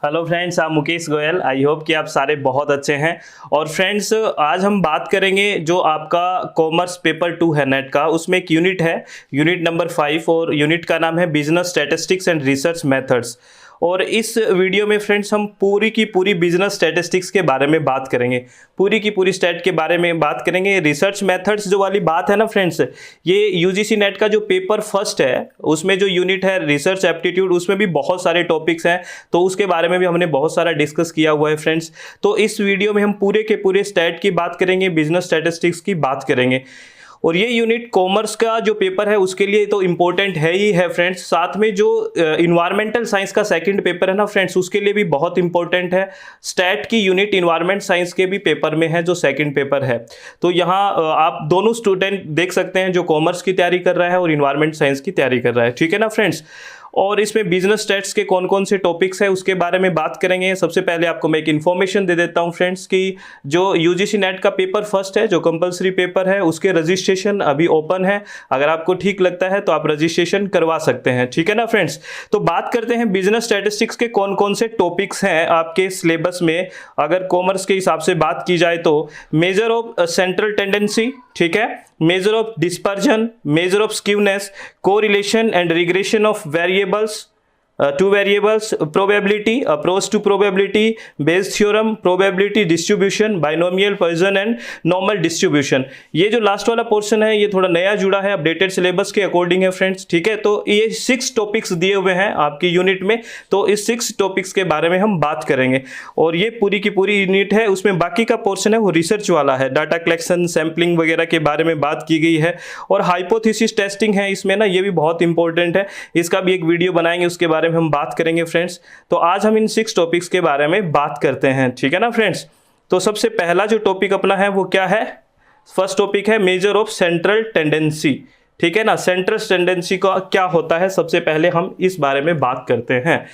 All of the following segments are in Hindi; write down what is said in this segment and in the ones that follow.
हेलो फ्रेंड्स, आप मुकेश गोयल। आई होप कि आप सारे बहुत अच्छे हैं। और फ्रेंड्स, आज हम बात करेंगे जो आपका कॉमर्स पेपर 2 है नेट का, उसमें एक यूनिट है, यूनिट नंबर 5, और यूनिट का नाम है business statistics and research methods. और इस वीडियो में फ्रेंड्स हम पूरी की पूरी बिजनेस स्टैटिस्टिक्स के बारे में बात करेंगे, पूरी की पूरी स्टैट के बारे में बात करेंगे। रिसर्च मेथड्स जो वाली बात है ना फ्रेंड्स, ये यूजीसी नेट का जो पेपर फर्स्ट है उसमें जो यूनिट है रिसर्च एप्टीट्यूड, उसमें भी बहुत सारे टॉपिक्स हैं, तो उसके बारे में भी हमने बहुत सारा डिस्कस किया हुआ है फ्रेंड्स। तो इस वीडियो में हम पूरे के पूरे स्टैट की बात करेंगे, बिजनेस स्टैटिस्टिक्स की बात करेंगे। और ये यूनिट कॉमर्स का जो पेपर है उसके लिए तो इम्पोर्टेंट है ही है फ्रेंड्स, साथ में जो इन्वायरमेंटल साइंस का सेकंड पेपर है ना फ्रेंड्स, उसके लिए भी बहुत इंपॉर्टेंट है। स्टैट की यूनिट इन्वायरमेंट साइंस के भी पेपर में है जो सेकंड पेपर है। तो यहाँ आप दोनों स्टूडेंट देख सकते हैं, जो कॉमर्स की तैयारी कर रहा है और इन्वायरमेंट साइंस की तैयारी कर रहा है, ठीक है ना फ्रेंड्स। और इसमें बिजनेस स्टैट्स के कौन कौन से टॉपिक्स हैं उसके बारे में बात करेंगे। सबसे पहले आपको मैं एक इन्फॉर्मेशन दे देता हूं फ्रेंड्स कि जो यूजीसी नेट का पेपर फर्स्ट है, जो कंपलसरी पेपर है, उसके रजिस्ट्रेशन अभी ओपन है। अगर आपको ठीक लगता है तो आप रजिस्ट्रेशन करवा सकते हैं, ठीक है ना फ्रेंड्स। तो बात करते हैं बिजनेस स्टैटिस्टिक्स के कौन कौन से टॉपिक्स हैं आपके सिलेबस में। अगर कॉमर्स के हिसाब से बात की जाए तो मेजर ऑफ सेंट्रल टेंडेंसी, ठीक है, measure of dispersion, measure of skewness, correlation and regression of variables, two variables, probability, approach to probability, Bayes theorem, probability distribution, binomial Poisson and normal distribution। ये जो लास्ट वाला पोर्शन है ये थोड़ा नया जुड़ा है, अपडेटेड सिलेबस के अकॉर्डिंग है फ्रेंड्स, ठीक है। तो ये 6 टॉपिक्स दिए हुए हैं आपकी यूनिट में, तो इस 6 टॉपिक्स के बारे में हम बात करेंगे। और ये पूरी की पूरी यूनिट है, उसमें बाकी का पोर्शन है वो रिसर्च वाला है, डाटा कलेक्शन, सैम्पलिंग वगैरह के बारे में बात की गई है। और हाइपोथेसिस टेस्टिंग है इसमें ना, ये भी बहुत इंपॉर्टेंट है, इसका भी एक वीडियो बनाएंगे, उसके बारे में हम बात करेंगे फ्रेंड्स। तो आज हम इन 6 टॉपिक्स के बारे में बात करते हैं, ठीक है ना फ्रेंड्स। तो सबसे पहला जो टॉपिक अपना है वो क्या है, फर्स्ट टॉपिक है मेजर ऑफ सेंट्रल टेंडेंसी, ठीक है ना। सेंट्रल टेंडेंसी का क्या होता है, सबसे पहले हम इस बारे में बात करते हैं।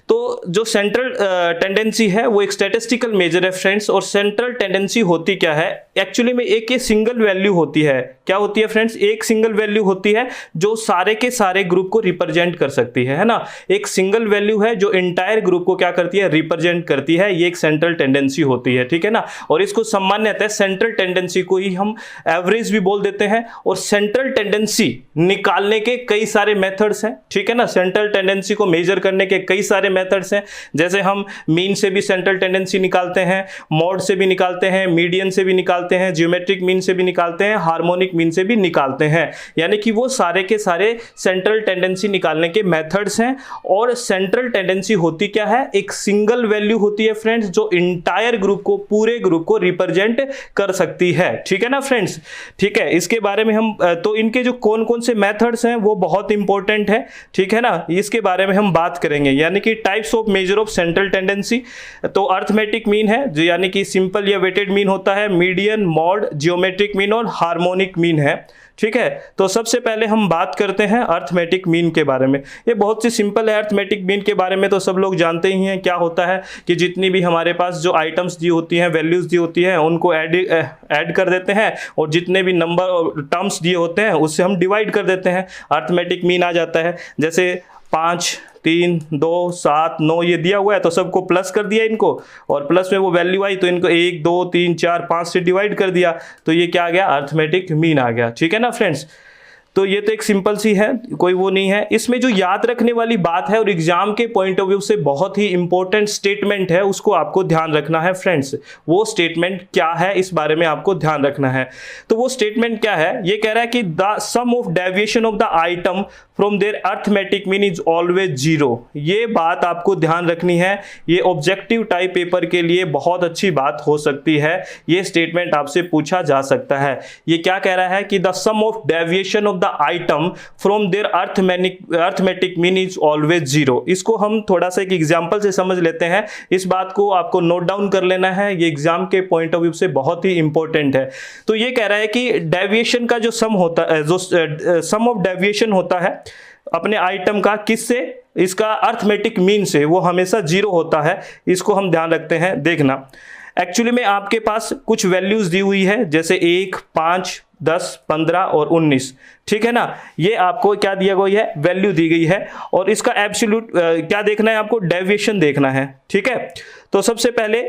तो जो सेंट्रल टेंडेंसी है वो एक स्टैटिस्टिकल मेजर है फ्रेंड्स। और सेंट्रल टेंडेंसी होती क्या है, एक्चुअली में एक ये सिंगल वैल्यू होती है। क्या होती है फ्रेंड्स, एक सिंगल वैल्यू होती है जो सारे के सारे ग्रुप को रिप्रेजेंट कर सकती है ना। एक सिंगल वैल्यू है जो एंटायर ग्रुप को क्या करती है, रिप्रेजेंट करती है, ये एक सेंट्रल टेंडेंसी होती है, ठीक है ना। और इसको सामान्यतः सेंट्रल टेंडेंसी को ही हम एवरेज भी बोल देते हैं। और सेंट्रल टेंडेंसी निकालने के कई सारे मेथड्स हैं, ठीक है ना। सेंट्रल टेंडेंसी को मेजर करने के कई सारे मेथड्स हैं, जैसे हम मीन से भी सेंट्रल टेंडेंसी निकालते हैं, मॉड से भी निकालते हैं, मीडियन से भी निकालते हैं, ज्योमेट्रिक मीन से भी निकालते हैं, हार्मोनिक मीन से भी निकालते हैं। यानी कि वो सारे के सारे सेंट्रल टेंडेंसी निकालने के मेथड्स हैं। और सेंट्रल टेंडेंसी होती क्या है, एक सिंगल वैल्यू होती है फ्रेंड्स जो इंटायर ग्रुप को, पूरे ग्रुप को रिप्रेजेंट कर सकती है, ठीक है ना फ्रेंड्स। ठीक है, इसके बारे में हम तो इनके जो कौन कौन से मेथड्स हैं वो बहुत इंपॉर्टेंट है, ठीक है ना, इसके बारे में हम बात करेंगे। यानी कि types of measure of central tendency, तो अर्थमेटिक मीन है जो यानी कि सिंपल या वेटेड मीन होता है, मीडियन, मॉड, जियोमेट्रिक मीन और हार्मोनिक मीन है, ठीक है। तो सबसे पहले हम बात करते हैं अर्थमेटिक मीन के बारे में। ये बहुत सी सिंपल है, अर्थमेटिक मीन के बारे में तो सब लोग जानते ही हैं। क्या होता है कि जितनी भी हमारे पास जो आइटम्स दी होती हैं, वैल्यूज दी होती हैं, उनको ऐड कर देते हैं, और जितने भी नंबर और टर्म्स दिए होते हैं उससे हम डिवाइड कर देते हैं, अर्थमेटिक मीन आ जाता है। जैसे 5, 3, 2, 7, 9 ये दिया हुआ है तो सबको प्लस कर दिया इनको, और प्लस में वो वैल्यू आई तो इनको 1, 2, 3, 4, 5 से डिवाइड कर दिया, तो ये क्या आ गया, अर्थमेटिक मीन आ गया, ठीक है ना फ्रेंड्स। तो ये तो एक सिंपल सी है, कोई वो नहीं है। इसमें जो याद रखने वाली बात है और एग्जाम के पॉइंट ऑफ व्यू से बहुत ही इंपॉर्टेंट स्टेटमेंट है, उसको आपको ध्यान रखना है फ्रेंड्स। वो स्टेटमेंट क्या है इस बारे में आपको ध्यान रखना है। तो वो स्टेटमेंट क्या है, ये कह रहा है कि the sum of deviation of the item from their arithmetic mean is always 0। ये बात आपको ध्यान रखनी है, ये ऑब्जेक्टिव टाइप पेपर के लिए बहुत अच्छी बात हो सकती है। ये स्टेटमेंट आपसे पूछा जा सकता है। ये क्या कह रहा है कि the sum of deviation of the item from their arithmetic mean is always 0। इसको हम थोड़ा सा एक एग्जांपल से समझ लेते हैं। इस बात को आपको नोट डाउन कर लेना है, ये एग्जाम के पॉइंट ऑफ व्यू से बहुत ही इंपॉर्टेंट है। तो ये कह रहा है कि डेविएशन का जो सम होता है, जो सम ऑफ डेविएशन होता है अपने आइटम का, किससे, इसका अर्थमेटिक मीन से, वो हमेशा 0 होता है। इसको हम ध्यान रखते हैं। देखना, एक्चुअली में आपके पास कुछ वैल्यूज दी हुई है, जैसे 1, 5, 10, 15 और 19, ठीक है ना। ये आपको क्या दिया गया है, वैल्यू दी गई है। और इसका एब्सोल्यूट क्या देखना है आपको, डेविएशन देखना है, ठीक है। तो सबसे पहले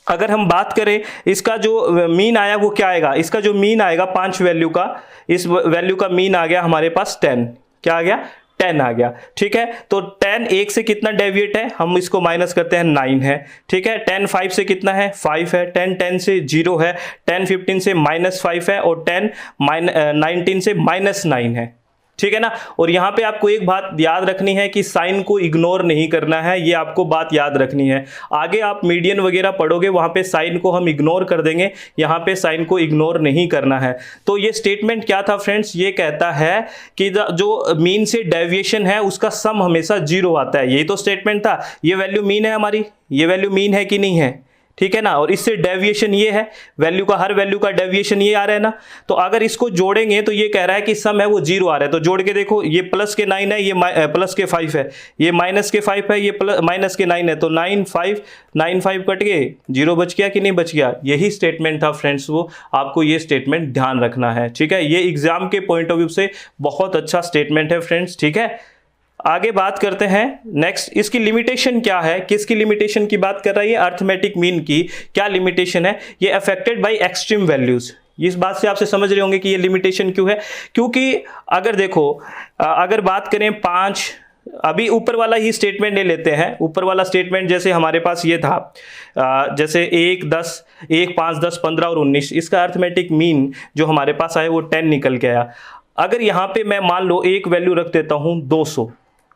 अगर हम बात करें इसका जो मीन आया वो क्या आएगा, इसका जो मीन आएगा 5 वैल्यू का, इस वैल्यू का मीन आ गया हमारे पास 10, क्या आ गया, 10 आ गया, ठीक है। तो 10 1 से कितना डेविएट है, हम इसको माइनस करते हैं, 9 है, ठीक है। 10 5 से कितना है, 5 है। 10 10 से 0 है। 10 15 से -5 है। और 10 19 से -9 है, ठीक है ना। और यहां पे आपको एक बात याद रखनी है कि साइन को इग्नोर नहीं करना है, ये आपको बात याद रखनी है। आगे आप मीडियन वगैरह पढ़ोगे, वहां पे साइन को हम इग्नोर कर देंगे, यहां पे साइन को इग्नोर नहीं करना है। तो ये स्टेटमेंट क्या था फ्रेंड्स, ये कहता है कि जो मीन से डेविएशन है उसका सम हमेशा 0 आता है, यही तो स्टेटमेंट था। ये वैल्यू मीन है हमारी, ये वैल्यू मीन है कि नहीं है, ठीक है ना। और इससे डेविएशन ये है, वैल्यू का, हर वैल्यू का डेविएशन ये आ रहा है ना। तो अगर इसको जोड़ेंगे तो ये कह रहा है कि सम है वो 0 आ रहा है। तो जोड़ के देखो, ये प्लस के 9 है, ये प्लस के 5 है, ये माइनस के 5 है, ये माइनस के 9 है। तो 9 5 9 5 कट गए, 0 बच गया कि नहीं बच गया। यही स्टेटमेंट था फ्रेंड्स, वो आपको ये स्टेटमेंट ध्यान रखना है, ठीक है। ये एग्जाम के पॉइंट ऑफ व्यू से बहुत अच्छा स्टेटमेंट है फ्रेंड्स, ठीक है। आगे बात करते हैं नेक्स्ट, इसकी लिमिटेशन क्या है, किसकी लिमिटेशन की बात कर रहा है ये, अर्थमेटिक मीन की क्या लिमिटेशन है, ये अफेक्टेड बाय एक्सट्रीम वैल्यूज। इस बात से आपसे समझ रहे होंगे कि ये लिमिटेशन क्यों है, क्योंकि अगर देखो, अगर बात करें 5, अभी ऊपर वाला ही स्टेटमेंट ले लेते हैं। ऊपर वाला स्टेटमेंट जैसे हमारे पास ये था, जैसे 1 10 1 5 10 15 और 19, इसका अर्थमेटिक मीन जो हमारे पास आया वो 10 निकल के आया। अगर यहां पे मैं मान लो एक वैल्यू रख देता हूं 200,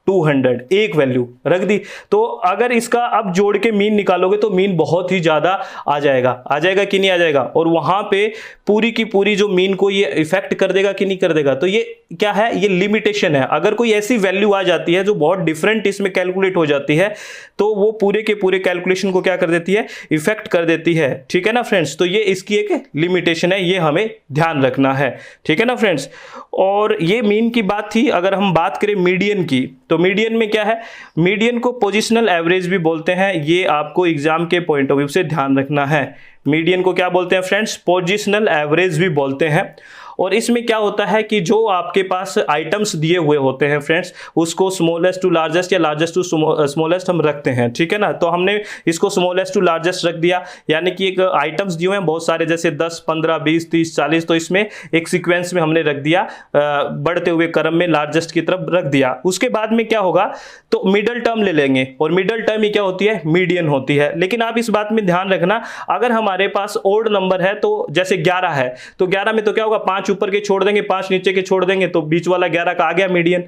200 एक वैल्यू रख दी, तो अगर इसका अब जोड़ के मीन निकालोगे तो मीन बहुत ही ज्यादा आ जाएगा कि नहीं आ जाएगा। और वहां पे पूरी की पूरी जो मीन को ये इफेक्ट कर देगा कि नहीं कर देगा। तो ये क्या है, ये लिमिटेशन है। अगर कोई ऐसी वैल्यू आ जाती है जो बहुत डिफरेंट इसमें कैलकुलेट हो जाती है, तो वो पूरे के पूरे कैलकुलेशन को क्या कर देती है, इफेक्ट कर देती है, ठीक है ना फ्रेंड्स। तो ये इसकी एक लिमिटेशन है, ये हमें ध्यान रखना है, ठीक है ना फ्रेंड्स। और ये मीन की बात थी। अगर हम बात करें मीडियन की, तो मीडियन में क्या है, मीडियन को पोजिशनल एवरेज भी बोलते हैं, ये आपको एग्जाम के पॉइंट ऑफ व्यू से ध्यान रखना है। मीडियन को क्या बोलते हैं फ्रेंड्स, पोजिशनल एवरेज भी बोलते हैं। और इसमें क्या होता है कि जो आपके पास आइटम्स दिए हुए होते हैं फ्रेंड्स, उसको स्मॉलेस्ट टू लार्जेस्ट या लार्जेस्ट टू स्मॉलेस्ट हम रखते हैं, ठीक है ना। तो हमने इसको स्मॉलेस्ट टू लार्जेस्ट रख दिया, यानी कि एक आइटम्स दिए हुए हैं बहुत सारे, जैसे 10 15 20 30 40, तो इसमें एक सीक्वेंस में हमने रख दिया, बढ़ते हुए क्रम में लार्जेस्ट की तरफ रख दिया। उसके बाद में क्या होगा, तो मिडल टर्म ले लेंगे, और मिडल टर्म ही क्या होती है, मीडियन होती है। लेकिन आप इस बात में ध्यान रखना, अगर हमारे पास ओड नंबर है, तो जैसे 11 है, तो 11 में तो क्या होगा, 5 ऊपर के छोड़ देंगे, 5 नीचे के छोड़ देंगे, तो बीच वाला 11 का आ गया मीडियन,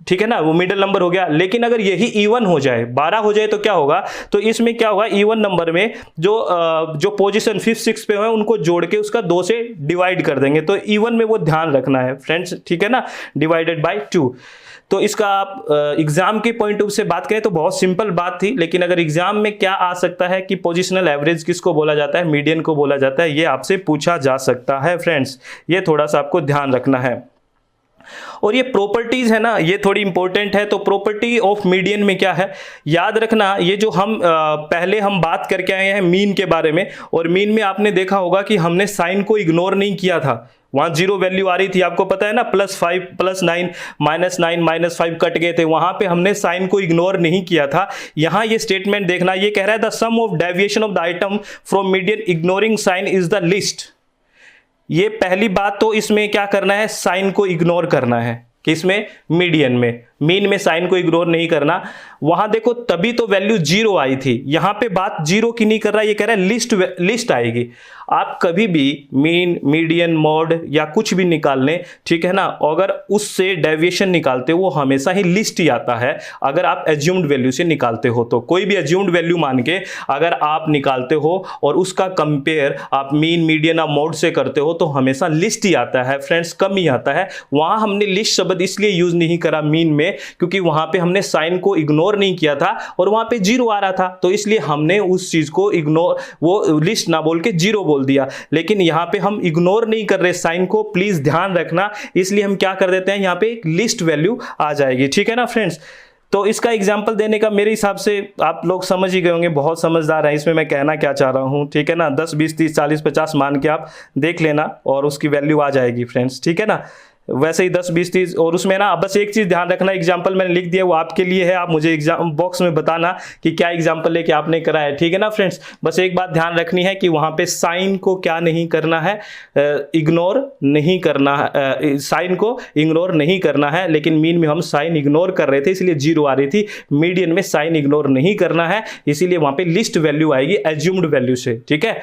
ठीक है ना, वो मिडिल नंबर हो गया। लेकिन अगर यही इवन हो जाए, 12 हो जाए, तो क्या होगा, तो इसमें क्या होगा, इवन नंबर में जो पोजीशन 5 6 पे है उनको जोड़ के उसका 2 से डिवाइड कर देंगे। तो इवन में वो ध्यान रखना है फ्रेंड्स, ठीक है ना, डिवाइडेड बाय 2। तो इसका आप एग्जाम के पॉइंट ऑफ व्यू से बात करें तो बहुत सिंपल बात थी। लेकिन अगर एग्जाम में क्या आ सकता है कि पोजिशनल एवरेज किसको बोला जाता है, मीडियन को बोला जाता है, ये आपसे पूछा जा सकता है फ्रेंड्स, ये थोड़ा सा आपको ध्यान रखना है। और ये प्रॉपर्टीज है ना, ये थोड़ी इंपॉर्टेंट है। तो प्रॉपर्टी ऑफ मीडियन में क्या है, याद रखना, ये जो हम पहले हम बात करके आए हैं मीन के बारे में, और मीन में आपने देखा होगा कि हमने साइन को इग्नोर नहीं किया था। वहां 0 वैल्यू आ रही थी, आपको पता है ना, +5 +9 -9 -5 कट गए थे, वहां पे हमने साइन को इग्नोर नहीं किया था। यहां ये स्टेटमेंट देखना, ये कह रहा है the sum of deviation of the item from median ignoring sign is the list. ये पहली बात तो इसमें क्या करना है, साइन को इग्नोर करना है, किसमें, मीडियन में। मीन में साइन को इग्नोर नहीं करना। वहां देखो तभी तो वैल्यू 0 आई थी, यहां पे बात 0 की नहीं कर रहा है, ये कह रहा है लिस्ट आएगी। आप कभी भी मीन, मीडियन, मॉड या कुछ भी निकाल लें, ठीक है ना, अगर उससे डेविएशन निकालते हो वो हमेशा ही लिस्ट ही आता है। अगर आप एज्यूम्ड वैल्यू से निकालते हो, तो कोई भी एज्यूम्ड वैल्यू मान के अगर आप निकालते हो और उसका कंपेयर आप मीन, मीडियन या मॉड से करते हो, तो हमेशा लिस्ट ही आता है फ्रेंड्स, कम ही आता है। वहां हमने लिस्ट शब्द इसलिए यूज नहीं करा मीन में, क्योंकि वहां पे हमने साइन को इग्नोर नहीं किया था और वहां पे 0 आ रहा था, तो इसलिए हमने उस चीज को इग्नोर, वो लिस्ट ना बोल के 0 बोल दिया। लेकिन यहां पे हम इग्नोर नहीं कर रहे साइन को, प्लीज ध्यान रखना, इसलिए हम क्या कर देते हैं, यहां पे एक लिस्ट वैल्यू आ जाएगी, ठीक है ना फ्रेंड्स। तो इसका एग्जाम्पल देने का मेरे हिसाब से आप लोग समझ ही गए होंगे, बहुत समझदार हैं। इसमें मैं कहना क्या चाह रहा हूँ, ठीक है ना। 10, 20, 30, 40, 50 मान के आप देख लेना और उसकी वैल्यू आ जाएगी फ्रेंड्स, ठीक है ना। वैसे ही 10, 20, 30 और उसमें ना बस एक चीज़ ध्यान रखना, एग्जाम्पल मैंने लिख दिया वो आपके लिए है, आप मुझे एग्जाम बॉक्स में बताना कि क्या एग्जाम्पल लेके आपने करा है, ठीक है ना फ्रेंड्स। बस एक बात ध्यान रखनी है कि वहाँ पे साइन को क्या नहीं करना है, इग्नोर नहीं करना है, साइन को इग्नोर नहीं करना है। लेकिन मीन में हम साइन इग्नोर कर रहे थे इसलिए 0 आ रही थी, मीडियन में साइन इग्नोर नहीं करना है इसीलिए वहाँ पे लिस्ट वैल्यू आएगी एज्यूम्ड वैल्यू से, ठीक है।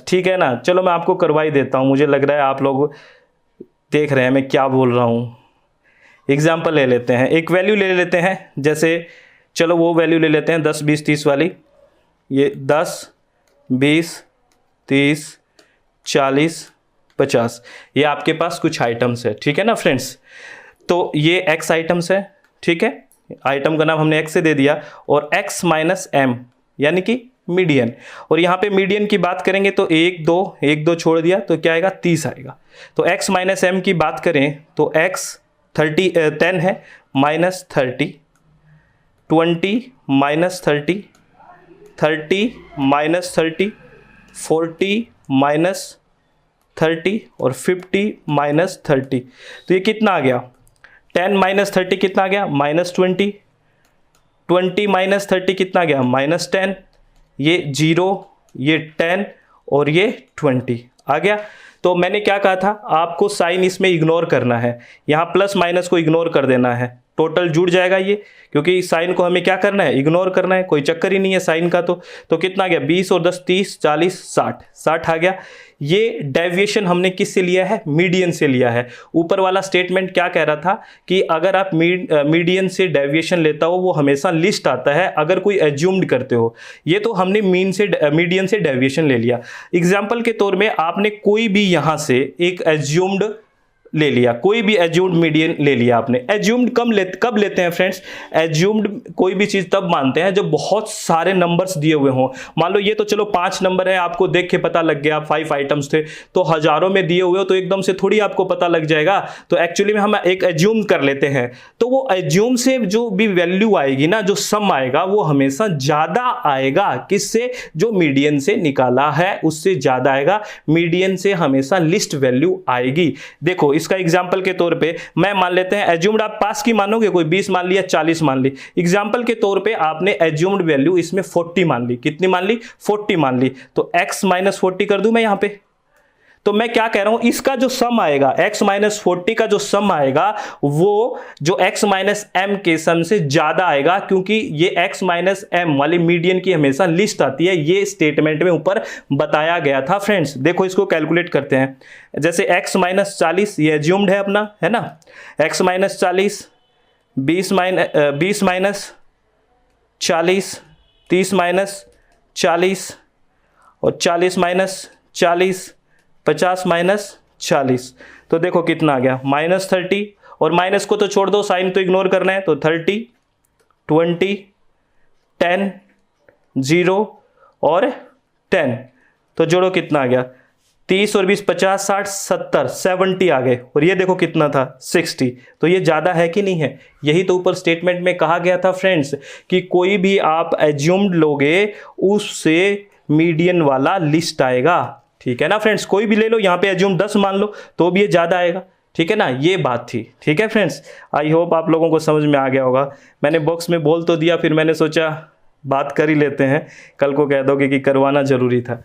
ठीक है ना। चलो मैं आपको करवा ही देता हूँ, मुझे लग रहा है आप लोग देख रहे हैं मैं क्या बोल रहा हूँ। एग्जाम्पल ले लेते हैं, एक वैल्यू ले लेते हैं, जैसे चलो वो वैल्यू ले लेते हैं 10, 20, 30 वाली। ये 10, 20, 30, 40, 50 ये आपके पास कुछ आइटम्स है, ठीक है ना फ्रेंड्स। तो ये x आइटम्स है, ठीक है, आइटम का नाम हमने x से दे दिया, और x माइनस m यानी कि मीडियन। और यहाँ पे मीडियन की बात करेंगे तो 1, 2 छोड़ दिया तो क्या आएगा, 30 आएगा। तो x माइनस m की बात करें तो x 10 है, माइनस 30, 20 माइनस 30, 30 माइनस 30, 40 माइनस 30 और 50 माइनस 30। तो ये कितना आ गया, 10 माइनस 30 कितना आ गया, माइनस 20, 20 माइनस 30 कितना आ गया, माइनस 10, ये 0, ये 10 और ये 20 आ गया। तो मैंने क्या कहा था, आपको साइन इसमें इग्नोर करना है, यहाँ प्लस माइनस को इग्नोर कर देना है, टोटल जुड़ जाएगा ये, क्योंकि साइन को हमें क्या करना है, इग्नोर करना है, कोई चक्कर ही नहीं है साइन का। तो कितना आ गया, 20 और 10 30, 40, 60 आ गया। ये डेविएशन हमने किससे लिया है, मीडियन से लिया है। ऊपर वाला स्टेटमेंट क्या कह रहा था कि अगर आप मीडियन से डेविएशन लेता हो वो हमेशा लिस्ट आता है अगर कोई एज्यूम्ड करते हो। ये तो हमने मीडियन से डेविएशन ले लिया। एग्जाम्पल के तौर में आपने कोई भी यहां से एक एज्यूम्ड ले लिया, कोई भी एज्यूम्ड मीडियन ले लिया आपने। एज्यूम्ड कब लेते हैं फ्रेंड्स, एज्यूम्ड कोई भी चीज तब मानते हैं जब बहुत सारे नंबर्स दिए हुए हों। मान लो ये तो चलो 5 नंबर है, आपको देख के पता लग गया, 5 आइटम्स थे, तो हजारों में दिए हुए हो तो एकदम से थोड़ी आपको पता लग जाएगा। तो एक्चुअली में हम एक एज्यूम कर लेते हैं, तो वो एज्यूम से जो भी वैल्यू आएगी ना, जो सम आएगा वो हमेशा ज्यादा आएगा, किससे, जो मीडियन से निकाला है उससे ज्यादा आएगा। मीडियन से हमेशा लिस्ट वैल्यू आएगी। देखो इसका एग्जांपल के तौर पे मैं मान लेते हैं, एज्यूम्ड आप पास की मानोगे, कोई 20 मान लिया, 40 मान ली। एग्जांपल के तौर पे आपने एज्यूम्ड वैल्यू इसमें 40 मान ली। कितनी मान ली, 40 मान ली। तो x माइनस 40 कर दूं मैं यहां पे। तो मैं क्या कह रहा हूं, इसका जो सम आएगा, x माइनस 40 का जो सम आएगा वो जो x माइनस m के सम से ज्यादा आएगा, क्योंकि ये x माइनस m वाली मीडियन की हमेशा लिस्ट आती है। ये स्टेटमेंट में ऊपर बताया गया था फ्रेंड्स। देखो इसको कैलकुलेट करते हैं। जैसे x माइनस 40 ये एज्यूम्ड है अपना, है ना, x माइनस 40, 20 माइनस 40, 30 माइनस 40 और 40 माइनस 40, 50 माइनस 40। तो देखो कितना आ गया, माइनस 30, और माइनस को तो छोड़ दो, साइन तो इग्नोर करना है। तो 30, 20, 10, 0 और 10। तो जोड़ो कितना आ गया, 30 और 20, 50, 60, 70, 70 आ गए। और ये देखो कितना था, 60। तो ये ज़्यादा है कि नहीं है। यही तो ऊपर स्टेटमेंट में कहा गया था फ्रेंड्स कि कोई भी आप एज्यूम्ड लोगे उससे मीडियन वाला लिस्ट आएगा, ठीक है ना फ्रेंड्स। कोई भी ले लो, यहाँ पे एज्यूम 10 मान लो तो भी ये ज़्यादा आएगा, ठीक है ना। ये बात थी, ठीक है फ्रेंड्स। आई होप आप लोगों को समझ में आ गया होगा। मैंने बॉक्स में बोल तो दिया, फिर मैंने सोचा बात कर ही लेते हैं, कल को कह दोगे कि करवाना ज़रूरी था।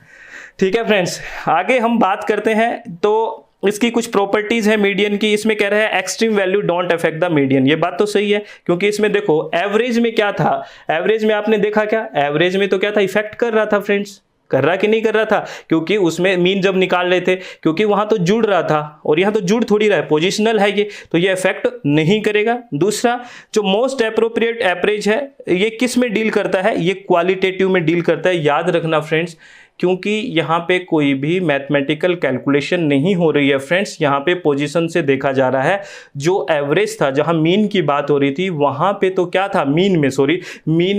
ठीक है फ्रेंड्स, आगे हम बात करते हैं। तो इसकी कुछ प्रॉपर्टीज है मीडियन की। इसमें कह रहे हैं extreme value don't affect the median. ये बात तो सही है, क्योंकि इसमें देखो एवरेज में क्या था, एवरेज में आपने देखा क्या, एवरेज में तो क्या था, इफेक्ट कर रहा था फ्रेंड्स। कर रहा कि नहीं कर रहा था, क्योंकि उसमें मीन जब निकाल रहे थे, क्योंकि वहां तो जुड़ रहा था और यहां तो जुड़ थोड़ी रहा है, पोजिशनल है ये, तो ये इफेक्ट नहीं करेगा। दूसरा जो मोस्ट एप्रोप्रिएट एवरेज है, ये किस में डील करता है, ये क्वालिटेटिव में डील करता है। याद रखना फ्रेंड्स, क्योंकि यहाँ पे कोई भी मैथमेटिकल कैलकुलेशन नहीं हो रही है फ्रेंड्स, यहाँ पे पोजीशन से देखा जा रहा है। जो एवरेज था, जहाँ मीन की बात हो रही थी, वहाँ पे तो क्या था, मीन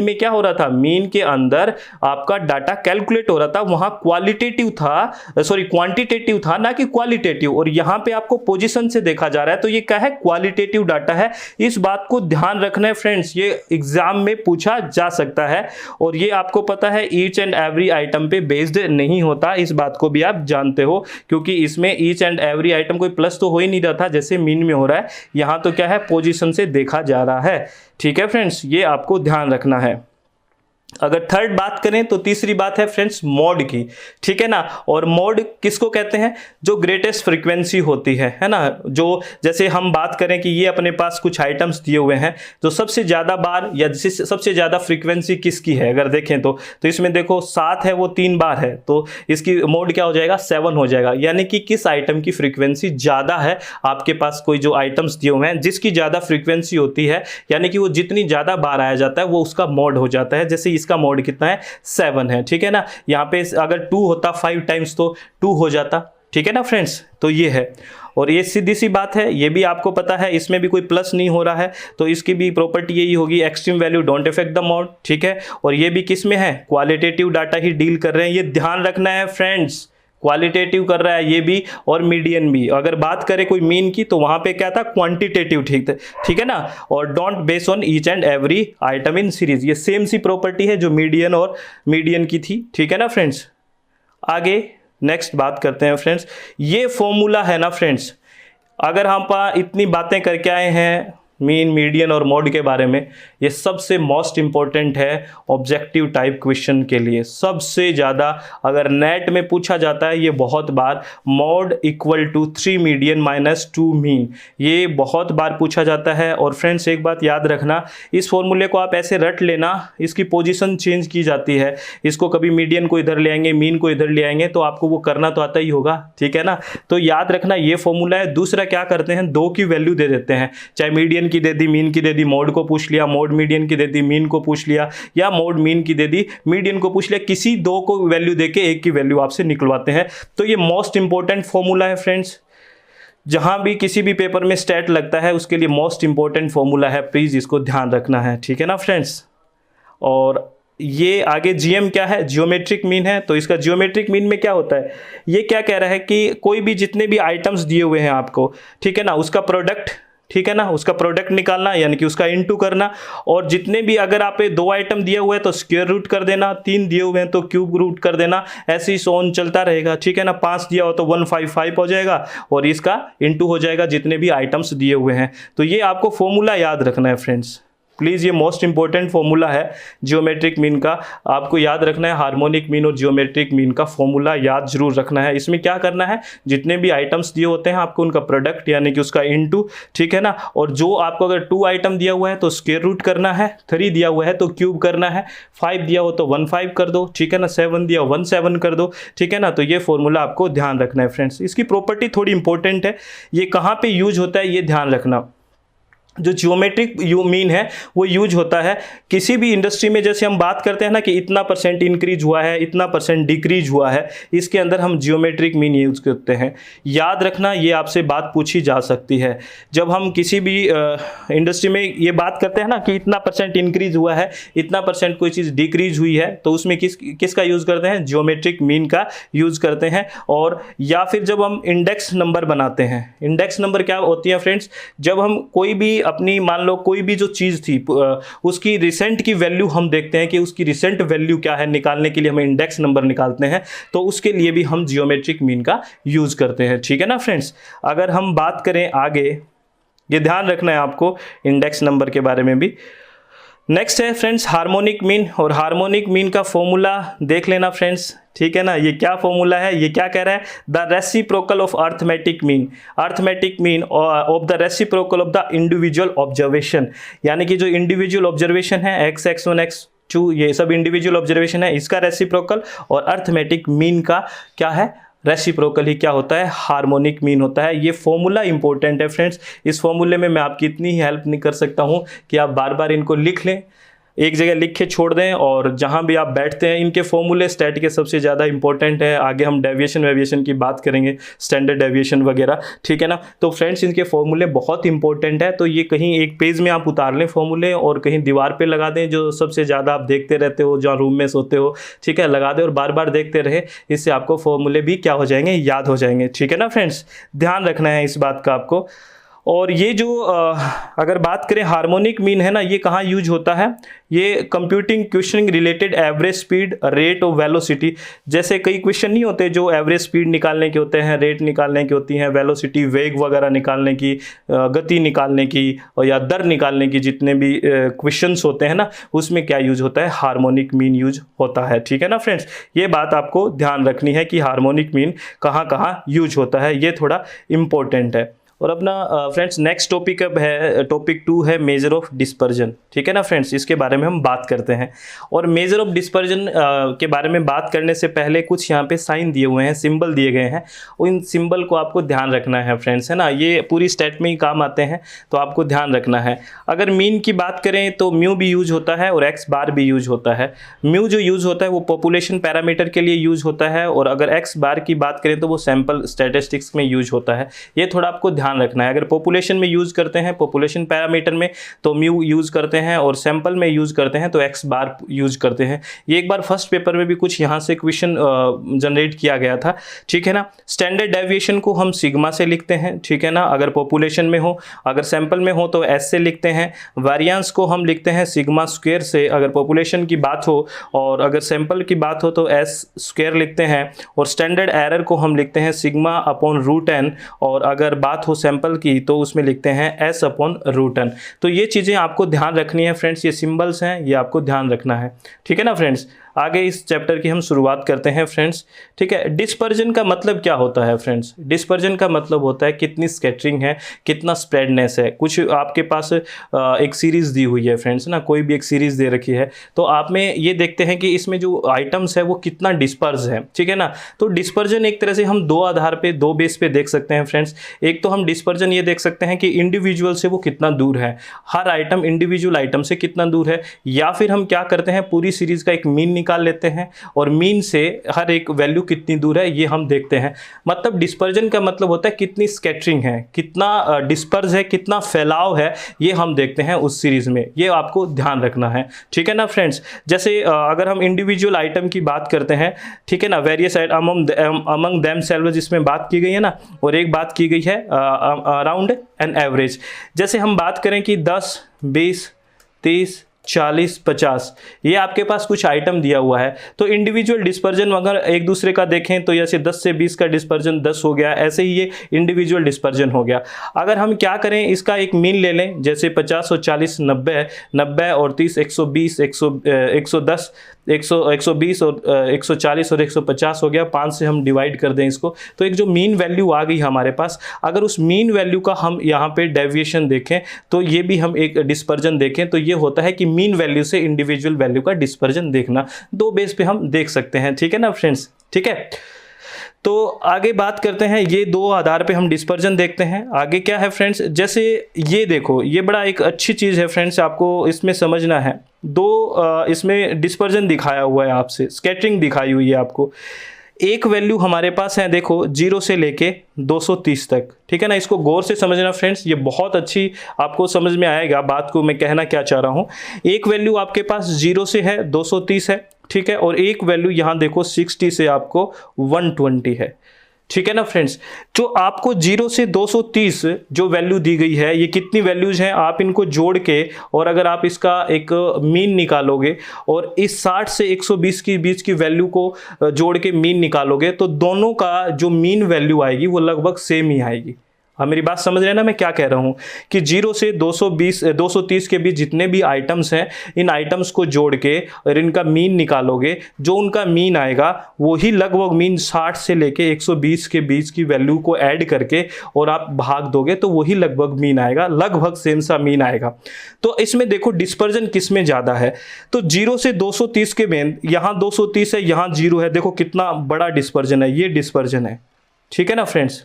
में क्या हो रहा था, मीन के अंदर आपका डाटा कैलकुलेट हो रहा था, वहाँ क्वालिटेटिव था, सॉरी क्वांटिटेटिव था ना कि क्वालिटेटिव, और यहाँ पे आपको पोजीशन से देखा जा रहा है, तो ये क्या है, क्वालिटेटिव डाटा है। इस बात को ध्यान रखना है फ्रेंड्स, ये एग्जाम में पूछा जा सकता है। और ये आपको पता है ईच एंड एवरी आइटम पे बेस्ड नहीं होता, इस बात को भी आप जानते हो, क्योंकि इसमें ईच एंड एवरी आइटम कोई प्लस तो हो ही नहीं रहा था जैसे मीन में हो रहा है, यहाँ तो क्या है, पोजीशन से देखा जा रहा है। ठीक है फ्रेंड्स, ये आपको ध्यान रखना है। अगर थर्ड बात करें तो तीसरी बात है फ्रेंड्स मोड की, ठीक है ना। और मोड किसको कहते हैं, जो ग्रेटेस्ट फ्रीक्वेंसी होती है ना। जो जैसे हम बात करें कि ये अपने पास कुछ आइटम्स दिए हुए हैं, तो सबसे ज़्यादा बार या सबसे ज़्यादा फ्रीक्वेंसी किसकी है, अगर देखें तो इसमें देखो 7 है, वो 3 बार है, तो इसकी मोड क्या हो जाएगा, 7 हो जाएगा। यानी कि किस आइटम की फ्रीक्वेंसी ज़्यादा है, आपके पास कोई जो आइटम्स दिए हुए हैं जिसकी ज़्यादा फ्रीक्वेंसी होती है, यानी कि वो जितनी ज़्यादा बार आया जाता है वो उसका मोड हो जाता है। जैसे इसका मोड कितना है, 7 है, ठीक है ना। यहाँ पे अगर 2 होता 5 टाइम्स तो 2 हो जाता, ठीक है ना फ्रेंड्स। तो ये है, और ये सीधी सी बात है, ये भी आपको पता है, इसमें भी कोई प्लस नहीं हो रहा है, तो इसकी भी प्रॉपर्टी यही होगी, extreme value don't affect the mode, ठीक है। और ये भी किस में है, क्वालिटेटिव डाटा ही डील कर रहे हैं, ये ध्यान रखना है फ्रेंड्स, क्वालिटेटिव कर रहा है ये भी और मीडियन भी। अगर बात करें कोई मीन की तो वहां पे क्या था, क्वांटिटेटिव, ठीक है ना। और don't base on each and every item in series, ये सेम सी प्रॉपर्टी है जो मीडियन और मीडियन की थी, ठीक है ना फ्रेंड्स। आगे नेक्स्ट बात करते हैं फ्रेंड्स, ये फॉर्मूला है ना फ्रेंड्स, अगर हम इतनी बातें करके आए हैं मीन, मीडियन और मोड के बारे में, ये सबसे मोस्ट इंपॉर्टेंट है ऑब्जेक्टिव टाइप क्वेश्चन के लिए। सबसे ज़्यादा अगर नेट में पूछा जाता है ये बहुत बार, mode equal to 3 median minus 2 mean, ये बहुत बार पूछा जाता है। और फ्रेंड्स एक बात याद रखना, इस फॉर्मूले को आप ऐसे रट लेना, इसकी पोजीशन चेंज की जाती है, इसको कभी मीडियन को इधर ले आएंगे, मीन को इधर ले आएंगे, तो आपको वो करना तो आता ही होगा, ठीक है ना। तो याद रखना ये फॉर्मूला है। दूसरा क्या करते हैं, 2 की वैल्यू दे देते हैं, चाहे मीडियन की दे दी, मीन की दे दी, मोड को पूछ लिया, मोड मीडियन की दे दी, मीन को पूछ लिया, या मोड मीन की दे दी, मीडियन को पूछ लिया, किसी 2 को वैल्यू देके 1 की वैल्यू आपसे निकलवाते हैं। तो ये मोस्ट इंपॉर्टेंट फॉर्मूला है फ्रेंड्स, जहां भी किसी भी पेपर में स्टैट लगता है उसके लिए मोस्ट इंपॉर्टेंट फॉर्मूला है, प्लीज इसको ध्यान रखना है, ठीक है ना फ्रेंड्स। और ये आगे जीएम क्या है, जियोमेट्रिक मीन है। तो इसका जियोमेट्रिक मीन में क्या होता है, ये क्या कह रहा है कि कोई भी जितने भी आइटम्स दिए हुए हैं आपको, ठीक है ना, उसका प्रोडक्ट, ठीक है ना, उसका प्रोडक्ट निकालना, यानी कि उसका इनटू करना। और जितने भी अगर आप 2 आइटम दिए हुए हैं तो स्क्वायर रूट कर देना, 3 दिए हुए हैं तो क्यूब रूट कर देना, ऐसे ही सोन चलता रहेगा, ठीक है ना। 5 दिया हो तो 155 हो जाएगा और इसका इनटू हो जाएगा जितने भी आइटम्स दिए हुए हैं। तो ये आपको फॉर्मूला याद रखना है फ्रेंड्स, प्लीज़, ये मोस्ट इंपॉर्टेंट फॉर्मूला है जियोमेट्रिक मीन का, आपको याद रखना है। हार्मोनिक मीन और जियोमेट्रिक मीन का फॉर्मूला याद जरूर रखना है। इसमें क्या करना है, जितने भी आइटम्स दिए होते हैं आपको उनका प्रोडक्ट यानी कि उसका इनटू, ठीक है ना। और जो आपको अगर 2 आइटम दिया हुआ है तो स्क्वायर रूट करना है, 3 दिया हुआ है तो क्यूब करना है, 5 दिया हो तो 15 कर दो, ठीक है ना, 7 दिया 17 कर दो, ठीक है ना। तो ये फॉर्मूला आपको ध्यान रखना है फ्रेंड्स। इसकी प्रॉपर्टी थोड़ी इंपॉर्टेंट है, ये कहाँ पे यूज होता है ये ध्यान रखना। जो जियोमेट्रिक मीन है वो यूज होता है किसी भी इंडस्ट्री में, जैसे हम बात करते हैं ना कि इतना % इंक्रीज हुआ है, इतना % डिक्रीज हुआ है, इसके अंदर हम जियोमेट्रिक मीन यूज करते हैं। याद रखना, ये आपसे बात पूछी जा सकती है। जब हम किसी भी इंडस्ट्री में ये बात करते हैं ना कि इतना % इंक्रीज हुआ है, इतना % कोई चीज़ डिक्रीज हुई है, तो उसमें किसका यूज़ करते हैं, जियोमेट्रिक मीन का यूज़ करते हैं। और या फिर जब हम इंडेक्स नंबर बनाते हैं, इंडेक्स नंबर क्या होती है फ्रेंड्स, जब हम कोई भी अपनी, मान लो कोई भी जो चीज़ थी उसकी रिसेंट की वैल्यू हम देखते हैं कि उसकी रिसेंट वैल्यू क्या है, निकालने के लिए हमें इंडेक्स नंबर निकालते हैं, तो उसके लिए भी हम जियोमेट्रिक मीन का यूज़ करते हैं, ठीक है ना फ्रेंड्स। अगर हम बात करें आगे, ये ध्यान रखना है आपको इंडेक्स नंबर के बारे में भी। नेक्स्ट है फ्रेंड्स हार्मोनिक मीन, और हार्मोनिक मीन का फॉर्मूला देख लेना फ्रेंड्स, ठीक है ना। ये क्या फॉर्मूला है, ये क्या कह रहा है, the reciprocal of arithmetic mean of the reciprocal of the individual observation, यानी कि जो इंडिविजुअल ऑब्जर्वेशन है x1 x2 ये सब इंडिविजुअल ऑब्जर्वेशन है, इसका रेसिप्रोकल, और अर्थमेटिक मीन का क्या है, रेसिप्रोकल ही क्या होता है, हार्मोनिक मीन होता है। ये फॉर्मूला इंपॉर्टेंट है फ्रेंड्स। इस फॉर्मूले में मैं आपकी इतनी ही हेल्प नहीं कर सकता हूँ कि आप बार बार इनको लिख लें, एक जगह लिख के छोड़ दें, और जहाँ भी आप बैठते हैं इनके फॉर्मूले स्टैट के सबसे ज़्यादा इंपॉर्टेंट है। आगे हम डेविएशन वेविएशन की बात करेंगे, स्टैंडर्ड डेविएशन वगैरह, ठीक है ना। तो फ्रेंड्स इनके फॉर्मूले बहुत इंपॉर्टेंट है, तो ये कहीं एक पेज में आप उतार लें फॉर्मूले और कहीं दीवार पे लगा दें, जो सबसे ज़्यादा आप देखते रहते हो, जहाँ रूम में सोते हो, ठीक है, लगा दें और बार बार देखते रहे। इससे आपको फॉर्मूले भी क्या हो जाएंगे, याद हो जाएंगे, ठीक है ना फ्रेंड्स। ध्यान रखना है इस बात का आपको। और ये जो अगर बात करें हार्मोनिक मीन है ना, ये कहाँ यूज होता है, ये computing questioning related average speed, rate और वेलोसिटी। जैसे कई क्वेश्चन नहीं होते जो एवरेज स्पीड निकालने के होते हैं, रेट निकालने की होती हैं, वेलोसिटी वेग वगैरह निकालने की, गति निकालने की, और या दर निकालने की, जितने भी क्वेश्चंस होते हैं ना, उसमें क्या यूज होता है, हार्मोनिक मीन यूज होता है, ठीक है ना फ्रेंड्स। ये बात आपको ध्यान रखनी है कि हार्मोनिक मीन कहाँ कहाँ यूज होता है, ये थोड़ा इंपॉर्टेंट है। और अपना फ्रेंड्स नेक्स्ट टॉपिक अब है, टॉपिक 2 है मेजर ऑफ डिस्पर्जन, ठीक है ना फ्रेंड्स। इसके बारे में हम बात करते हैं। और मेजर ऑफ डिस्पर्जन के बारे में बात करने से पहले कुछ यहाँ पे साइन दिए हुए हैं, सिंबल दिए गए हैं, और इन सिंबल को आपको ध्यान रखना है फ्रेंड्स, है ना। ये पूरी स्टेट में ही काम आते हैं, तो आपको ध्यान रखना है। अगर मीन की बात करें तो म्यू भी यूज होता है और एक्स बार भी यूज होता है। म्यू जो यूज होता है वो पॉपुलेशन पैरामीटर के लिए यूज होता है, और अगर एक्स बार की बात करें तो वो सैंपल स्टैटिस्टिक्स में यूज होता है। ये थोड़ा आपको ध्यान रखना है। अगर पॉपुलेशन में यूज करते हैं, पॉपुलेशन पैरामीटर में, तो म्यू यूज करते हैं, और सैंपल में यूज करते हैं तो एक्स बार यूज करते हैं। ये एक बार फर्स्ट पेपर में भी कुछ यहाँ से क्वेश्चन जनरेट किया गया था, ठीक है ना। स्टैंडर्ड डेविएशन को हम सिग्मा से लिखते हैं, ठीक है ना, अगर पॉपुलेशन में हो। अगर सैंपल में हो तो एस से लिखते हैं। वेरिएंस को हम लिखते हैं सिग्मा स्क्वायर से, अगर पॉपुलेशन की बात हो, और अगर सैंपल की बात हो तो एस स्क्वायर लिखते हैं। और स्टैंडर्ड एरर को हम लिखते हैं सिग्मा अपॉन रूट एन, और अगर बात हो सैंपल की तो उसमें लिखते हैं एस अपॉन रूट एन। तो ये चीज़ें आपको ध्यान रखनी है फ्रेंड्स, ये सिंबल्स हैं, ये आपको ध्यान रखना है, ठीक है ना फ्रेंड्स। आगे इस चैप्टर की हम शुरुआत करते हैं फ्रेंड्स, ठीक है। डिस्पर्जन का मतलब क्या होता है फ्रेंड्स? डिस्पर्जन का मतलब होता है कितनी स्कैटरिंग है, कितना स्प्रेडनेस है। कुछ आपके पास एक सीरीज़ दी हुई है फ्रेंड्स ना, कोई भी एक सीरीज़ दे रखी है, तो आप में ये देखते हैं कि इसमें जो आइटम्स है वो कितना डिस्पर्स है, ठीक है ना। तो डिस्पर्जन एक तरह से हम दो आधार पे, दो बेस पे देख सकते हैं फ्रेंड्स। एक तो हम डिस्पर्जन ये देख सकते हैं कि इंडिविजुअल से वो कितना दूर है, हर आइटम इंडिविजुअल आइटम से कितना दूर है, या फिर हम क्या करते हैं पूरी सीरीज़ का एक मीन निकाल लेते हैं, और मीन से हर एक वैल्यू कितनी दूर है ये हम देखते हैं। मतलब डिस्पर्जन का मतलब होता है कितनी स्कैटरिंग है, कितना डिस्पर्स है, कितना फैलाव है, ये हम देखते हैं उस सीरीज में। ये आपको ध्यान रखना है, ठीक है ना फ्रेंड्स। जैसे अगर हम इंडिविजुअल आइटम की बात करते हैं, ठीक है ना, वेरियस अमंग देम सेल्व्स जिसमें बात की गई है ना, और एक बात की गई है अराउंड एन एवरेज। जैसे हम बात करें कि 10, 20, 30, 40, 50, ये आपके पास कुछ आइटम दिया हुआ है, तो इंडिविजुअल डिस्पर्जन अगर एक दूसरे का देखें तो जैसे 10 से 20 का डिस्पर्जन 10 हो गया, ऐसे ही ये इंडिविजुअल डिस्पर्जन हो गया। अगर हम क्या करें, इसका एक मीन ले लें, जैसे 50 और 40 90, 90 और 30 120, 110, 120 और 140 और 150 हो गया। 5 से हम डिवाइड कर दें इसको, तो एक जो मीन वैल्यू आ गई हमारे पास। अगर उस मीन वैल्यू का हम यहाँ पे डेविएशन देखें तो ये भी हम एक डिस्पर्जन देखें, तो ये होता है कि मीन वैल्यू से इंडिविजुअल वैल्यू का डिस्पर्जन देखना। दो बेस पे हम देख सकते हैं, ठीक है ना फ्रेंड्स, ठीक है। तो आगे बात करते हैं, ये दो आधार पे हम डिस्पर्जन देखते हैं। आगे क्या है फ्रेंड्स, जैसे ये देखो, ये बड़ा एक अच्छी चीज़ है फ्रेंड्स, आपको इसमें समझना है। दो इसमें डिस्पर्जन दिखाया हुआ है, आपसे स्कैटरिंग दिखाई हुई है आपको। एक वैल्यू हमारे पास है, देखो 0 से लेके 230 तक, ठीक है ना। इसको गौर से समझना फ्रेंड्स, ये बहुत अच्छी आपको समझ में आएगा बात को मैं कहना क्या चाह रहा हूँ। एक वैल्यू आपके पास 0 से है, 230 है, ठीक है, और एक वैल्यू यहाँ देखो 60 से आपको 120 है, ठीक है ना फ्रेंड्स। जो आपको 0 से 230 जो वैल्यू दी गई है, ये कितनी वैल्यूज हैं, आप इनको जोड़ के, और अगर आप इसका एक मीन निकालोगे और इस 60 से 120 के बीच की वैल्यू को जोड़ के मीन निकालोगे, तो दोनों का जो मीन वैल्यू आएगी वो लगभग सेम ही आएगी। हाँ, मेरी बात समझ रहे हैं ना मैं क्या कह रहा हूँ, कि 0 से 230 के बीच जितने भी आइटम्स हैं, इन आइटम्स को जोड़ के और इनका मीन निकालोगे, जो उनका मीन आएगा वही लगभग मीन 60 से लेके 120 के बीच की वैल्यू को ऐड करके और आप भाग दोगे तो वही लगभग मीन आएगा, लगभग सेम सा मीन आएगा। तो इसमें देखो डिस्पर्जन किस में ज़्यादा है, तो 0 से 230 के में यहाँ 230 है, यहाँ 0 है, देखो कितना बड़ा डिस्पर्जन है, ये डिस्पर्जन है, ठीक है ना फ्रेंड्स।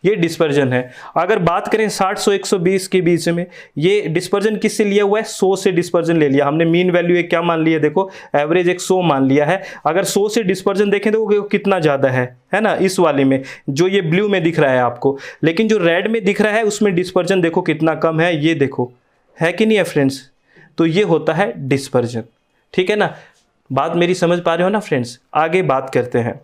ये डिस्पर्जन है। अगर बात करें 60 100 120 के बीच में, ये डिस्पर्जन किससे लिया हुआ है, 100 से डिस्पर्जन ले लिया हमने। मीन वैल्यू एक क्या मान लिया, देखो एवरेज एक 100 मान लिया है। अगर 100 से डिस्पर्जन देखें तो कितना ज्यादा है ना, इस वाले में जो ये ब्लू में दिख रहा है आपको, लेकिन जो रेड में दिख रहा है उसमें डिस्पर्जन देखो कितना कम है, ये देखो है कि नहीं है फ्रेंड्स। तो ये होता है डिस्पर्जन, ठीक है ना। बात मेरी समझ पा रहे हो ना फ्रेंड्स। आगे बात करते हैं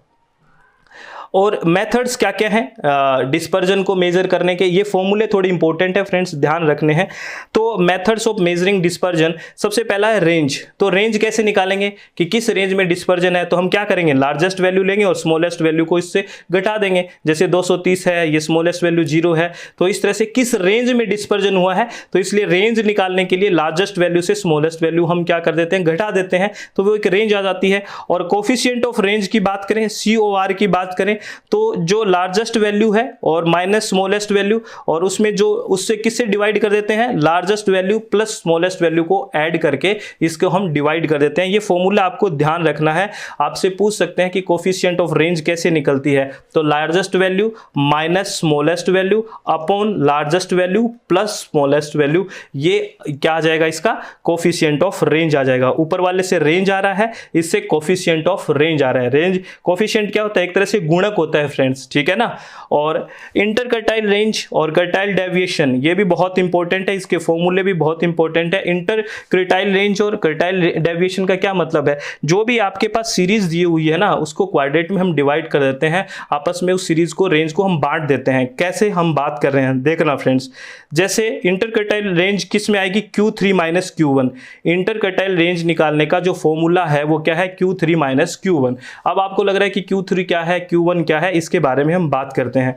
और मेथड्स क्या क्या हैं डिस्पर्जन को मेजर करने के। ये फॉर्मूले थोड़े इंपॉर्टेंट है फ्रेंड्स, ध्यान रखने हैं। तो मेथड्स ऑफ मेजरिंग डिस्पर्जन, सबसे पहला है रेंज। तो रेंज कैसे निकालेंगे कि किस रेंज में डिस्पर्जन है, तो हम क्या करेंगे, लार्जेस्ट वैल्यू लेंगे और स्मॉलेस्ट वैल्यू को इससे घटा देंगे। जैसे 230 है, ये स्मॉलेस्ट वैल्यू 0 है, तो इस तरह से किस रेंज में डिस्पर्जन हुआ है, तो इसलिए रेंज निकालने के लिए लार्जेस्ट वैल्यू से स्मॉलेस्ट वैल्यू हम क्या कर देते हैं, घटा देते हैं, तो वो एक रेंज आ जाती है। और कोफिशिएंट ऑफ रेंज की बात करें, COR की बात करें, तो जो लार्जेस्ट वैल्यू है और माइनस स्मॉलेस्ट वैल्यू, और उसमें जो उससे किससे डिवाइड कर देते हैं, largest value plus smallest value को ऐड करके इसको हम डिवाइड कर देते हैं। ये फॉर्मूला आपको ध्यान रखना है। आपसे पूछ सकते हैं कि कोफिशिएंट ऑफ रेंज कैसे निकलती है, तो largest value minus smallest value upon largest value plus smallest value, ये क्या आ जाएगा, इसका कोफिशिएंट ऑफ रेंज आ जाएगा। ऊपर वाले से रेंज आ रहा है, इससे कोफिशिएंट ऑफ रेंज आ रहा है। रेंज कोफिशिएंट क्या होता है, एक तरह से गुणक होता है फ्रेंड्स, ठीक है ना। और इंटरकर्टाइल रेंज और कर्टाइल डेविएशन, ये भी बहुत इंपॉर्टेंट है, इसके फॉर्मूले भी बहुत इंपॉर्टेंट है। इंटरकर्टाइल रेंज और कर्टाइल डेविएशन का क्या मतलब है, जो भी आपके पास सीरीज दी हुई है ना, उसको क्वाड्रेट में हम डिवाइड कर देते हैं, आपस में उस सीरीज को, रेंज को हम बांट देते हैं। कैसे हम बात कर रहे हैं देखना फ्रेंड्स। जैसे इंटरकर्टाइल रेंज किस में आएगी, Q3 माइनस Q1। इंटरकर्टाइल रेंज निकालने का जो फॉर्मूला है वो क्या है, Q3 माइनस Q1। अब आपको लग रहा है कि Q3 क्या है, Q1 क्या है, इसके बारे में हम बात करते हैं।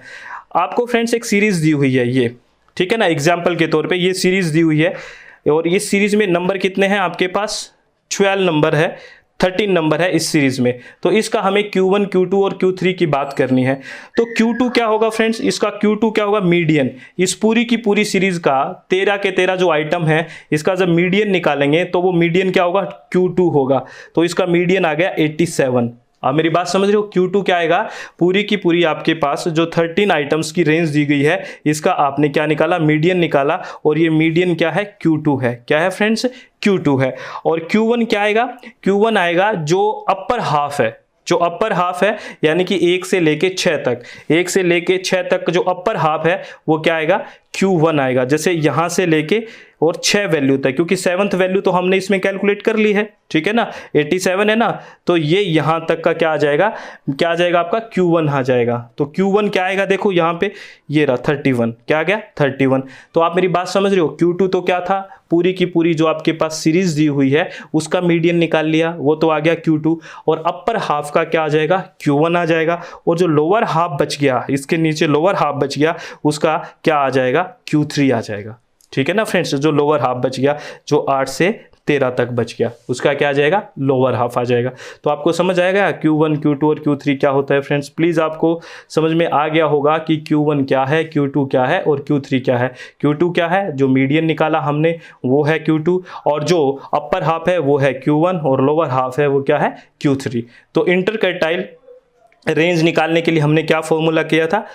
आपको फ्रेंड्स एक सीरीज दी हुई है ये, ठीक है ना, एग्जाम्पल के तौर पे ये सीरीज दी हुई है और इस सीरीज में नंबर कितने हैं आपके पास, 12 नंबर है, 13 नंबर है इस सीरीज में। तो इसका हमें Q1 Q2 और Q3 की बात करनी है। तो Q2 क्या होगा फ्रेंड्स, इसका Q2 क्या होगा, मीडियन। इस पूरी की पूरी सीरीज का 13 के 13 जो आइटम है, इसका जब मीडियन निकालेंगे तो वो मीडियन क्या होगा, Q2 होगा। तो इसका मीडियन आ गया 87। आप मेरी बात समझ रहे हो, Q2 क्या आएगा, पूरी की पूरी आपके पास जो 13 आइटम्स की रेंज दी गई है, इसका आपने क्या निकाला, मीडियन निकाला, और ये मीडियन क्या है, Q2 है। क्या है फ्रेंड्स, Q2 है। और Q1 क्या आएगा, Q1 आएगा जो अपर हाफ है, जो अपर हाफ है, यानी कि 1 से लेके 6 तक, 1 से लेके 6 तक जो अपर हाफ है वो क्या आएगा, Q1 आएगा। जैसे यहां से लेके और 6 वैल्यू तक, क्योंकि 7th वैल्यू तो हमने इसमें कैलकुलेट कर ली है, ठीक है ना, 87 है ना, तो ये यहां तक का क्या आ जाएगा, क्या आ जाएगा आपका, Q1 आ जाएगा। तो Q1 क्या आएगा, देखो यहां पे ये रहा 31, क्या आ गया 31। तो आप मेरी बात समझ रहे हो, Q2 तो क्या था, पूरी की पूरी जो आपके पास सीरीज दी हुई है उसका मीडियन निकाल लिया, वो तो आ गया Q2, और अपर हाफ का क्या आ जाएगा, Q1 आ जाएगा, और जो लोअर हाफ बच गया, इसके नीचे लोअर हाफ बच गया, उसका क्या आ जाएगा, Q3 आ जाएगा। ठीक है ना फ्रेंड्स, जो लोअर हाफ बच गया, जो 8 से 13 तक बच गया, उसका क्या आ जाएगा, लोअर हाफ आ जाएगा। तो आपको समझ आएगा Q1 Q2 और Q3 क्या होता है फ्रेंड्स। प्लीज़ आपको समझ में आ गया होगा कि Q1 क्या है, Q2 क्या है और Q3 क्या है। Q2 क्या है, जो मीडियन निकाला हमने वो है Q2, और जो अपर हाफ है वो है Q1, और लोअर हाफ है वो क्या है, Q3। तो इंटरकर्टाइल रेंज निकालने के लिए हमने क्या फॉर्मूला किया था,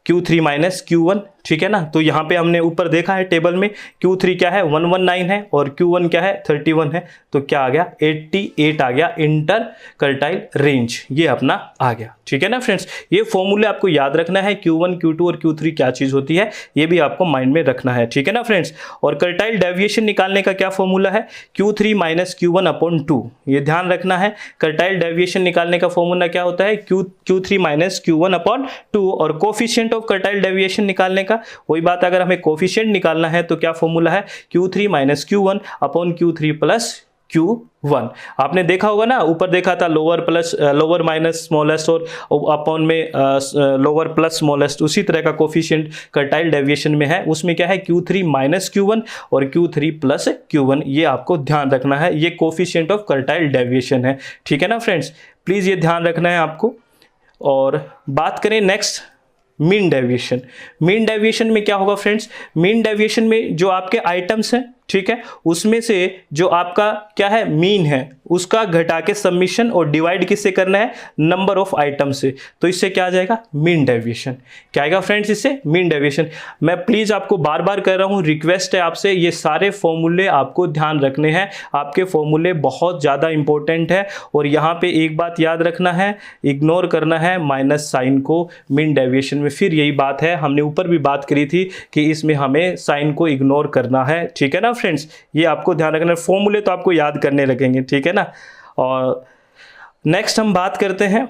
Q3 माइनस Q1, ठीक है ना। तो यहाँ पे हमने ऊपर देखा है टेबल में, Q3 क्या है 119 है और Q1 क्या है 31 है, तो क्या आ गया 88 आ गया इंटरकर्टाइल रेंज, ये अपना आ गया। ठीक है ना फ्रेंड्स, ये फॉर्मूले आपको याद रखना है, Q1 Q2 और Q3 क्या चीज होती है, ये भी आपको माइंड में रखना है। ठीक है ना फ्रेंड्स। और कर्टाइल डेविएशन निकालने का क्या फॉर्मूला है, Q3 माइनस Q1 अपॉन 2, ये ध्यान रखना है। कर्टाइल डेविएशन निकालने का फॉर्मूला क्या होता है, Q3 माइनस Q1 अपॉन 2, और कोफिशिएंट ऑफ कर्टाइल डेविएशन निकालने का वही बात, अगर हमें कोफिशिएंट निकालना है तो क्या फॉर्मूला है, Q3 minus Q1 upon Q3 plus Q1। आपने देखा होगा ना, ऊपर देखा था लोअर माइनस स्मॉलेस्ट और अपॉन में लोअर प्लस स्मॉलेस्ट, उसी तरह का कोफिशिएंट कर्टाइल डेविएशन में है, उसमें क्या है Q3 माइनस Q1 और Q3 प्लस Q1, ये आपको ध्यान रखना है, ये कोफिशिएंट ऑफ कर्टाइल डेविएशन है। ठीक है ना फ्रेंड्स, प्लीज ये ध्यान रखना है आपको। और बात करें next mean deviation. Mean deviation में क्या होगा फ्रेंड्स, मीन डेविएशन में जो आपके आइटम्स हैं ठीक है, उसमें से जो आपका क्या है मीन है उसका घटा के सबमिशन और डिवाइड किससे करना है, नंबर ऑफ आइटम से। तो इससे क्या आ जाएगा, मीन डेविएशन। क्या आएगा फ्रेंड्स, इससे मीन डेविएशन। मैं प्लीज आपको बार बार कह रहा हूं, रिक्वेस्ट है आपसे, ये सारे फॉर्मूले आपको ध्यान रखने हैं, आपके फॉर्मूले बहुत ज्यादा इंपॉर्टेंट है। और यहाँ पे एक बात याद रखना है, इग्नोर करना है माइनस साइन को मीन डेविएशन में। फिर यही बात है, हमने ऊपर भी बात करी थी कि इसमें हमें साइन को इग्नोर करना है, ठीक है ना फ्रेंड्स, ये आपको ध्यान रखना है। फॉर्मूले तो आपको याद करने लगेंगे, ठीक है ना। और नेक्स्ट हम बात करते हैं,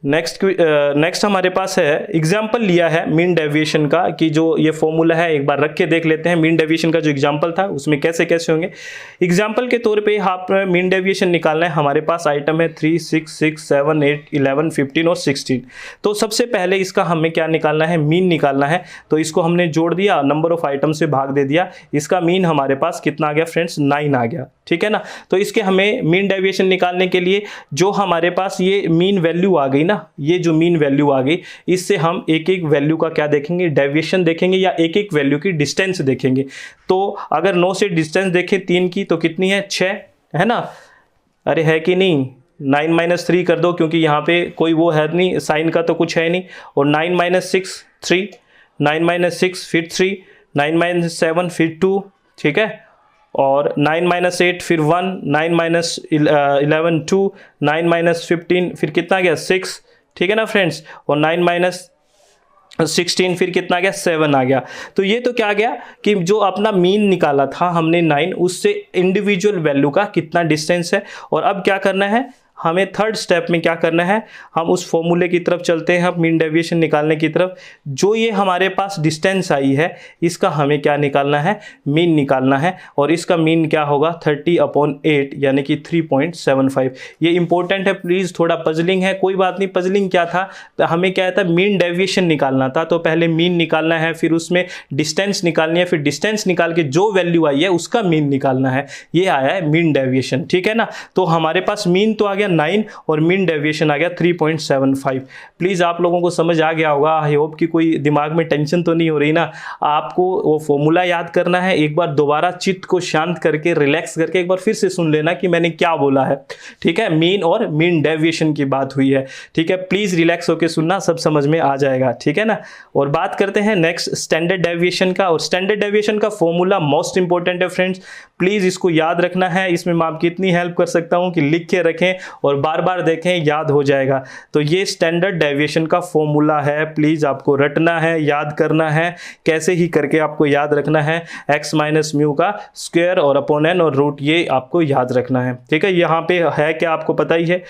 नेक्स्ट हमारे पास है एग्जाम्पल लिया है मीन डेविएशन का, कि जो ये फॉर्मूला है एक बार रख के देख लेते हैं। मीन डेविएशन का जो एग्जाम्पल था उसमें कैसे कैसे होंगे। एग्जाम्पल के तौर पे आप मीन डेविएशन निकालना है, हमारे पास आइटम है 3, 6, 6, 7, 8, 11, 15 और 16। तो सबसे पहले इसका हमें क्या निकालना है, मीन निकालना है। तो इसको हमने जोड़ दिया, नंबर ऑफ आइटम से भाग दे दिया, इसका मीन हमारे पास कितना आ गया फ्रेंड्स, 9 आ गया, ठीक है ना। तो इसके हमें मीन डेविएशन निकालने के लिए जो हमारे पास ये मीन वैल्यू आ गई ना, ये जो मीन वैल्यू आ गई, इससे हम एक एक वैल्यू का क्या देखेंगे, डेविएशन देखेंगे, या एक एक वैल्यू की डिस्टेंस देखेंगे। तो अगर 9 से डिस्टेंस देखें 3 की, तो कितनी है, 6 है ना। अरे है कि नहीं, 9 - 3 कर दो, क्योंकि यहाँ पे कोई वो है नहीं, साइन का तो कुछ है नहीं। और 9 - 6 3, 9 - 6 फिर 3, 9 - 7 फिर 2, ठीक है। और 9 - 8 फिर 1, 9 - 11 2, 9 - 15 फिर कितना गया, 6, ठीक है ना फ्रेंड्स। और 9 - 16 फिर कितना गया, 7 आ गया। तो ये तो क्या आ गया कि जो अपना मीन निकाला था हमने 9, उससे इंडिविजुअल वैल्यू का कितना डिस्टेंस है। और अब क्या करना है, हमें थर्ड स्टेप में क्या करना है, हम उस फॉर्मूले की तरफ चलते हैं, मीन डेविएशन निकालने की तरफ। जो ये हमारे पास डिस्टेंस आई है, इसका हमें क्या निकालना है, मीन निकालना है। और इसका मीन क्या होगा, 30/8 यानी कि 3.75। ये इंपॉर्टेंट है, प्लीज़ थोड़ा पजलिंग है, कोई बात नहीं। पजलिंग क्या था, तो हमें क्या था, मीन डेविएशन निकालना था। तो पहले मीन निकालना है, फिर उसमें डिस्टेंस निकालनी है, फिर डिस्टेंस निकाल के जो वैल्यू आई है उसका मीन निकालना है। ये आया है मीन डेविएशन, ठीक है ना। तो हमारे पास मीन तो आ गया 9 और मीन डेविएशन आ गया 3.75। प्लीज आप लोगों को समझ आ गया होगा, आई होप कि कोई दिमाग में टेंशन तो नहीं हो रही ना। आपको वो फॉर्मूला याद करना है, एक बार दोबारा चित्त को शांत करके रिलैक्स करके एक बार फिर से सुन लेना कि मैंने क्या बोला है, ठीक है। मीन और मीन डेविएशन की बात हुई है, ठीक है। प्लीज रिलैक्स होकर सुनना, सब समझ में आ जाएगा, ठीक है ना। और बात करते हैं नेक्स्ट स्टैंडर्ड डेविएशन का। और स्टैंडर्ड डेविएशन का फॉर्मूला मोस्ट इंपॉर्टेंट है फ्रेंड्स, प्लीज इसको याद रखना है। इसमें मैं आपकी इतनी हेल्प कर सकता हूं कि लिख के रखें और बार बार देखें, याद हो जाएगा। तो ये स्टैंडर्ड डेविएशन का फॉर्मूला है, प्लीज आपको रटना है, याद करना है। कैसे ही करके आपको याद रखना है, x - म्यू का स्क्वायर और अपॉन n और रूट, ये आपको याद रखना है, ठीक है। यहाँ पे है क्या, आपको पता ही है,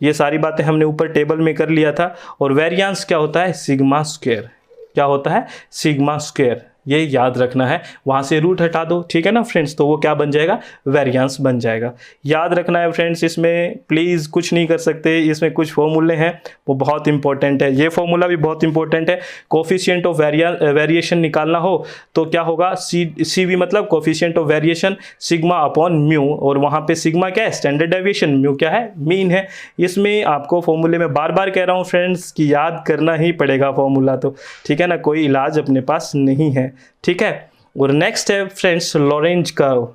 ये सारी बातें हमने ऊपर टेबल में कर लिया था। और वेरिएंस क्या होता है, सिग्मा स्क्वायर। क्या होता है, सिग्मा स्क्वायर, ये याद रखना है। वहाँ से रूट हटा दो, ठीक है ना फ्रेंड्स, तो वो क्या बन जाएगा, वेरिएंस बन जाएगा। याद रखना है फ्रेंड्स, इसमें प्लीज़ कुछ नहीं कर सकते, इसमें कुछ फॉर्मूले हैं वो बहुत इंपॉर्टेंट है। ये फॉर्मूला भी बहुत इंपॉर्टेंट है। कोफिशिएंट ऑफ वेरिएशन निकालना हो तो क्या होगा, सी वी मतलब coefficient of variation sigma upon mu. और वहाँ पे सिग्मा क्या है, स्टैंडर्ड डेविएशन, म्यू क्या है, मीन है। इसमें आपको फॉर्मूले में बार बार कह रहा हूँ फ्रेंड्स कि याद करना ही पड़ेगा फॉर्मूला, तो ठीक है ना, कोई इलाज अपने पास नहीं है, ठीक है। और नेक्स्ट है friends Lorentz curve.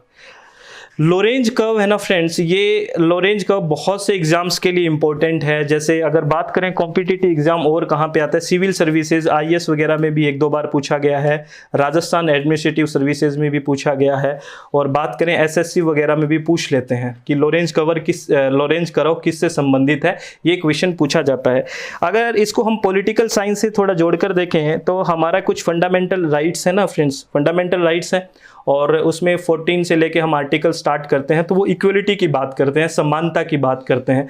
Lorentz curve है ना फ्रेंड्स, ये लॉरेंज कर्व बहुत से एग्जाम्स के लिए इंपॉर्टेंट है। जैसे अगर बात करें कॉम्पिटिटिव एग्जाम और कहाँ पे आता है, सिविल सर्विसेज, आईएएस वगैरह में भी 1-2 बार पूछा गया है, राजस्थान एडमिनिस्ट्रेटिव सर्विसेज में भी पूछा गया है। और बात करें एसएससी वगैरह में भी पूछ लेते हैं कि लॉरेंज कर्व किससे संबंधित है, ये क्वेश्चन पूछा जाता है। अगर इसको हम पॉलिटिकल साइंस से थोड़ा जोड़कर देखें तो हमारा कुछ फंडामेंटल राइट्स है ना फ्रेंड्स, फंडामेंटल राइट्स हैं, और उसमें 14 से लेके हम आर्टिकल स्टार्ट करते हैं तो वो इक्वलिटी की बात करते हैं, समानता की बात करते हैं।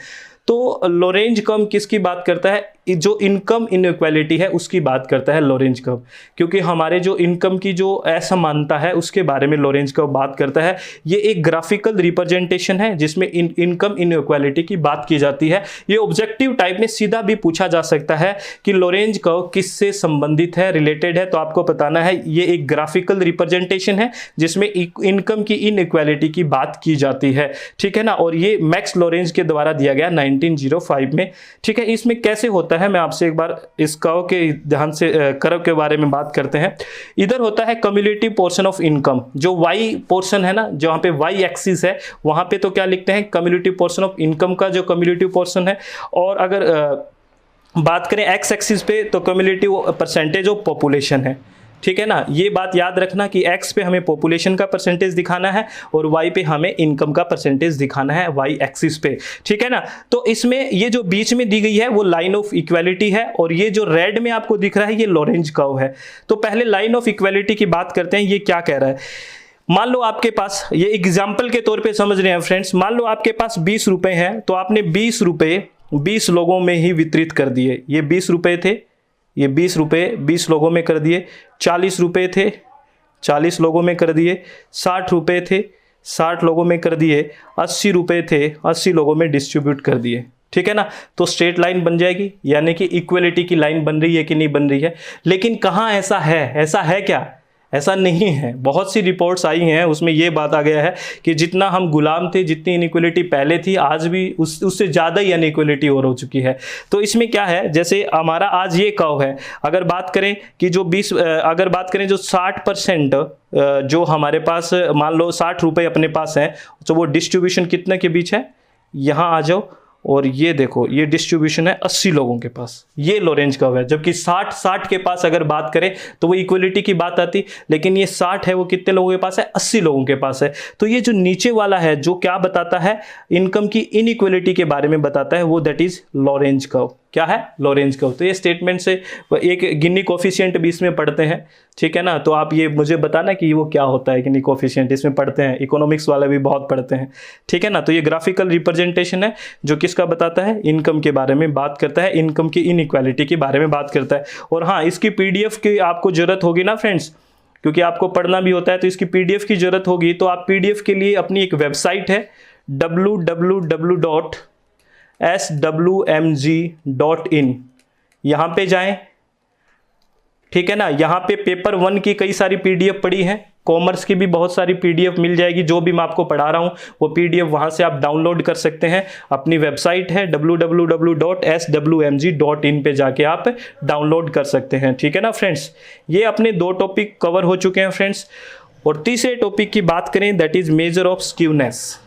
तो लॉरेंज कर्व किसकी बात करता है, जो इनकम इनइक्वालिटी है उसकी बात करता है लॉरेंज कर्व, क्योंकि हमारे जो इनकम की जो असमानता है उसके बारे में लॉरेंज कर्व बात करता है। ये एक ग्राफिकल रिप्रेजेंटेशन है जिसमें इनकम इनइक्वालिटी की बात की जाती है। ये ऑब्जेक्टिव टाइप में सीधा भी पूछा जा सकता है कि लॉरेंज कर्व किससे संबंधित है, रिलेटेड है, तो आपको बताना है ये एक ग्राफिकल रिप्रेजेंटेशन है जिसमें इनकम की इनइक्वालिटी की बात की जाती है, ठीक है ना। और ये मैक्स लॉरेंज के द्वारा दिया गया 1905 में। ठीक है, इसमें कैसे होता है मैं आपसे एक बार इस कर्व के ध्यान से कर्व के बारे में बात करते हैं। इधर होता है कम्युलेटिव पोर्शन ऑफ इनकम, जो वाई पोर्शन है ना, जहाँ पे वाई एक्सिस है वहाँ पे तो क्या लिखते हैं, कम्युलेटिव पोर्शन ऑफ इनकम का जो कम्युलेटिव पोर्शन है। और अगर बात करें एक्स एक्सिस पे तो कम्युलेटिव परसेंटेज ऑफ पॉपुलेशन है। ठीक है ना, ये बात याद रखना कि एक्स पे हमें पॉपुलेशन का परसेंटेज दिखाना है और वाई पे हमें इनकम का परसेंटेज दिखाना है, वाई एक्सिस पे। ठीक है ना, तो इसमें ये जो बीच में दी गई है वो लाइन ऑफ इक्वालिटी है और ये जो रेड में आपको दिख रहा है ये लॉरेंज कर्व है। तो पहले लाइन ऑफ इक्वालिटी की बात करते हैं, ये क्या कह रहा है। मान लो आपके पास, ये एग्जाम्पल के तौर पर समझ रहे हैं फ्रेंड्स, मान लो आपके पास 20 रुपए हैं तो आपने 20 रुपए 20 लोगों में ही वितरित कर दिए। ये 20 रुपए थे, ये 20 रुपए 20 लोगों में कर दिए। 40 रुपए थे, 40 लोगों में कर दिए। 60 रुपए थे, 60 लोगों में कर दिए। 80 रुपए थे, 80 लोगों में डिस्ट्रीब्यूट कर दिए। ठीक है ना, तो स्ट्रेट लाइन बन जाएगी, यानी कि इक्वलिटी की लाइन बन रही है कि नहीं बन रही है। लेकिन कहाँ ऐसा है, ऐसा है क्या, ऐसा नहीं है। बहुत सी रिपोर्ट्स आई हैं उसमें ये बात आ गया है कि जितना हम गुलाम थे, जितनी इनइक्वलिटी पहले थी, आज भी उससे ज़्यादा ही अनइक्वलिटी और हो चुकी है। तो इसमें क्या है, जैसे हमारा आज ये कर्व है, अगर बात करें कि जो 20 अगर बात करें जो 60% जो हमारे पास, मान लो 60 रुपये अपने पास हैं, तो वो डिस्ट्रीब्यूशन कितने के बीच है, यहाँ आ जाओ और ये देखो ये डिस्ट्रीब्यूशन है 80 लोगों के पास, ये लॉरेंज कर्व है। जबकि 60 के पास अगर बात करें तो वो इक्वलिटी की बात आती, लेकिन ये 60 है वो कितने लोगों के पास है, 80 लोगों के पास है। तो ये जो नीचे वाला है जो क्या बताता है, इनकम की इनइक्वलिटी के बारे में बताता है, वो दैट इज लॉरेंज कर्व। क्या है, लॉरेंज कर्व। तो ये स्टेटमेंट से एक गिनी कोफिशिएंट भी इसमें पढ़ते हैं। ठीक है ना, तो आप ये मुझे बताना कि वो क्या होता है गिनी कोफिशिएंट, इसमें पढ़ते हैं, इकोनॉमिक्स वाले भी बहुत पढ़ते हैं। ठीक है ना, तो ये ग्राफिकल रिप्रेजेंटेशन है जो किसका बताता है, इनकम के बारे में बात करता है, इनकम की इनइक्वालिटी के बारे में बात करता है। और हाँ, इसकी PDF की आपको जरूरत होगी ना फ्रेंड्स, क्योंकि आपको पढ़ना भी होता है, तो इसकी PDF की जरूरत होगी। तो आप PDF के लिए अपनी एक वेबसाइट है www.swmg.in, यहाँ पे जाएं। ठीक है ना, यहाँ पे पेपर 1 की कई सारी PDF पड़ी हैं, कॉमर्स की भी बहुत सारी PDF मिल जाएगी। जो भी मैं आपको पढ़ा रहा हूँ वो PDF वहाँ से आप डाउनलोड कर सकते हैं। अपनी वेबसाइट है www.swmg.in पे जाके आप डाउनलोड कर सकते हैं। ठीक है ना फ्रेंड्स, ये अपने 2 टॉपिक कवर हो चुके हैं फ्रेंड्स। और तीसरे टॉपिक की बात करें, that is measure of skewness.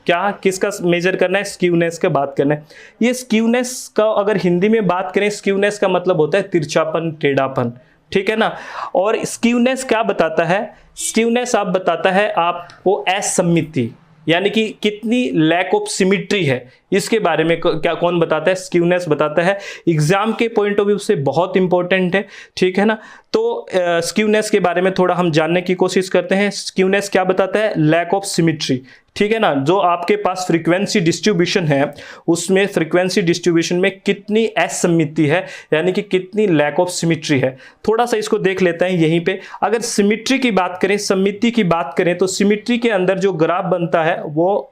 क्या, किसका मेजर करना है, स्क्यूनेस का बात करना है। ये स्क्यूनेस का अगर हिंदी में बात करें, स्क्यूनेस का मतलब होता है तिरछापन, टेढ़ापन। ठीक है ना, और स्क्यूनेस क्या बताता है, स्क्यूनेस आप बताता है आपको असममिति, यानी कि कितनी लैक ऑफ सिमिट्री है, इसके बारे में क्या कौन बताता है, स्क्यूनेस बताता है। एग्जाम के पॉइंट ऑफ व्यू से बहुत इंपॉर्टेंट है। ठीक है ना, तो स्क्यूनेस के बारे में थोड़ा हम जानने की कोशिश करते हैं। स्क्यूनेस क्या बताता है, लैक ऑफ सिमिट्री। ठीक है ना, जो आपके पास फ्रीक्वेंसी डिस्ट्रीब्यूशन है उसमें फ्रीक्वेंसी डिस्ट्रीब्यूशन में कितनी असममिति है, यानी कि कितनी लैक ऑफ सिमिट्री है। थोड़ा सा इसको देख लेते हैं यहीं पे। अगर सिमिट्री की बात करें, सममिति की बात करें, तो सिमिट्री के अंदर जो ग्राफ बनता है वो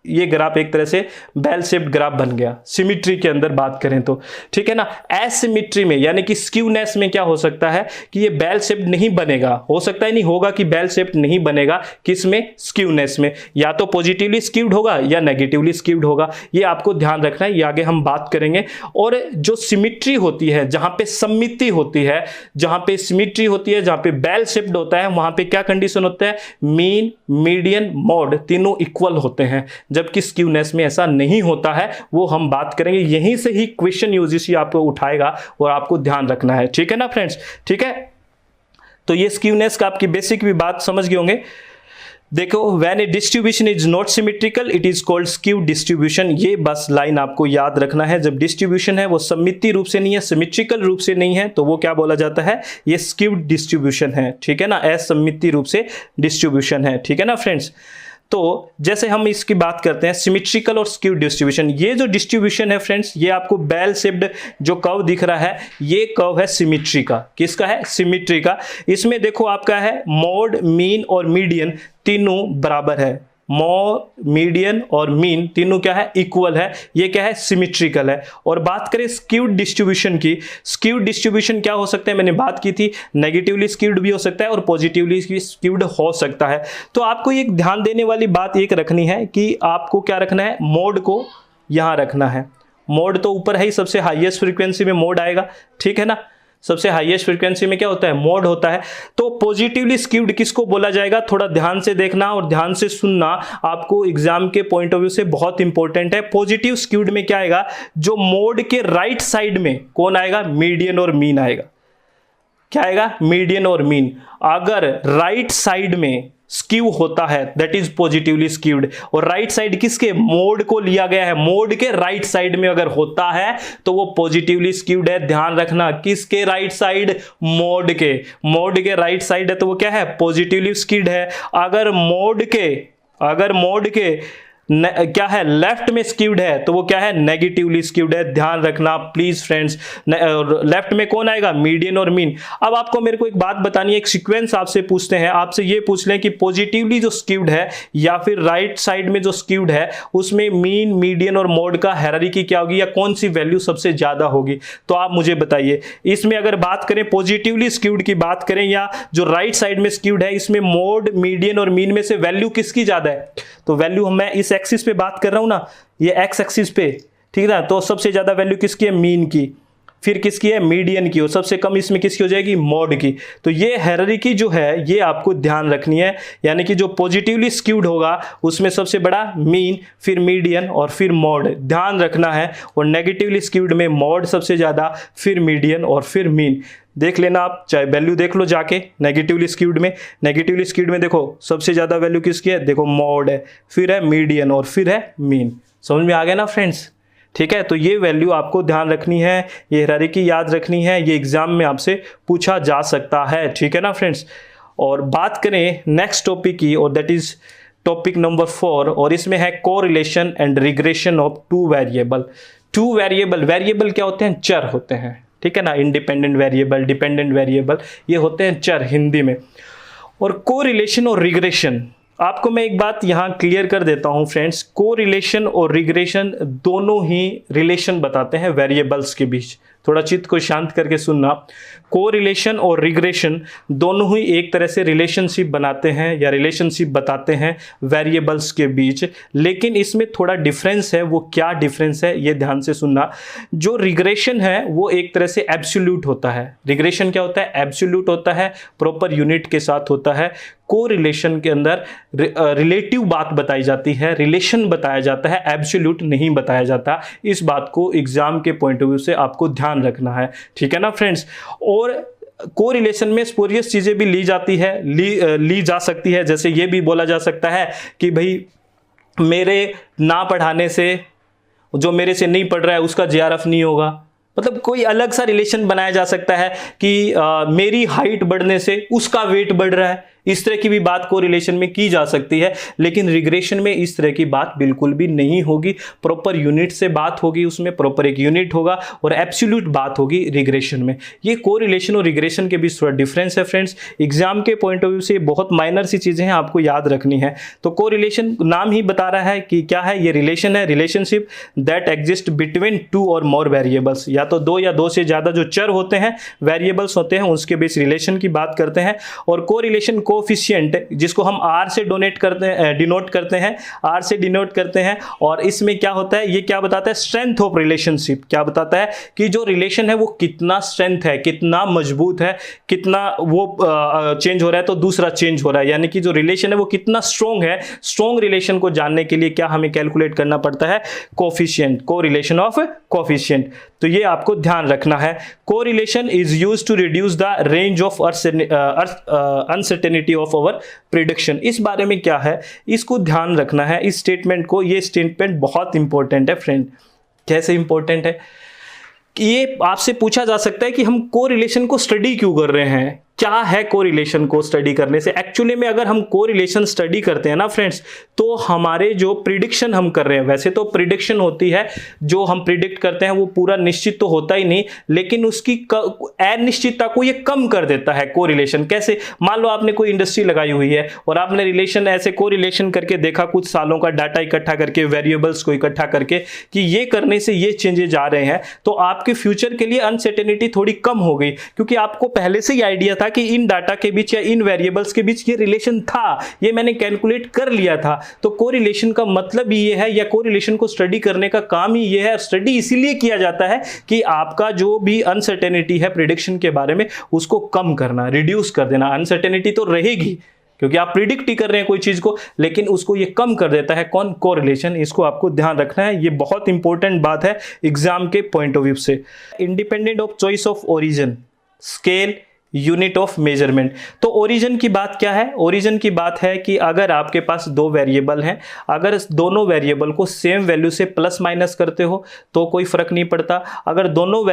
ये ग्राफ एक तरह से बेल शेप्ड ग्राफ बन गया, सिमिट्री के अंदर बात करें तो। ठीक है ना, एसिमिट्री में यानी कि स्क्यूनेस में क्या हो सकता है कि ये बेल शेप्ड नहीं बनेगा, हो सकता है नहीं होगा कि बेल शेप्ड नहीं बनेगा। किसमें, स्क्यूनेस में, या तो पॉजिटिवली स्क्यूड होगा या नेगेटिवली स्क्यूड होगा। ये आपको ध्यान रखना है, ये आगे हम बात करेंगे। और जो सिमिट्री होती है, जहां पे सममिति होती है, जहां पे सिमिट्री होती है, जहां पे बेल शेप्ड होता है, वहां पे क्या कंडीशन होता है, मीन, मीडियन, मॉड तीनों इक्वल होते हैं। जबकि स्क्यूनेस में ऐसा नहीं होता है, वो हम बात करेंगे। यहीं से ही क्वेश्चन यूजीसी आपको उठाएगा और आपको ध्यान रखना है। ठीक है ना फ्रेंड्स, ठीक है। तो ये स्क्यूनेस का आपकी बेसिक भी बात समझ गए होंगे। देखो, when A distribution is not symmetrical it is called skew distribution. ये बस लाइन आपको याद रखना है। जब डिस्ट्रीब्यूशन है वो सममिति रूप से नहीं है, सिमेट्रिकल रूप से नहीं है, तो वो क्या बोला जाता है, ये स्क्यू डिस्ट्रीब्यूशन है। ठीक है ना, असममिति रूप से डिस्ट्रीब्यूशन है। ठीक है ना फ्रेंड्स, तो जैसे हम इसकी बात करते हैं सिमेट्रिकल और स्क्यू डिस्ट्रीब्यूशन। ये जो डिस्ट्रीब्यूशन है फ्रेंड्स, ये आपको बेल शेप्ड जो कर्व दिख रहा है, ये कर्व है सिमेट्री का। किसका है, सिमेट्री का। इसमें देखो आपका है मॉड, मीन और मीडियन तीनों बराबर है। मॉड, मीडियन और मीन तीनों क्या है, इक्वल है। ये क्या है, सिमेट्रिकल है। और बात करें स्क्यूड डिस्ट्रीब्यूशन की, स्क्यूड डिस्ट्रीब्यूशन क्या हो सकता है, मैंने बात की थी, नेगेटिवली स्क्यूड भी हो सकता है और पॉजिटिवली स्क्यूड हो सकता है। तो आपको एक ध्यान देने वाली बात एक रखनी है कि आपको क्या रखना है, मॉड को यहाँ रखना है। मोड तो ऊपर है ही, सबसे हाईएस्ट फ्रीक्वेंसी में मोड आएगा, ठीक है ना। सबसे हाईएस्ट फ्रीक्वेंसी में क्या होता है, मोड होता है। तो पॉजिटिवली स्क्यूड किसको बोला जाएगा, थोड़ा ध्यान से देखना और ध्यान से सुनना, आपको एग्जाम के पॉइंट ऑफ व्यू से बहुत इंपॉर्टेंट है। पॉजिटिव स्क्यूड में क्या आएगा, जो मोड के राइट साइड में कौन आएगा, मीडियन और मीन आएगा। क्या आएगा, मीडियन और मीन। अगर राइट साइड में स्क्यू होता है दैट इज पॉजिटिवली स्क्यूड, और राइट साइड किसके, मोड को लिया गया है, मोड के राइट साइड में अगर होता है तो वो पॉजिटिवली स्क्यूड है। ध्यान रखना, किसके राइट साइड, मोड के राइट साइड है तो वो क्या है, पॉजिटिवली स्क्यूड है। अगर मोड के क्या है, लेफ्ट में स्क्यूड है तो वो क्या है, नेगेटिवली स्क्यूड है। ध्यान रखना प्लीज फ्रेंड्स, लेफ्ट में कौन आएगा, मीडियन और मीन। अब आपको मेरे को एक बात बतानी है, एक सीक्वेंस आपसे पूछते हैं, आपसे ये पूछ लें कि पॉजिटिवली जो स्क्यूड है या फिर राइट साइड में जो स्क्यूड है उसमें मीन, मीडियन और मोड का हायरार्की क्या होगी, या कौन सी वैल्यू सबसे ज्यादा होगी, तो आप मुझे बताइए। इसमें अगर बात करें पॉजिटिवली स्क्यूड की बात करें या जो राइट साइड में स्क्यूड है, इसमें मोड, मीडियन और मीन में से वैल्यू किसकी ज्यादा है, तो वैल्यू मैं इस एक्सिस पे बात कर रहा हूं ना, ये एक्स एक्सिस पे, ठीक है ना, तो सबसे ज्यादा वैल्यू किसकी है, मीन की, फिर किसकी है, मीडियन की, और सबसे कम इसमें किसकी हो जाएगी, मोड की। तो ये हायरार्की जो है ये आपको ध्यान रखनी है, यानी कि जो पॉजिटिवली स्क्यूड होगा उसमें सबसे बड़ा मीन, फिर मीडियन और फिर मोड, ध्यान रखना है। और नेगेटिवली स्क्यूड में मोड सबसे ज्यादा, फिर मीडियन और फिर मीन। देख लेना आप, चाहे वैल्यू देख लो जाके, नेगेटिवली स्क्यूड में देखो सबसे ज्यादा वैल्यू किसकी है, देखो मोड है, फिर है मीडियन और फिर है मीन। समझ में आ गया ना फ्रेंड्स, ठीक है। तो ये वैल्यू आपको ध्यान रखनी है, ये हायरार्की याद रखनी है, ये एग्जाम में आपसे पूछा जा सकता है, ठीक है ना फ्रेंड्स। और बात करें नेक्स्ट टॉपिक की, और दैट इज टॉपिक नंबर 4, और इसमें है correlation and regression of two variable. Variable क्या होते हैं, चर होते हैं, ठीक है ना, इंडिपेंडेंट वेरिएबल, डिपेंडेंट वेरिएबल, ये होते हैं चर हिंदी में। और कोरिलेशन और रिग्रेशन, आपको मैं एक बात यहां क्लियर कर देता हूं फ्रेंड्स, कोरिलेशन और रिग्रेशन दोनों ही रिलेशन बताते हैं वेरिएबल्स के बीच। थोड़ा चित्त को शांत करके सुनना, कोरिलेशन और रिग्रेशन दोनों ही एक तरह से रिलेशनशिप बनाते हैं या रिलेशनशिप बताते हैं वेरिएबल्स के बीच, लेकिन इसमें थोड़ा डिफरेंस है। वो क्या डिफरेंस है ये ध्यान से सुनना। जो रिग्रेशन है वो एक तरह से एब्सोल्यूट होता है। रिग्रेशन क्या होता है, एब्सोल्यूट होता है, प्रॉपर यूनिट के साथ होता है। कोरिलेशन के अंदर रिलेटिव बात बताई जाती है, रिलेशन बताया जाता है, एब्सोल्यूट नहीं बताया जाता। इस बात को एग्जाम के पॉइंट ऑफ व्यू से आपको ध्यान रखना है, ठीक है ना फ्रेंड्स। और कोरिलेशन में स्पूरियस चीजें भी ली जाती है, ली जा सकती है। जैसे ये भी बोला जा सकता है कि भाई मेरे ना पढ़ाने से, जो मेरे से नहीं पढ़ रहा है उसका जेआरएफ नहीं होगा, मतलब कोई अलग सा रिलेशन बनाया जा सकता है कि मेरी हाइट बढ़ने से उसका वेट बढ़ रहा है। इस तरह की भी बात को रिलेशन में की जा सकती है, लेकिन रिग्रेशन में इस तरह की बात बिल्कुल भी नहीं होगी। प्रॉपर यूनिट से बात होगी, उसमें प्रॉपर एक यूनिट होगा और एब्सोल्यूट बात होगी रिग्रेशन में। ये कोरिलेशन और रिग्रेशन के बीच थोड़ा डिफरेंस है फ्रेंड्स। एग्जाम के पॉइंट ऑफ व्यू से बहुत माइनर सी चीजें हैं, आपको याद रखनी है। तो कोरिलेशन नाम ही बता रहा है कि क्या है, ये रिलेशन है, relationship that exist between two और मोर वेरिएबल्स, या तो दो या दो से ज्यादा जो चर होते हैं, वेरिएबल्स होते हैं, उसके बीच रिलेशन की बात करते हैं। और कोरिलेशन कोएफिशिएंट, जिसको हम आर से डिनोट करते हैं, और इसमें क्या होता है, ये क्या बताता है, स्ट्रेंथ ऑफ रिलेशनशिप। क्या बताता है कि जो रिलेशन है वो कितना स्ट्रेंथ है, कितना मजबूत है, कितना वो चेंज हो रहा है तो दूसरा चेंज हो रहा है, यानी कि जो रिलेशन है वो कितना स्ट्रॉन्ग है। स्ट्रॉन्ग रिलेशन को जानने के लिए क्या हमें कैलकुलेट करना पड़ता है, कोएफिशिएंट, कोरिलेशन ऑफ कोएफिशिएंट। तो ये आपको ध्यान रखना है। Correlation is used to reduce the range of uncertainty of our prediction. इस बारे में क्या है, इसको ध्यान रखना है, इस स्टेटमेंट को। ये स्टेटमेंट बहुत इंपॉर्टेंट है फ्रेंड। कैसे इंपॉर्टेंट है कि ये आपसे पूछा जा सकता है कि हम कोरिलेशन को स्टडी क्यों कर रहे हैं, क्या है कोरिलेशन को स्टडी करने से। एक्चुअली में अगर हम कोरिलेशन स्टडी करते हैं ना फ्रेंड्स, तो हमारे जो प्रिडिक्शन हम कर रहे हैं, वैसे तो प्रिडिक्शन होती है, जो हम प्रिडिक्ट करते हैं वो पूरा निश्चित तो होता ही नहीं, लेकिन उसकी अनिश्चितता को ये कम कर देता है कोरिलेशन। कैसे, मान लो आपने कोई इंडस्ट्री लगाई हुई है और आपने रिलेशन ऐसे कोरिलेशन करके देखा, कुछ सालों का डाटा इकट्ठा करके, वेरिएबल्स को इकट्ठा करके, कि ये करने से ये चेंजेस आ रहे हैं, तो आपके फ्यूचर के लिए अनसर्टेनिटी थोड़ी कम हो गई, क्योंकि आपको पहले से ही आइडिया था कि इन डाटा के बीच या इन वेरिएबल्स के बीच ये रिलेशन था, ये मैंने कैलकुलेट कर लिया था। तो कोरिलेशन का मतलब ये है, या कोरिलेशन को स्टडी करने का काम ही ये है। स्टडी इसीलिए किया जाता है कि आपका जो भी अनसर्टेनिटी है प्रिडिक्शन के बारे में उसको कम करना, रिड्यूस कर देना। अनसर्टेनिटी तो रहेगी क्योंकि आप प्रिडिक्ट ही कर रहे हैं कोई चीज को, लेकिन उसको ये कम कर देता है कौन? कोरिलेशन। इसको आपको ध्यान रखना है, ये बहुत इंपॉर्टेंट बात है एग्जाम के पॉइंट ऑफ व्यू से। Independent of choice of origin, scale, unit of measurement. तो ओरिजिन की बात क्या है? ओरिजिन की बात है कि अगर आपके पास दो वेरिएबल हैं, अगर दोनों वेरिएबल को सेम वैल्यू से प्लस माइनस करते हो तो कोई फर्क नहीं पड़ता। अगर दोनों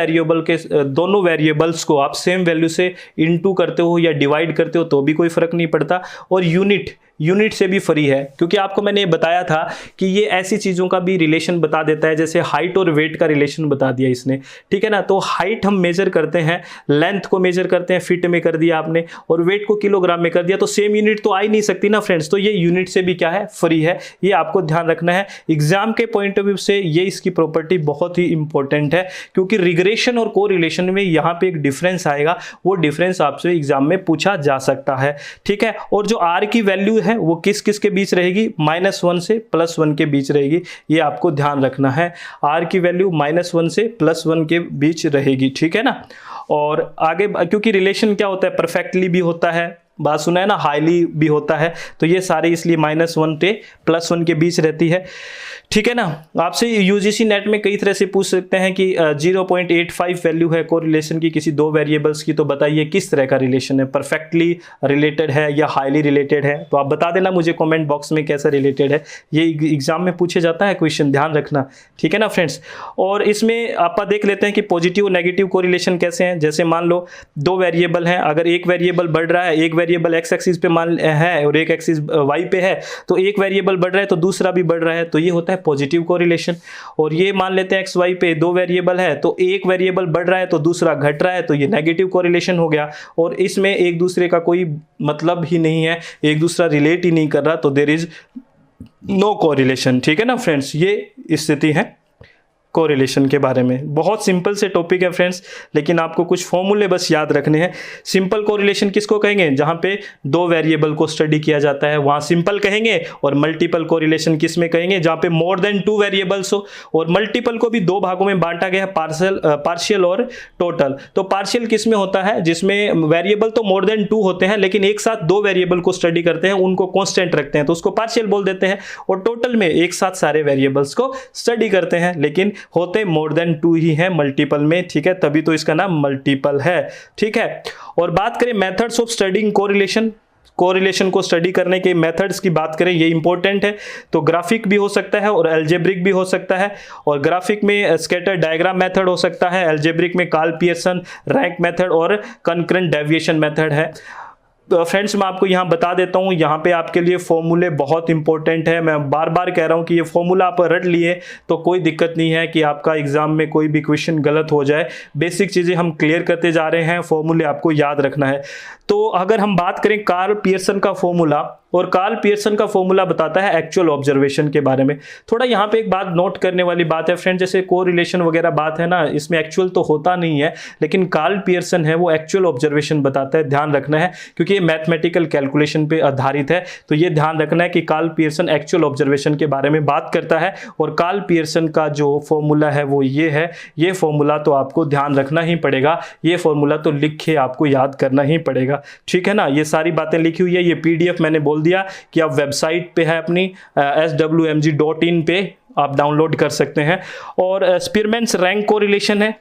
वेरिएबल्स को आप सेम वैल्यू से इनटू करते हो या डिवाइड करते हो तो भी कोई फर्क नहीं पड़ता। और यूनिट से भी फ्री है, क्योंकि आपको मैंने ये बताया था कि ये ऐसी चीज़ों का भी रिलेशन बता देता है, जैसे हाइट और वेट का रिलेशन बता दिया इसने, ठीक है ना। तो हाइट हम मेजर करते हैं, लेंथ को मेजर करते हैं फीट में कर दिया आपने, और वेट को किलोग्राम में कर दिया, तो सेम यूनिट तो आ ही नहीं सकती ना फ्रेंड्स। तो ये यूनिट से भी क्या है? फ्री है। ये आपको ध्यान रखना है एग्जाम के पॉइंट ऑफ व्यू से, ये इसकी प्रॉपर्टी बहुत ही इंपॉर्टेंट है, क्योंकि रिग्रेशन और कोरिलेशन में यहाँ पे एक डिफरेंस आएगा, वो डिफरेंस आपसे एग्जाम में पूछा जा सकता है, ठीक है। और जो आर की वैल्यू है वो किस किस के बीच रहेगी? -1 से +1 के बीच रहेगी, ये आपको ध्यान रखना है। आर की वैल्यू -1 से +1 के बीच रहेगी, ठीक है ना। और आगे क्योंकि रिलेशन क्या होता है? परफेक्टली भी होता है, बात सुना है ना, हाईली भी होता है, तो ये सारे इसलिए -1 से +1 के बीच रहती है, ठीक है ना। आपसे यूजीसी नेट में कई तरह से पूछ सकते हैं कि 0.85 वैल्यू है कोरिलेशन की किसी दो वेरिएबल्स की, तो बताइए किस तरह का रिलेशन है, परफेक्टली रिलेटेड है या हाईली रिलेटेड है? तो आप बता देना मुझे कमेंट बॉक्स में कैसा रिलेटेड है। ये एग्जाम में पूछे जाता है क्वेश्चन, ध्यान रखना, ठीक है ना फ्रेंड्स। और इसमें आप देख लेते हैं कि पॉजिटिव और नेगेटिव कोरिलेशन कैसे हैं। जैसे मान लो दो वेरिएबल हैं, अगर एक वेरिएबल बढ़ रहा है, एक वेरिएबल एक्स एक्सिस पे मान है और एक एक्सिस वाई पे है, तो एक वेरिएबल बढ़ रहा है तो दूसरा भी बढ़ रहा है, तो ये होता है पॉजिटिव कोरिलेशन। और ये मान लेते हैं एक्स वाई पे दो वेरिएबल है, तो एक वेरिएबल बढ़ रहा है तो दूसरा घट रहा है, तो ये नेगेटिव कोरिलेशन हो गया। और इसमें एक दूसरे का कोई मतलब ही नहीं है, एक दूसरा रिलेट ही नहीं कर रहा, तो देयर इज नो कोरिलेशन, ठीक है ना फ्रेंड्स। ये स्थिति है कोरिलेशन के बारे में। बहुत सिंपल से टॉपिक है फ्रेंड्स, लेकिन आपको कुछ फॉर्मूले बस याद रखने हैं। सिंपल कोरिलेशन किसको कहेंगे? जहां पे दो वेरिएबल को स्टडी किया जाता है वहां सिंपल कहेंगे। और मल्टीपल कोरिलेशन किस में कहेंगे? जहां पे मोर देन 2 वेरिएबल्स हो। और मल्टीपल को भी दो भागों में बांटा गया है, पार्शियल और टोटल। तो पार्शियल किस में होता है? जिसमें वेरिएबल तो मोर देन 2 होते हैं, लेकिन एक साथ दो वेरिएबल को स्टडी करते हैं, उनको कांस्टेंट रखते हैं, तो उसको पार्शियल बोल देते हैं। और टोटल में एक साथ सारे वेरिएबल्स को स्टडी करते हैं, लेकिन होते मोर देन 2 ही है मल्टीपल में, ठीक है, तभी तो इसका नाम मल्टीपल है, ठीक है। और बात करें मेथड्स ऑफ स्टडीइंग कोरिलेशन को स्टडी करने के मेथड्स की बात करें, ये इंपॉर्टेंट है। तो ग्राफिक भी हो सकता है और अलजेब्रिक भी हो सकता है। और ग्राफिक में स्कैटर डायग्राम मेथड हो सकता है, अलजेब्रिक में कार्ल पियर्सन रैंक मेथड और कंकरेंट डेविएशन मेथड है। फ्रेंड्स मैं आपको यहाँ बता देता हूँ, यहाँ पे आपके लिए फॉर्मूले बहुत इंपॉर्टेंट है। मैं बार बार कह रहा हूँ कि ये फॉर्मूला आप रट लिए तो कोई दिक्कत नहीं है कि आपका एग्जाम में कोई भी क्वेश्चन गलत हो जाए। बेसिक चीज़ें हम क्लियर करते जा रहे हैं, फॉर्मूले आपको याद रखना है। तो अगर हम बात करें कार्ल पियर्सन का फॉर्मूला, और कार्ल पियर्सन का फॉर्मूला बताता है एक्चुअल ऑब्जर्वेशन के बारे में। थोड़ा यहाँ पे एक बात नोट करने वाली बात है फ्रेंड, जैसे कोरिलेशन वगैरह बात है ना, इसमें एक्चुअल तो होता नहीं है, लेकिन कार्ल पियर्सन है वो एक्चुअल ऑब्जर्वेशन बताता है, ध्यान रखना है, क्योंकि ये मैथमेटिकल कैलकुलेशन पे आधारित है। तो ये ध्यान रखना है कि कार्ल पियर्सन एक्चुअल ऑब्जर्वेशन के बारे में बात करता है। और कार्ल पियर्सन का जो फॉर्मूला है वो ये है, ये फॉर्मूला तो आपको ध्यान रखना ही पड़ेगा, ये फॉर्मूला तो लिख के आपको याद करना ही पड़ेगा, ठीक है ना। ये सारी बातें लिखी हुई है, ये PDF मैंने बोल दिया कि आप वेबसाइट पे है अपनी swmg.in पे आप डाउनलोड कर सकते हैं। और स्पीरमैन्स रैंक कोरिलेशन है,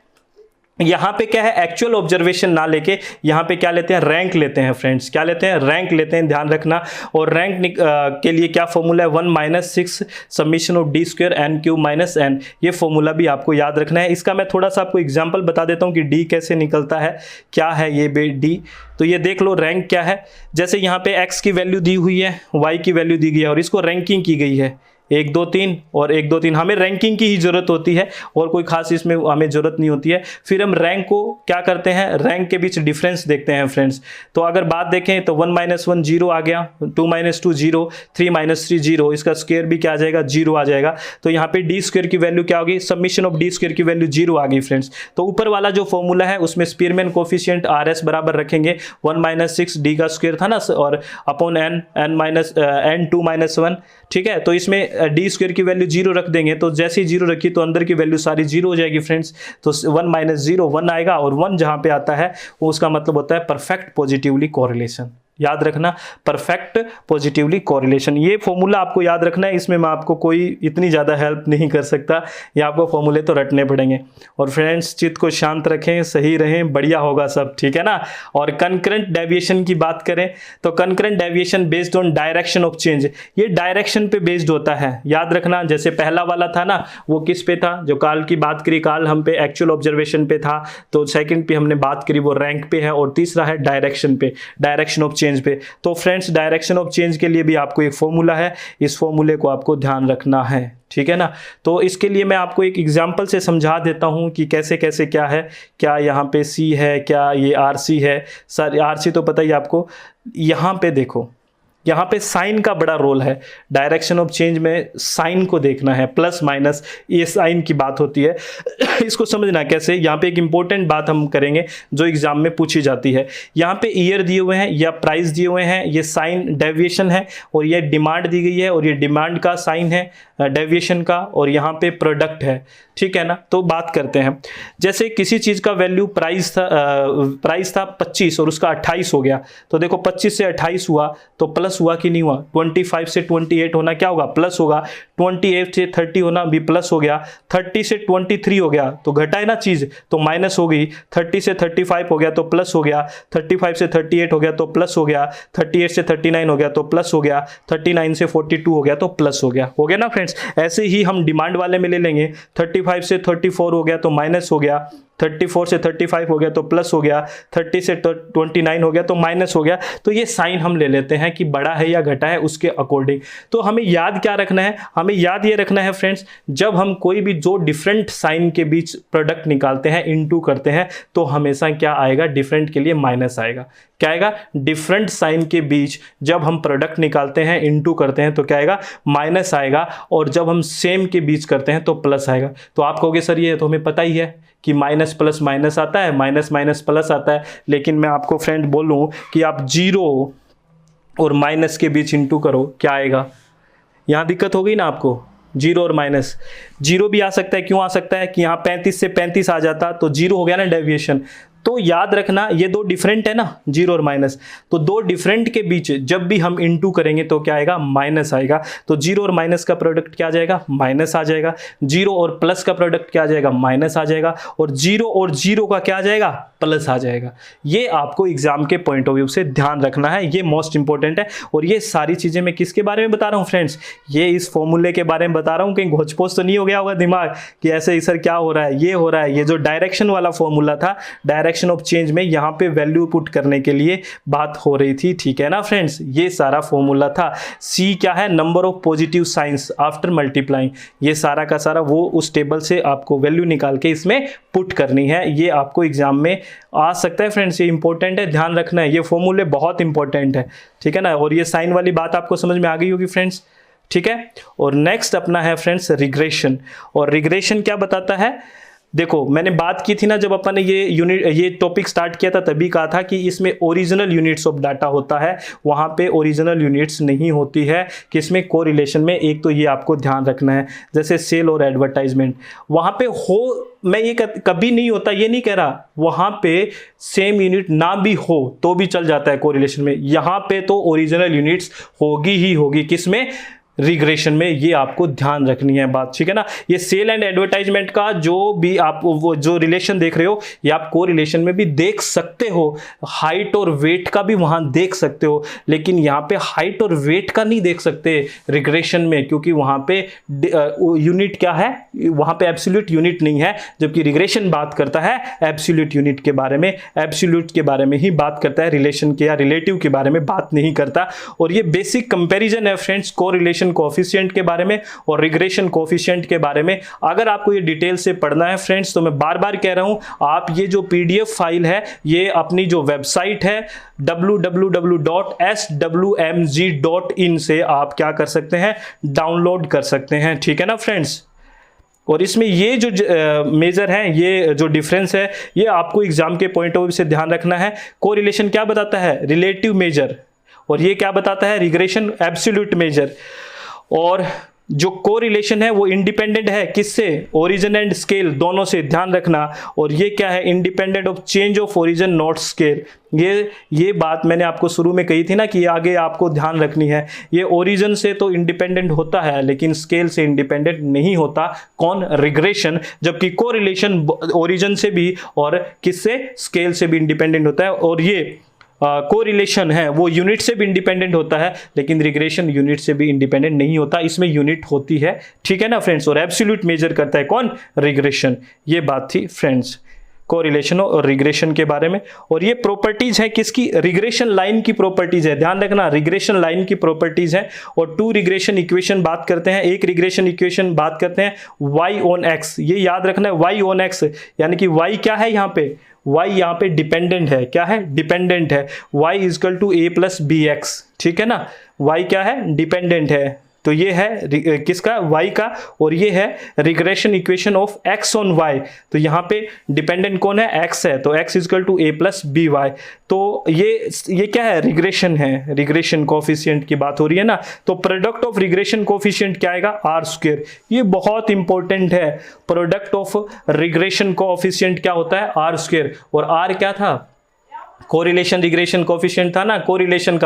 यहाँ पे क्या है, एक्चुअल ऑब्जर्वेशन ना लेके यहाँ पे क्या लेते हैं, रैंक लेते हैं फ्रेंड्स, क्या लेते हैं, रैंक लेते हैं, ध्यान रखना। और रैंक के लिए क्या फॉर्मूला है, 1 - 6 summation of d² n³ - n, ये फॉर्मूला भी आपको याद रखना है। इसका मैं थोड़ा सा आपको एग्जांपल बता देता हूँ कि d कैसे निकलता है, क्या है ये d। तो ये देख लो रैंक क्या है, जैसे यहाँ पे x की वैल्यू दी हुई है, y की वैल्यू दी गई है और इसको रैंकिंग की गई है, 1 2 3 और 1 2 3, हमें रैंकिंग की ही जरूरत होती है और कोई खास इसमें हमें जरूरत नहीं होती है। फिर हम रैंक को क्या करते हैं, रैंक के बीच डिफरेंस देखते हैं फ्रेंड्स। तो अगर बात देखें तो 1 - 1 0 आ गया, 2 - 2 0, 3 - 3 0, इसका स्क्वायर भी क्या आ जाएगा, 0 आ जाएगा। तो यहाँ पे डी स्क्वायर की वैल्यू क्या होगी, समीशन ऑफ डी स्क्वायर की वैल्यू 0 आ गई फ्रेंड्स। तो ऊपर वाला जो फॉर्मूला है उसमें स्पीयरमैन कोफिशिएंट RS बराबर रखेंगे 1 - 6 डी का स्क्वायर था ना, और अपॉन n 2 - 1, ठीक है। तो इसमें डी स्क्वायर की वैल्यू 0 रख देंगे, तो जैसे ही 0 रखी तो अंदर की वैल्यू सारी 0 हो जाएगी फ्रेंड्स। तो 1 - 0 1 आएगा, और 1 जहां पे आता है वो उसका मतलब होता है परफेक्ट पॉजिटिवली कोरिलेशन। याद रखना, परफेक्ट पॉजिटिवली कोरिलेशन, ये फॉर्मूला आपको याद रखना है। इसमें मैं आपको कोई इतनी ज़्यादा हेल्प नहीं कर सकता, ये आपको फॉर्मूले तो रटने पड़ेंगे। और फ्रेंड्स चित्त को शांत रखें, सही रहें, बढ़िया होगा सब, ठीक है ना। और कंकरेंट डेविएशन की बात करें तो concurrent deviation based on direction of change, ये डायरेक्शन पे बेस्ड होता है। याद रखना, जैसे पहला वाला था ना, वो किस पे था, जो काल की बात करी, काल हम पे एक्चुअल ऑब्जर्वेशन पे था। तो सेकंड पे हमने बात करी वो रैंक पे है, और तीसरा है डायरेक्शन पे, डायरेक्शन ऑफ चेंज पे। तो फ्रेंड्स डायरेक्शन ऑफ चेंज के लिए भी आपको एक फॉर्मूला है, इस फॉर्मूले को आपको ध्यान रखना है, ठीक है ना। तो इसके लिए मैं आपको एक एग्जांपल से समझा देता हूं कि कैसे कैसे क्या है, क्या यहाँ पे C है, क्या ये RC है। सर RC तो पता ही आपको। यहाँ पे देखो, यहाँ पे साइन का बड़ा रोल है, डायरेक्शन ऑफ चेंज में साइन को देखना है, प्लस माइनस, ये साइन की बात होती है। इसको समझना कैसे, यहाँ पे एक इंपॉर्टेंट बात हम करेंगे जो एग्जाम में पूछी जाती है। यहाँ पे ईयर दिए हुए हैं या प्राइस दिए हुए हैं, ये साइन डेविएशन है, और ये डिमांड दी गई है, और ये डिमांड का साइन है डेविएशन का, और यहाँ पे प्रोडक्ट है, ठीक है ना। तो बात करते हैं, जैसे किसी चीज का वैल्यू प्राइस था 25 और उसका 28 हो गया। तो देखो 25 से 28 हुआ तो प्लस हुआ कि नहीं हुआ, 25 से 28 होना क्या होगा, प्लस होगा। 28 से 30 होना भी प्लस हो गया। 30 से 23 हो गया तो घटा है ना चीज, तो माइनस हो गई। 30 से 35 हो गया तो प्लस हो गया। 35 से 38 हो गया तो प्लस हो गया। 38 से 39 हो गया तो प्लस हो गया। 39 से 42 हो गया तो प्लस हो गया ना फ्रेंड्स। ऐसे ही हम डिमांड वाले में ले लेंगे, 35 से 34 हो गया तो माइनस हो गया। 34 से 35 हो गया तो प्लस हो गया। 30 से 29 हो गया तो माइनस हो गया। तो ये साइन हम ले लेते हैं कि बड़ा है या घटा है उसके अकॉर्डिंग। तो हमें याद क्या रखना है, हमें याद ये रखना है फ्रेंड्स, जब हम कोई भी जो डिफरेंट साइन के बीच प्रोडक्ट निकालते हैं, इनटू करते हैं, तो हमेशा क्या आएगा, डिफरेंट के लिए माइनस आएगा। क्या आएगा, डिफरेंट साइन के बीच जब हम प्रोडक्ट निकालते हैं, इनटू करते हैं, तो क्या आएगा, माइनस आएगा। और जब हम सेम के बीच करते हैं तो प्लस आएगा। तो आप कहोगे सर ये तो हमें पता ही है कि माइनस प्लस माइनस आता है, माइनस माइनस प्लस आता है। लेकिन मैं आपको फ्रेंड बोलूं कि आप जीरो और माइनस के बीच इंटू करो, क्या आएगा। यहां दिक्कत हो गई ना आपको, जीरो और माइनस। जीरो भी आ सकता है, क्यों आ सकता है कि यहाँ 35 से 35 आ जाता तो जीरो हो गया ना डेविएशन। तो याद रखना ये दो डिफरेंट है ना, जीरो और माइनस। तो दो डिफरेंट के बीच जब भी हम इनटू करेंगे तो क्या आएगा, माइनस आएगा। तो जीरो और माइनस का प्रोडक्ट क्या आ जाएगा, माइनस आ जाएगा। जीरो और प्लस का प्रोडक्ट क्या आ जाएगा, माइनस आ जाएगा। और जीरो का क्या आ जाएगा, प्लस आ जाएगा। ये आपको एग्जाम के पॉइंट ऑफ व्यू से ध्यान रखना है, ये मोस्ट इंपॉर्टेंट है। और ये सारी चीजें मैं किसके बारे में बता रहा हूँ फ्रेंड्स, ये इस फॉर्मूले के बारे में बता रहा हूँ। कहीं घोचपोच तो नहीं हो गया होगा दिमाग कि ऐसे सर क्या हो रहा है, ये हो रहा है। ये जो डायरेक्शन वाला फॉर्मूला था, डायरेक्शन ऑफ चेंज में यहाँ पे वैल्यू पुट करने के लिए बात हो रही थी, ठीक है ना फ्रेंड्स। ये सारा फॉर्मूला था। सी क्या है, number of positive science after multiplying. ये सारा का सारा वो उस टेबल से आपको वैल्यू निकाल के इसमें पुट करनी है। ये आपको एग्जाम में आ सकता है फ्रेंड्स, ये इंपॉर्टेंट है, ध्यान रखना है। ये फॉर्मूले बहुत इंपॉर्टेंट है, ठीक है ना। और ये साइन वाली बात आपको समझ में आ गई होगी फ्रेंड्स, ठीक है। और नेक्स्ट अपना है फ्रेंड्स रिग्रेशन। और रिग्रेशन क्या बताता है, देखो मैंने बात की थी ना जब अपन ने ये टॉपिक स्टार्ट किया था, तभी कहा था कि इसमें ओरिजिनल यूनिट्स ऑफ डाटा होता है, वहाँ पे ओरिजिनल यूनिट्स नहीं होती है। किसमें, कोरिलेशन में। एक तो ये आपको ध्यान रखना है, जैसे सेल और एडवर्टाइजमेंट, वहाँ पे हो, मैं ये कभी नहीं होता ये नहीं कह रहा, वहाँ पे सेम यूनिट ना भी हो तो भी चल जाता है कोरिलेशन में। यहाँ पे तो ओरिजिनल यूनिट्स होगी ही होगी, किसमें, रिग्रेशन में। ये आपको ध्यान रखनी है बात, ठीक है ना। ये सेल एंड एडवर्टाइजमेंट का जो भी आप वो जो रिलेशन देख रहे हो, ये आप कोरिलेशन में भी देख सकते हो। हाइट और वेट का भी वहां देख सकते हो, लेकिन यहाँ पे हाइट और वेट का नहीं देख सकते रिग्रेशन में, क्योंकि वहां पे यूनिट क्या है, वहां पे एब्सोल्यूट यूनिट नहीं है। जबकि रिग्रेशन बात करता है एब्सोल्यूट यूनिट के बारे में, एब्सोल्यूट के बारे में ही बात करता है, रिलेशन के या रिलेटिव के बारे में बात नहीं करता। और ये बेसिक कंपेरिजन है फ्रेंड्स, कोरिलेशन रिग्रेशन कोएफिशिएंट के बारे में और रिग्रेशन कोएफिशिएंट के बारे में। अगर आपको ये डिटेल से पढ़ना है फ्रेंड्स तो मैं बार बार कह रहा हूं, आप ये जो PDF फाइल है ये अपनी जो वेबसाइट है www.swmg.in से आप क्या कर सकते हैं, डाउनलोड कर सकते हैं। ठीक है ना फ्रेंड्स। और इसमें ये जो मेजर है, ये जो डिफरेंस है, ये आपको एग्जाम के पॉइंट ऑफ व्यू से ध्यान रखना है। कोरिलेशन क्या बताता है, रिलेटिव मेजर, और ये क्या बताता है, रिग्रेशन एब्सोल्यूट मेजर। और जो कोरिलेशन है वो इंडिपेंडेंट है किससे, ओरिजिन एंड स्केल दोनों से, ध्यान रखना। और ये क्या है, independent of change of origin not scale. ये बात मैंने आपको शुरू में कही थी ना कि आगे आपको ध्यान रखनी है। ये ओरिजिन से तो इंडिपेंडेंट होता है लेकिन स्केल से इंडिपेंडेंट नहीं होता। कौन, रिग्रेशन। जबकि कोरिलेशन ओरिजिन से भी और किससे, स्केल से भी इंडिपेंडेंट होता है। और ये कोरिलेशन है वो यूनिट से भी इंडिपेंडेंट होता है लेकिन रिग्रेशन यूनिट से भी इंडिपेंडेंट नहीं होता, इसमें यूनिट होती है। ठीक है ना फ्रेंड्स। और एब्सोल्यूट मेजर करता है कौन, रिग्रेशन। ये बात थी फ्रेंड्स कोरिलेशन और रिग्रेशन के बारे में। और ये प्रॉपर्टीज है किसकी, रिग्रेशन लाइन की प्रॉपर्टीज है, ध्यान रखना, रिग्रेशन लाइन की प्रॉपर्टीज है। और 2 रिग्रेशन इक्वेशन बात करते हैं, एक रिग्रेशन इक्वेशन बात करते हैं y ऑन x। ये याद रखना है, y ऑन x यानी कि y क्या है यहाँ पे, y यहाँ पे डिपेंडेंट है, क्या है, डिपेंडेंट है। y equal to a plus B X. ठीक है ना, y क्या है, डिपेंडेंट है। तो ये है किसका, y का। और ये है regression equation of x on y। तो यहाँ पे डिपेंडेंट कौन है, x है, तो x equal to a plus B Y. तो ये क्या है, रिग्रेशन है, रिग्रेशन कोएफिशिएंट की बात हो रही है ना। तो प्रोडक्ट ऑफ रिग्रेशन कोएफिशिएंट क्या आएगा, आर स्क्वायर। ये बहुत इंपॉर्टेंट है, प्रोडक्ट ऑफ रिग्रेशन कोएफिशिएंट क्या होता है, आर स्क्वायर। और आर क्या था, कोरिलेशन रिग्रेशन कोएफिशिएंट था ना, कोरिलेशन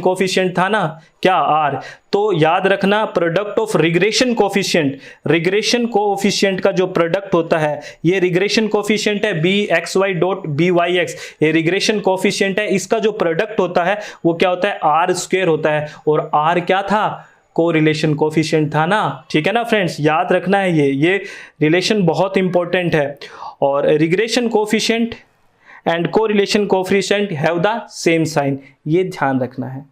कोएफिशिएंट था ना, क्या, आर। तो याद रखना, प्रोडक्ट ऑफ रिग्रेशन कोएफिशिएंट का जो प्रोडक्ट होता है, ये रिग्रेशन कोएफिशिएंट है bxy डॉट byx, ये रिग्रेशन कोएफिशिएंट है, इसका जो प्रोडक्ट होता है वो क्या होता है, आर स्क्वायर होता है। और आर क्या था, कोरिलेशन कोएफिशिएंट था ना। ठीक है ना फ्रेंड्स, याद रखना है ये रिलेशन बहुत इंपॉर्टेंट है। और regression coefficient and correlation coefficient have the same sign, ये ध्यान रखना है,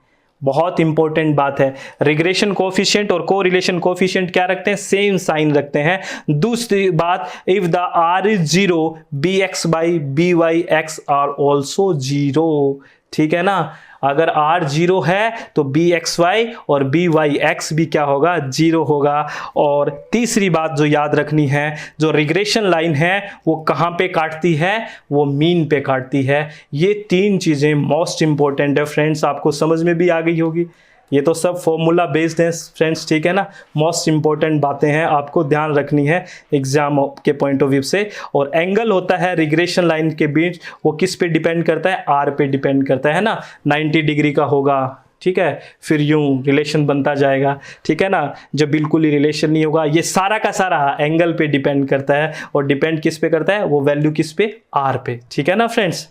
बहुत इंपॉर्टेंट बात है। रिग्रेशन कोएफिशिएंट और कोरिलेशन कोएफिशिएंट क्या रखते हैं, सेम साइन रखते हैं। दूसरी बात, if the R is zero bx by byx are also zero. ठीक है ना, अगर r जीरो है तो bxy और byx भी क्या होगा, जीरो होगा। और तीसरी बात जो याद रखनी है, जो रिग्रेशन लाइन है वो कहाँ पे काटती है, वो मीन पे काटती है। ये 3 चीजें मोस्ट इंपॉर्टेंट है फ्रेंड्स, आपको समझ में भी आ गई होगी। ये तो सब फॉर्मूला बेस्ड है फ्रेंड्स। ठीक है ना, मोस्ट इंपॉर्टेंट बातें हैं, आपको ध्यान रखनी है एग्जाम के पॉइंट ऑफ व्यू से। और एंगल होता है रिग्रेशन लाइन के बीच, वो किस पे डिपेंड करता है, आर पे डिपेंड करता है ना, 90 डिग्री का होगा। ठीक है, फिर यूं रिलेशन बनता जाएगा। ठीक है ना, जब बिल्कुल ही रिलेशन नहीं होगा, ये सारा का सारा एंगल पे डिपेंड करता है। और डिपेंड किस पे करता है, वो वैल्यू किस पे, आर पे। ठीक है ना फ्रेंड्स।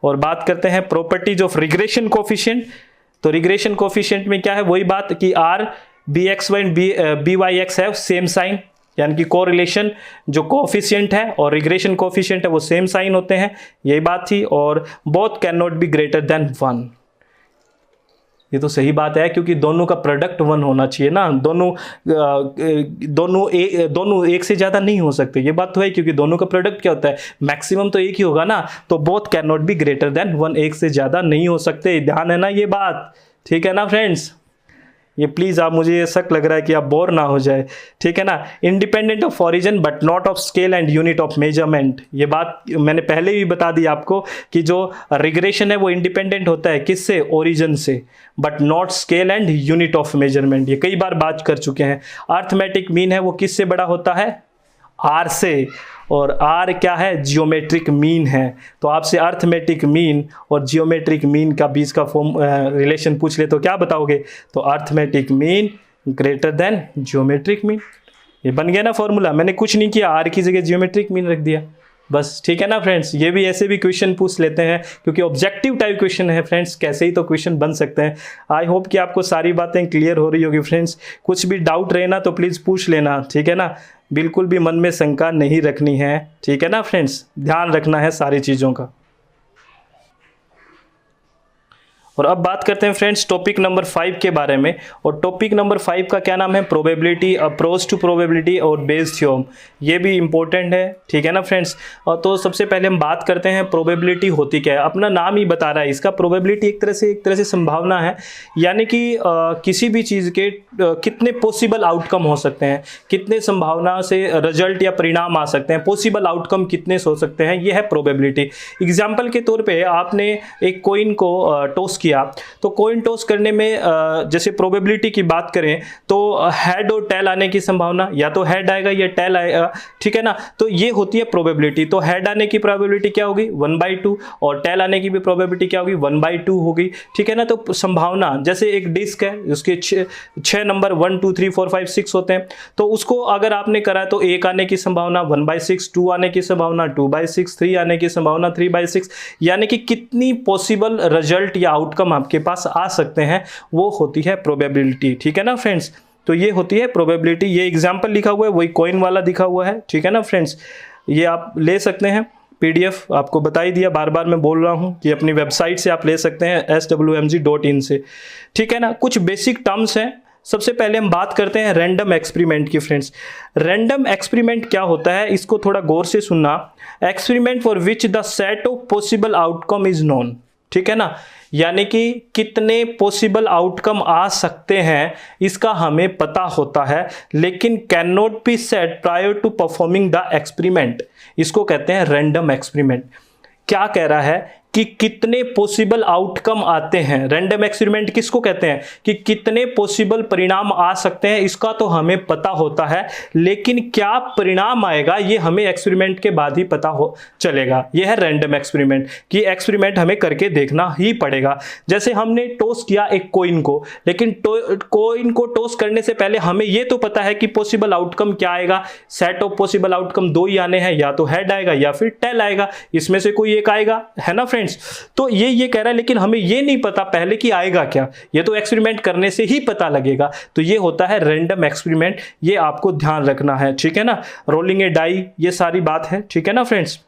और बात करते हैं प्रॉपर्टीज ऑफ रिग्रेशन कोएफिशिएंट। तो रिग्रेशन कोएफिशिएंट में क्या है, वही बात कि आर bxy एंड byx है सेम साइन, यानी कि कोरिलेशन जो कोएफिशिएंट है और रिग्रेशन कोएफिशिएंट है वो सेम साइन होते हैं, यही बात थी। और both can not be greater than 1, ये तो सही बात है क्योंकि दोनों का प्रोडक्ट 1 होना चाहिए ना, दोनों एक से ज़्यादा नहीं हो सकते, ये बात तो है क्योंकि दोनों का प्रोडक्ट क्या होता है, मैक्सिमम तो एक ही होगा ना। तो both can not be greater than 1, एक से ज़्यादा नहीं हो सकते, ध्यान है ना ये बात। ठीक है ना फ्रेंड्स, ये प्लीज़ आप, मुझे ये शक लग रहा है कि आप बोर ना हो जाए। ठीक है ना, independent of origin but not of scale and unit of measurement, ये बात मैंने पहले भी बता दी आपको कि जो रिग्रेशन है वो इंडिपेंडेंट होता है किससे, ओरिजिन से, but not scale and unit of measurement, ये कई बार बात कर चुके हैं। अर्थमेटिक मीन है वो किससे बड़ा होता है, आर से। और आर क्या है, जियोमेट्रिक मीन है। तो आपसे अर्थमेटिक मीन और जियोमेट्रिक मीन का बीच का रिलेशन पूछ ले तो क्या बताओगे, तो arithmetic mean greater than geometric mean. ये बन गया ना फॉर्मूला, मैंने कुछ नहीं किया, आर की जगह जियोमेट्रिक मीन रख दिया बस। ठीक है ना फ्रेंड्स, ये भी ऐसे भी क्वेश्चन पूछ लेते हैं क्योंकि ऑब्जेक्टिव टाइप क्वेश्चन है फ्रेंड्स, कैसे ही तो क्वेश्चन बन सकते हैं। आई होप कि आपको सारी बातें क्लियर हो रही होगी फ्रेंड्स। कुछ भी डाउट रहे ना तो प्लीज़ पूछ लेना, ठीक है ना, बिल्कुल भी मन में शंका नहीं रखनी है। ठीक है ना फ्रेंड्स, ध्यान रखना है सारी चीज़ों का। और अब बात करते हैं फ्रेंड्स टॉपिक नंबर 5 के बारे में। और टॉपिक नंबर 5 का क्या नाम है? प्रोबेबिलिटी, अप्रोच टू प्रोबेबिलिटी और बेस थ्योरम। ये भी इंपॉर्टेंट है, ठीक है ना फ्रेंड्स। और तो सबसे पहले हम बात करते हैं प्रोबेबिलिटी होती क्या है। अपना नाम ही बता रहा है इसका। प्रोबेबिलिटी एक तरह से संभावना है, यानी कि किसी भी चीज़ के कितने पॉसिबल आउटकम हो सकते हैं, कितने संभावना से रिजल्ट या परिणाम आ सकते हैं, पॉसिबल आउटकम कितने हो सकते हैं, ये है प्रोबेबिलिटी। एग्जाम्पल के तौर पे आपने एक कॉइन को टॉस किया, तो कॉइन टॉस करने में जैसे प्रोबेबिलिटी की बात करें तो हेड और टेल आने की संभावना, या तो हेड आएगा या टेल आएगा, ठीक है ना। तो ये होती है प्रोबेबिलिटी। तो हेड आने की प्रोबेबिलिटी क्या होगी? 1/2, और टेल आने की भी प्रोबेबिलिटी क्या होगी? 1/2 होगी, ठीक है ना। तो संभावना, जैसे एक डिस्क है उसके 6 नंबर 1 2 3 4 5 6 होते हैं, तो उसको अगर आपने करा तो 1 आने की संभावना 1/6, 2 आने की संभावना 2/6, 3 आने की संभावना 3/6, यानी कि कितनी पॉसिबल रिजल्ट या आउटकम आपके पास आ सकते हैं, वो होती है प्रोबेबिलिटी, ठीक है ना फ्रेंड्स। तो ये होती है प्रोबेबिलिटी। ये एग्जाम्पल लिखा हुआ है, वही कॉइन वाला दिखा हुआ है, ठीक है ना फ्रेंड्स। ये आप ले सकते हैं, पीडीएफ आपको बता ही दिया, बार बार मैं बोल रहा हूँ कि अपनी वेबसाइट से आप ले सकते हैं swmg.in से, ठीक है ना। कुछ बेसिक टर्म्स हैं। सबसे पहले हम बात करते हैं रैंडम एक्सपेरिमेंट की फ्रेंड्स। रैंडम एक्सपेरिमेंट क्या होता है, इसको थोड़ा गौर से सुनना। Experiment for which the set of possible outcome is known, ठीक है ना, यानी कि कितने पॉसिबल आउटकम आ सकते हैं इसका हमें पता होता है, लेकिन can not be set prior to performing the experiment. इसको कहते हैं रैंडम एक्सपेरिमेंट। क्या कह रहा है कि कितने पॉसिबल आउटकम आते हैं। रैंडम एक्सपेरिमेंट किसको कहते हैं कि कितने पॉसिबल परिणाम आ सकते हैं, इसका तो हमें पता होता है, लेकिन क्या परिणाम आएगा ये हमें एक्सपेरिमेंट के बाद ही पता हो चलेगा। यह है रैंडम एक्सपेरिमेंट, कि एक्सपेरिमेंट हमें करके देखना ही पड़ेगा। जैसे हमने टॉस किया एक कॉइन को, लेकिन कॉइन को टॉस करने से पहले हमें यह तो पता है कि पॉसिबल आउटकम क्या आएगा। सेट ऑफ पॉसिबल आउटकम 2 ही आने हैं, या तो हेड आएगा या फिर टेल आएगा, इसमें से कोई एक आएगा, है ना फ्रेंड्स। तो ये कह रहा है, लेकिन हमें ये नहीं पता पहले कि आएगा क्या, ये तो एक्सपेरिमेंट करने से ही पता लगेगा। तो ये होता है रैंडम एक्सपेरिमेंट, ये आपको ध्यान रखना है, ठीक है ना। रोलिंग ए डाई, ये सारी बात है, ठीक है ना फ्रेंड्स।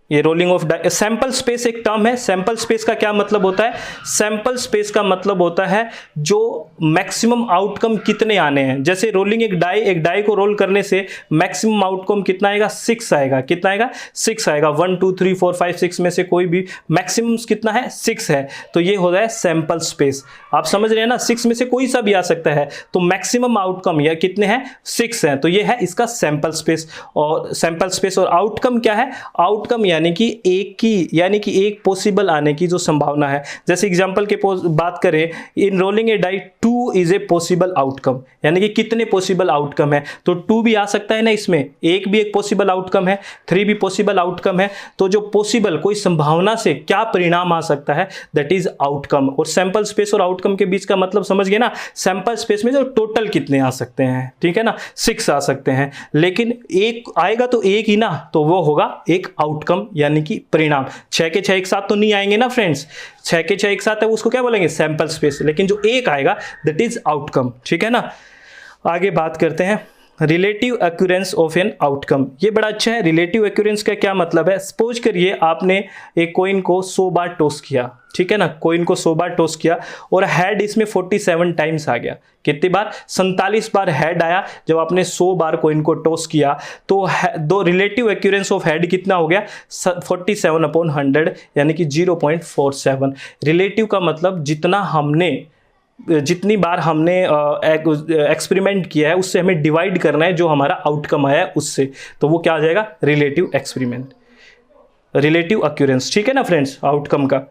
ये rolling of die. Sample space एक टर्म है। सैंपल स्पेस का क्या मतलब होता है? सैंपल स्पेस का मतलब होता है जो मैक्सिमम आउटकम कितने आने हैं। जैसे रोलिंग एक डाई को रोल करने से मैक्सिमम आउटकम कितना आएगा? 6 आएगा। कितना आएगा? 6 आएगा। 1 2 3 4 5 6 में से कोई भी मैक्सिमम कितना है? 6 है। तो ये हो रहा है सैंपल स्पेस। आप समझ रहे हैं ना, 6 में से कोई सा भी आ सकता है, तो मैक्सिमम आउटकम या कितने हैं? 6 हैं। तो ये है इसका सैंपल स्पेस। और सैंपल स्पेस और आउटकम क्या है? आउटकम यानी कि एक पॉसिबल आने की जो संभावना है। जैसे एग्जांपल के बात करें, in rolling a die 2 is a possible outcome, यानी कि कितने पॉसिबल आउटकम है। तो 2 भी आ सकता है ना इसमें, 1 भी एक पॉसिबल आउटकम है, 3 भी पॉसिबल आउटकम है। तो जो पॉसिबल कोई संभावना से क्या परिणाम आ सकता है, दैट इज आउटकम। और सैंपल स्पेस और आउटकम के बीच का मतलब समझ गए ना। सैंपल स्पेस में जो टोटल कितने आ सकते हैं, ठीक है ना, 6 आ सकते हैं, लेकिन एक आएगा तो एक ही ना, तो वो होगा एक आउटकम यानी कि परिणाम। 6 के 6 एक साथ तो नहीं आएंगे ना फ्रेंड्स, 6 के 6 एक साथ है, उसको क्या बोलेंगे? Sample space. लेकिन जो एक आएगा दैट इज आउटकम, ठीक है ना। आगे बात करते हैं रिलेटिव एक्यूरेंस ऑफ एन आउटकम। ये बड़ा अच्छा है। रिलेटिव एक्यूरेंस का क्या मतलब है? सपोज करिए आपने एक कॉइन को 100 बार टॉस किया, ठीक है ना, कॉइन को 100 बार टॉस किया और हेड इसमें 47 टाइम्स आ गया। कितनी बार? 47 बार हेड आया जब आपने 100 बार कॉइन को टॉस किया। तो दो रिलेटिव एक्यूरेंस ऑफ हेड कितना हो गया? 47/100, यानी कि 0.47। रिलेटिव का मतलब जितनी बार हमने एक्सपेरिमेंट किया है उससे हमें डिवाइड करना है जो हमारा आउटकम आया है उससे। तो वो क्या आ जाएगा? रिलेटिव एक्सपेरिमेंट, रिलेटिव एक्यूरेंस, ठीक है ना फ्रेंड्स, आउटकम का।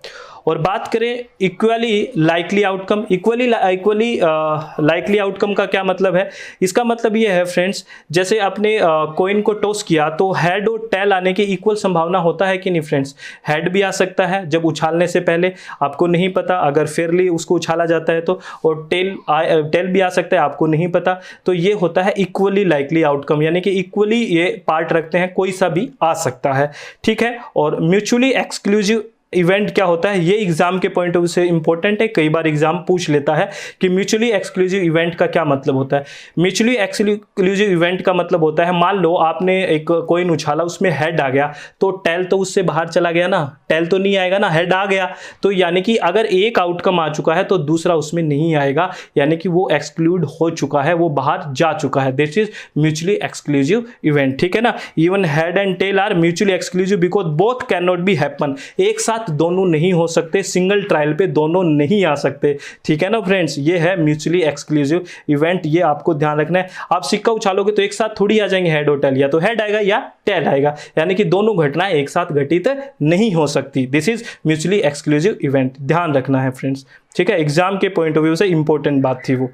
और बात करें equally likely outcome. Equally likely outcome का क्या मतलब है? इसका मतलब ये है फ्रेंड्स, जैसे आपने कॉइन को टॉस किया तो हेड और टेल आने की इक्वल संभावना होता है कि नहीं फ्रेंड्स? हेड भी आ सकता है जब उछालने से पहले, आपको नहीं पता, अगर फेयरली उसको उछाला जाता है तो, और टेल भी आ सकता है, आपको नहीं पता। तो ये होता है इक्वली लाइकली आउटकम, यानी कि इक्वली ये पार्ट रखते हैं, कोई सा भी आ सकता है, ठीक है। और म्यूचुअली एक्सक्लूसिव इवेंट क्या होता है, ये एग्जाम के पॉइंट ऑफ व्यू से इंपॉर्टेंट है, कई बार एग्जाम पूछ लेता है कि म्यूचुअली एक्सक्लूसिव इवेंट का क्या मतलब होता है। म्यूचुअली एक्सक्लूसिव इवेंट का मतलब होता है, मान लो आपने एक कॉइन उछाला, उसमें हेड आ गया, तो टेल तो उससे बाहर चला गया ना, टेल तो नहीं आएगा ना, हेड आ गया, तो यानी कि अगर एक आउटकम आ चुका है तो दूसरा उसमें नहीं आएगा, यानी कि वो एक्सक्लूड हो चुका है, वो बाहर जा चुका है। This is mutually exclusive event, ठीक है ना। Even head and tail are mutually exclusive because both can not be happen, एक साथ दोनों नहीं हो सकते, सिंगल ट्रायल पे दोनों नहीं आ सकते, ठीक है ना फ्रेंड्स। ये है म्यूचुअली एक्सक्लूसिव इवेंट, ये आपको ध्यान रखना है। आप सिक्का उछालोगे तो एक साथ थोड़ी आ जाएंगे हेड और टेल, या तो हेड आएगा या टेल आएगा, यानी कि दोनों घटनाएं एक साथ घटित नहीं हो सकती। This is mutually exclusive event, ध्यान रखना है फ्रेंड्स, ठीक है। एग्जाम के पॉइंट ऑफ व्यू से इंपॉर्टेंट बात थी वो।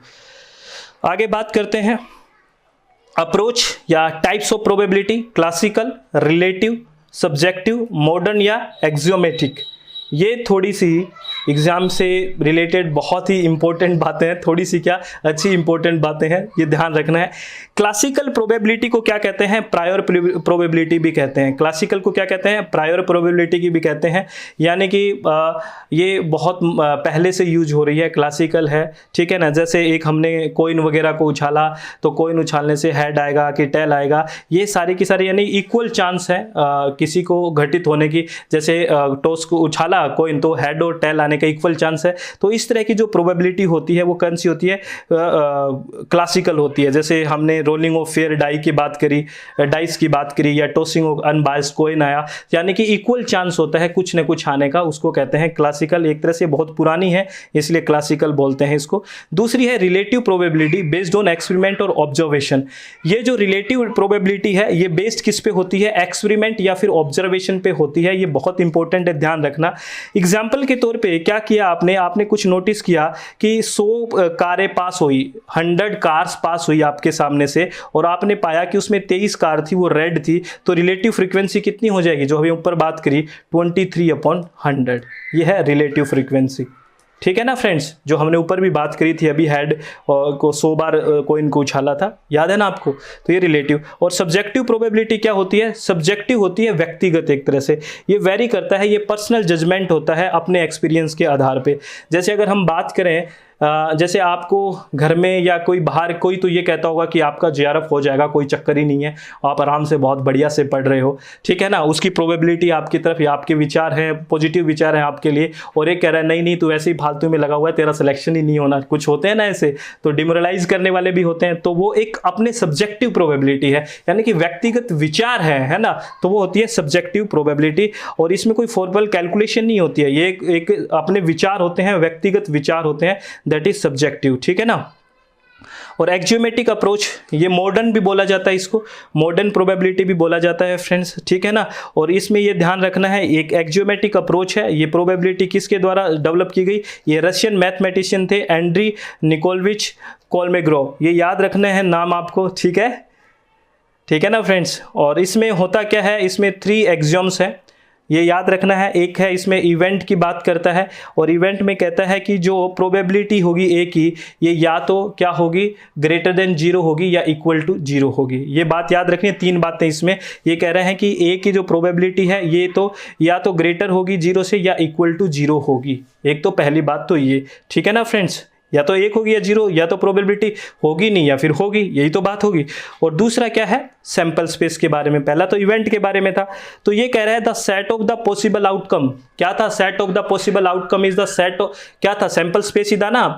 आगे बात करते हैं अप्रोच या types of probability, classical, relative, subjective, modern या एक्सियोमेटिक। ये थोड़ी सी एग्जाम से रिलेटेड बहुत ही इंपॉर्टेंट बातें हैं, थोड़ी सी क्या अच्छी इंपॉर्टेंट बातें हैं, ये ध्यान रखना है। क्लासिकल प्रोबेबिलिटी को क्या कहते हैं, प्रायर प्रोबेबिलिटी भी कहते हैं। क्लासिकल को क्या कहते हैं, प्रायर प्रोबेबिलिटी की भी कहते हैं, यानी कि ये बहुत पहले से यूज हो रही है, क्लासिकल है, ठीक है ना। जैसे एक हमने कोइन वगैरह को उछाला, तो कोइन उछालने से हेड आएगा कि टेल आएगा, ये सारी की सारी यानी इक्वल चांस है किसी को घटित होने की। जैसे टॉस को उछाला कोइन, तो हेड और टेल आने का इक्वल चांस है। तो इस तरह की जो प्रोबेबिलिटी होती है वो कौन सी होती है, क्लासिकल होती है। जैसे हमने रोलिंग ऑफ फेयर डाई की बात करी, डाइस की बात करी, या टॉसिंग ऑफ अनबायस्ड कॉइन आया, यानी कि इक्वल चांस होता है कुछ न कुछ आने का, उसको कहते हैं क्लासिकल। एक तरह से बहुत पुरानी है इसलिए क्लासिकल बोलते हैं इसको। दूसरी है relative probability based on experiment और ऑब्जर्वेशन। ये जो रिलेटिव प्रोबेबिलिटी है ये बेस्ड किस पे होती है, एक्सपेरिमेंट या फिर ऑब्जर्वेशन पे होती है। ये बहुत इंपॉर्टेंट है, ध्यान रखना। एग्जाम्पल के तौर पे क्या किया आपने कुछ नोटिस किया कि 100 कारें पास हुई, 100 कार्स पास हुई आपके सामने से, और आपने पाया कि उसमें 23 कार थी वो रेड थी, तो रिलेटिव फ्रीक्वेंसी कितनी हो जाएगी, जो अभी ऊपर बात करी 23/100। ये है रिलेटिव फ्रीक्वेंसी, ठीक है ना फ्रेंड्स। जो हमने ऊपर भी बात करी थी अभी, हेड को 100 बार कोइन को उछाला था, याद है ना आपको, तो ये रिलेटिव। और सब्जेक्टिव प्रोबेबिलिटी क्या होती है, सब्जेक्टिव होती है व्यक्तिगत, एक तरह से ये वेरी करता है, ये पर्सनल जजमेंट होता है अपने एक्सपीरियंस के आधार पे। जैसे अगर हम बात करें जैसे आपको घर में या कोई बाहर कोई तो ये कहता होगा कि आपका जेआरएफ हो जाएगा, कोई चक्कर ही नहीं है, आप आराम से बहुत बढ़िया से पढ़ रहे हो, ठीक है ना। उसकी प्रोबेबिलिटी आपकी तरफ या आपके विचार हैं, पॉजिटिव विचार हैं आपके लिए, और एक कह रहा है नहीं नहीं तू ऐसे ही फालतू में लगा हुआ है, तेरा सिलेक्शन ही नहीं होना। कुछ होते हैं ना ऐसे, तो डिमोरलाइज करने वाले भी होते हैं, तो वो एक अपने सब्जेक्टिव प्रोबेबिलिटी है, यानी कि व्यक्तिगत विचार है ना, तो वो होती है सब्जेक्टिव प्रोबेबिलिटी। और इसमें कोई फॉर्मल कैलकुलेशन नहीं होती है, ये एक अपने विचार होते हैं, व्यक्तिगत विचार होते हैं, दैट इज सब्जेक्टिव, ठीक है ना। और एक्जियोमेटिक अप्रोच, ये मॉडर्न भी बोला जाता है, इसको मॉडर्न प्रोबेबिलिटी भी बोला जाता है फ्रेंड्स, ठीक है ना। और इसमें ये ध्यान रखना है, एक एक्जियोमेटिक अप्रोच है, ये प्रोबेबिलिटी किसके द्वारा डेवलप की गई, ये रशियन मैथमेटिशियन थे एंड्री निकोलविच कोलमेग्रोव, ये याद रखने हैं नाम आपको, ठीक है ना फ्रेंड्स। और इसमें होता क्या है, इसमें 3 एक्सियोम्स हैं, ये याद रखना है। एक है इसमें इवेंट की बात करता है, और इवेंट में कहता है कि जो प्रोबेबिलिटी होगी ए की, ये या तो क्या होगी, ग्रेटर देन 0 होगी या इक्वल टू 0 होगी। ये बात याद रखनी है, 3 बातें इसमें। ये कह रहे हैं कि ए की जो प्रोबेबिलिटी है ये तो या तो ग्रेटर होगी 0 से या इक्वल टू 0 होगी। एक तो पहली बात तो ये, ठीक है ना फ्रेंड्स, या तो 1 होगी या 0, या तो प्रोबेबिलिटी होगी नहीं या फिर होगी, यही तो बात होगी। और दूसरा क्या है, सैंपल स्पेस के बारे में। पहला तो इवेंट के बारे में था, तो ये कह रहा है the set of the possible outcome. क्या था, set of the possible outcome is the set of, क्या था, सैंपल स्पेस ही था ना।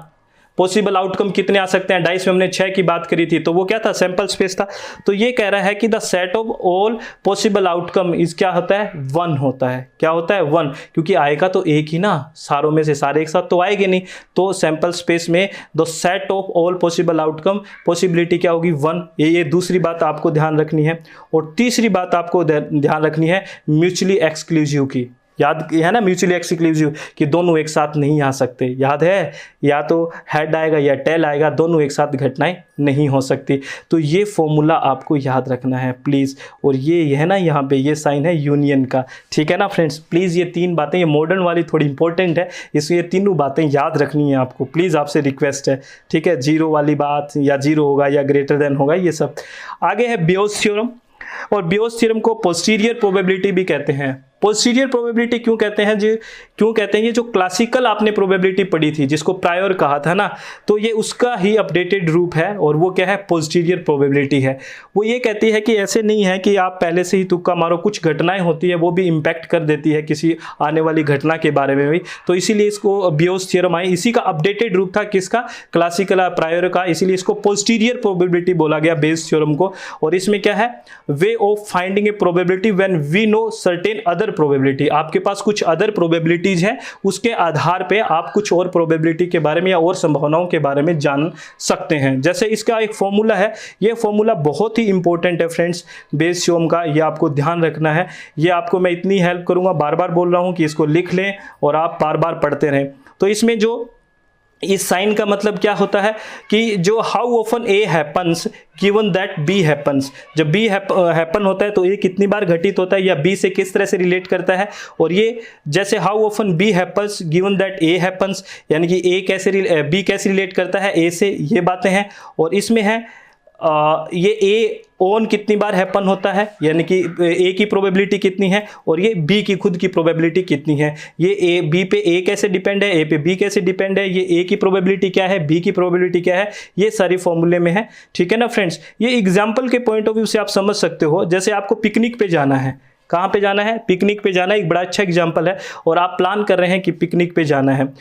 पॉसिबल आउटकम कितने आ सकते हैं, डाइस में हमने 6 की बात करी थी, तो वो क्या था, सैंपल स्पेस था। तो ये कह रहा है कि the set of all possible outcome is क्या होता है, 1 होता है। क्या होता है, 1, क्योंकि आएगा तो एक ही ना, सारों में से सारे एक साथ तो आएंगे नहीं। तो सैंपल स्पेस में the set of all possible outcome, possibility क्या होगी, 1। ये दूसरी बात आपको ध्यान रखनी है। और तीसरी बात आपको ध्यान रखनी है म्यूचुअली एक्सक्लूसिव की, याद है ना, म्यूचुअली एक्सक्लूसिव, कि दोनों एक साथ नहीं आ सकते, याद है, या तो हेड आएगा या टेल आएगा, दोनों एक साथ घटनाएं नहीं हो सकती। तो ये फॉर्मूला आपको याद रखना है प्लीज़। और ये है ना, यहाँ पे ये साइन है यूनियन का, ठीक है ना फ्रेंड्स। प्लीज़ ये 3 बातें, ये मॉडर्न वाली थोड़ी इंपॉर्टेंट है, इसलिए ये तीनों बातें याद रखनी है आपको, प्लीज़ आपसे रिक्वेस्ट है, ठीक है। 0 वाली बात, या 0 होगा या ग्रेटर देन होगा, ये सब। आगे है बियोस थ्योरम, और बियोस थ्योरम को पोस्टीरियर प्रोबेबिलिटी भी कहते हैं। पोस्टीरियर प्रोबेबिलिटी क्यों कहते हैं जी, क्यों कहते हैं, ये जो क्लासिकल आपने प्रोबेबिलिटी पढ़ी थी जिसको प्रायर कहा था ना, तो ये उसका ही अपडेटेड रूप है और वो क्या है, पोस्टीरियर प्रोबेबिलिटी है। वो ये कहती है कि ऐसे नहीं है कि आप पहले से ही तुक्का मारो, कुछ घटनाएं होती है वो भी इम्पैक्ट कर देती है किसी आने वाली घटना के बारे में भी, तो इसीलिए इसको बियोस थ्योरम आई, इसी का अपडेटेड रूप था किसका, क्लासिकल प्रायर का, इसीलिए इसको पोस्टीरियर प्रोबेबिलिटी बोला गया बेस थ्योरम को। और इसमें क्या है, way of finding a probability when we know certain other probability, आपके पास कुछ अदर प्रोबेबिलिटीज है, उसके आधार पे आप कुछ और प्रोबेबिलिटी के बारे में या और संभावनाओं के बारे में जान सकते हैं। जैसे इसका एक फॉर्मूला है, ये फॉर्मूला बहुत ही इंपॉर्टेंट है फ्रेंड्स बेस थ्योरम का, ये आपको ध्यान रखना है। ये आपको मैं इतनी हेल्प करूंगा, बार बार बोल रहा हूं कि इसको लिख लें और आप बार बार पढ़ते रहें। तो इसमें जो इस साइन का मतलब क्या होता है कि जो how often A happens given that B happens, जब बी हैपन होता है तो ए कितनी बार घटित होता है या बी से किस तरह से रिलेट करता है, और ये जैसे how often B happens given that A happens, यानी कि ए कैसे बी कैसे रिलेट करता है ए से, ये बातें हैं। और इसमें है ये ए ओन कितनी बार हैपन होता है, यानी कि ए की प्रोबेबिलिटी कितनी है और ये बी की खुद की प्रोबेबिलिटी कितनी है, ये ए बी पे ए कैसे डिपेंड है, ए पे बी कैसे डिपेंड है, ये ए की प्रोबेबिलिटी क्या है, बी की प्रोबेबिलिटी क्या है, ये सारी फॉर्मूले में है। ठीक है ना फ्रेंड्स, ये एग्जाम्पल के पॉइंट ऑफ व्यू से आप समझ सकते हो। जैसे आपको पिकनिक पे जाना है, कहाँ पे जाना है, पिकनिक पे जाना है, एक बड़ा अच्छा एग्जाम्पल है, और आप प्लान कर रहे हैं कि पिकनिक पे जाना है,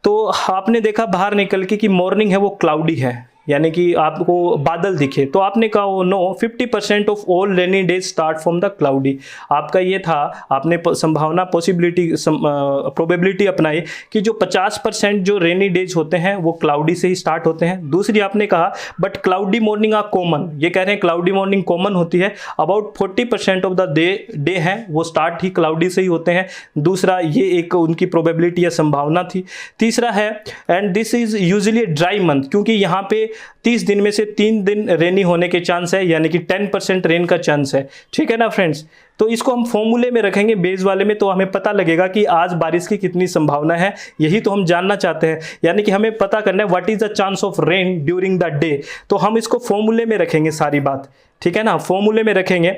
तो आपने देखा बाहर निकल के कि मॉर्निंग है वो क्लाउडी है, यानी कि आपको बादल दिखे, तो आपने कहा no 50% of all rainy days start from the cloudy. आपका ये था, आपने संभावना पॉसिबिलिटी प्रोबेबिलिटी अपनाई कि जो 50% जो रेनी डेज होते हैं वो क्लाउडी से ही स्टार्ट होते हैं। दूसरी आपने कहा but cloudy mornings are common, ये कह रहे हैं क्लाउडी मॉर्निंग कॉमन होती है, अबाउट 40% ऑफ द डे है वो स्टार्ट ही क्लाउडी से ही होते हैं। दूसरा ये एक उनकी प्रोबेबिलिटी या संभावना थी। तीसरा है and this is usually dry month, क्योंकि यहाँ पे 30 दिन में से 3 दिन रेनी होने के चांस है, यानी कि 10% रेन का चांस है। ठीक है ना फ्रेंड्स, तो इसको हम फॉर्मूले में रखेंगे बेस वाले में, तो हमें पता लगेगा कि आज बारिश की कितनी संभावना है, यही तो हम जानना चाहते हैं, यानी कि हमें पता करना है what is the chance of rain during the day. तो हम इसको फॉर्मूले में रखेंगे सारी बात, ठीक है ना, फॉर्मूले में रखेंगे।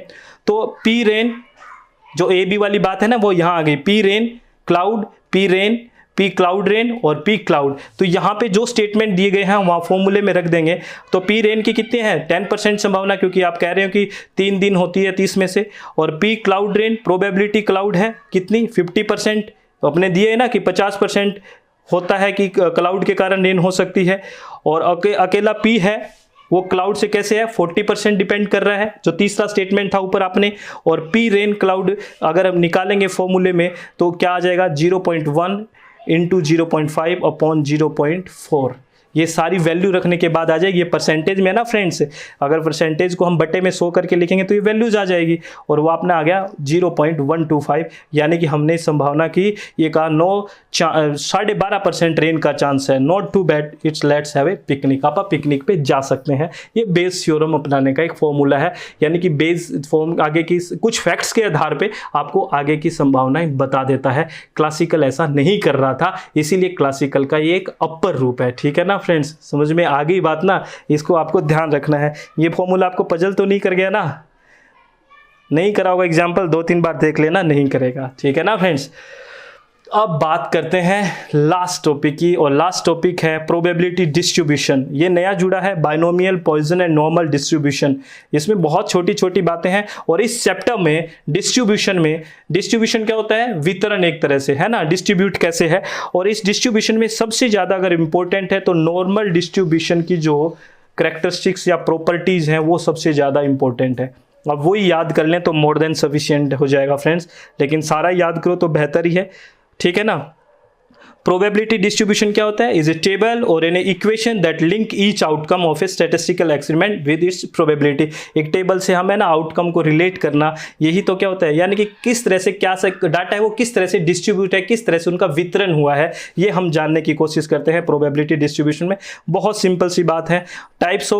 तो पी रेन, जो ए बी वाली बात है ना वो यहाँ आ गई, P rain cloud, P rain, P cloud rain और पी क्लाउड। तो यहाँ पे जो स्टेटमेंट दिए गए हैं वहाँ फॉर्मूले में रख देंगे। तो पी रेन की कितने हैं, 10% संभावना, क्योंकि आप कह रहे हो कि 3 दिन होती है 30 में से। और P cloud rain probability cloud है कितनी, 50%। तो अपने दिए है ना कि 50% होता है कि क्लाउड के कारण रेन हो सकती है। और अकेला पी है वो क्लाउड से कैसे है, 40% डिपेंड कर रहा है, जो तीसरा स्टेटमेंट था ऊपर आपने। और पी रेन क्लाउड अगर हम निकालेंगे फॉर्मूले में तो क्या आ जाएगा, 0.1 इंटू 0.5 अपॉन 0.4। ये सारी वैल्यू रखने के बाद आ जाएगी। ये परसेंटेज में है ना फ्रेंड्स, अगर परसेंटेज को हम बटे में 100 करके लिखेंगे तो ये वैल्यूज आ जाएगी, और वो आपने आ गया 0.125, यानी कि हमने संभावना की ये कहा 12.5% रेन का चांस है। Not too bad, it's let's have a picnic, आप पिकनिक पे जा सकते हैं। ये बेस थ्योरम अपनाने का एक फॉर्मूला है, यानी कि बेस फॉर्म आगे की कुछ फैक्ट्स के आधार पे आपको आगे की संभावनाएं बता देता है। क्लासिकल ऐसा नहीं कर रहा था, इसीलिए क्लासिकल का ये एक अपर रूप है। ठीक है ना फ्रेंड्स, समझ में आ गई बात ना, इसको आपको ध्यान रखना है। ये फॉर्मूला आपको पजल तो नहीं कर गया ना, नहीं करा होगा, एग्जाम्पल 2-3 बार देख लेना, नहीं करेगा। ठीक है ना फ्रेंड्स, अब बात करते हैं लास्ट टॉपिक की, और लास्ट टॉपिक है प्रोबेबिलिटी डिस्ट्रीब्यूशन। ये नया जुड़ा है, binomial, Poisson and normal distribution. इसमें बहुत छोटी छोटी बातें हैं, और इस चैप्टर में डिस्ट्रीब्यूशन क्या होता है, वितरण एक तरह से है ना, डिस्ट्रीब्यूट कैसे है। और इस डिस्ट्रीब्यूशन में सबसे ज़्यादा अगर इंपॉर्टेंट है तो नॉर्मल डिस्ट्रीब्यूशन की जो कैरेक्टरिस्टिक्स या प्रॉपर्टीज़ हैं वो सबसे ज़्यादा इंपॉर्टेंट है। अब वही याद कर लें तो मोर देन सफिशिएंट हो जाएगा फ्रेंड्स, लेकिन सारा याद करो तो बेहतर ही है। ठीक है ना, प्रोबेबिलिटी डिस्ट्रीब्यूशन क्या होता है, इज ए टेबल और an equation that link each outcome of A statistical experiment with its probability. एक टेबल से हमें ना आउटकम को रिलेट करना, यही तो क्या होता है, यानी कि किस तरह से क्या डाटा है वो किस तरह से डिस्ट्रीब्यूट है, किस तरह से उनका वितरण हुआ है, ये हम जानने की कोशिश करते हैं प्रोबेबिलिटी डिस्ट्रीब्यूशन में। बहुत सिंपल सी बात है। टाइप्स